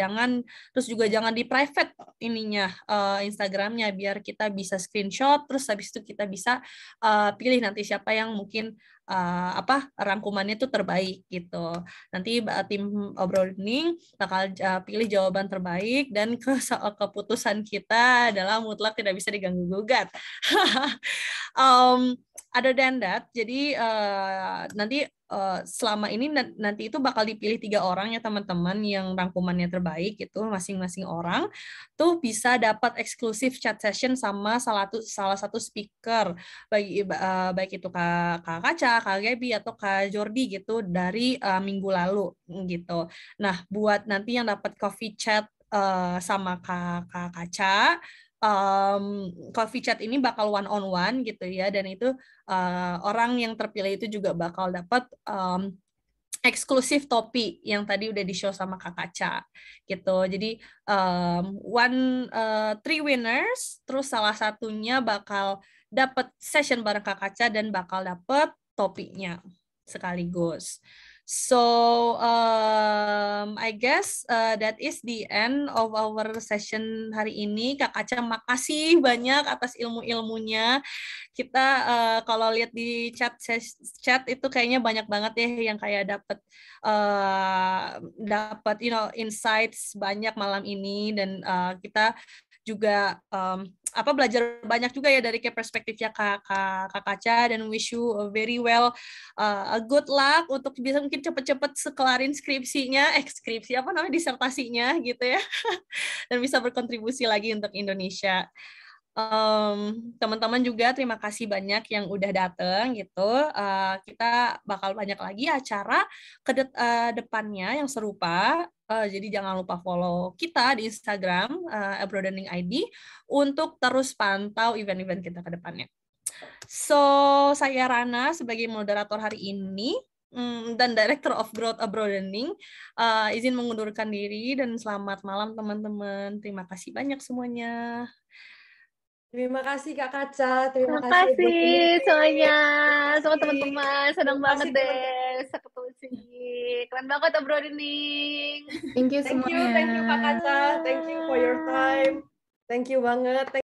Terus juga jangan di private ininya Instagramnya biar kita bisa screenshot terus habis itu kita bisa pilih nanti siapa yang mungkin rangkumannya itu terbaik gitu. Nanti tim obroling bakal pilih jawaban terbaik dan keputusan kita adalah mutlak tidak bisa diganggu gugat. Other than that, jadi nanti selama ini nanti itu bakal dipilih 3 orang ya teman-teman yang rangkumannya terbaik itu masing-masing orang tuh bisa dapat eksklusif chat session sama salah satu speaker baik itu Kak Kaca, Kak Gaby atau Kak Jordi gitu dari minggu lalu gitu. Nah, buat nanti yang dapat coffee chat sama Kak Kaca, coffee chat ini bakal one on one gitu ya, dan itu orang yang terpilih itu juga bakal dapat eksklusif topi yang tadi udah di show sama Kak Kaca gitu. Jadi three winners, terus salah satunya bakal dapat session bareng Kak Kaca dan bakal dapat topinya sekaligus. So I guess that is the end of our session hari ini. Kak Kaca makasih banyak atas ilmu-ilmunya. Kita kalau lihat di chat itu kayaknya banyak banget ya yang kayak dapat insights banyak malam ini, dan kita juga belajar banyak juga ya dari perspektifnya Kak Kaca, dan wish you a very well a good luck untuk bisa mungkin cepet-cepet sekelarin disertasinya gitu ya dan bisa berkontribusi lagi untuk Indonesia. Teman-teman juga terima kasih banyak yang udah datang gitu. Kita bakal banyak lagi acara ke depannya yang serupa. Jadi jangan lupa follow kita di Instagram Abroadening ID untuk terus pantau event-event kita ke depannya. So, saya Rana sebagai moderator hari ini dan Director of Growth Abroadening izin mengundurkan diri dan selamat malam teman-teman. Terima kasih banyak semuanya. Terima kasih Kak Kaca, terima kasih semuanya, semua teman-teman, senang banget deh bisa ketemu sini, keren banget Abroadening. Thank you semuanya. Thank you Kak Kaca, thank you for your time, thank you banget.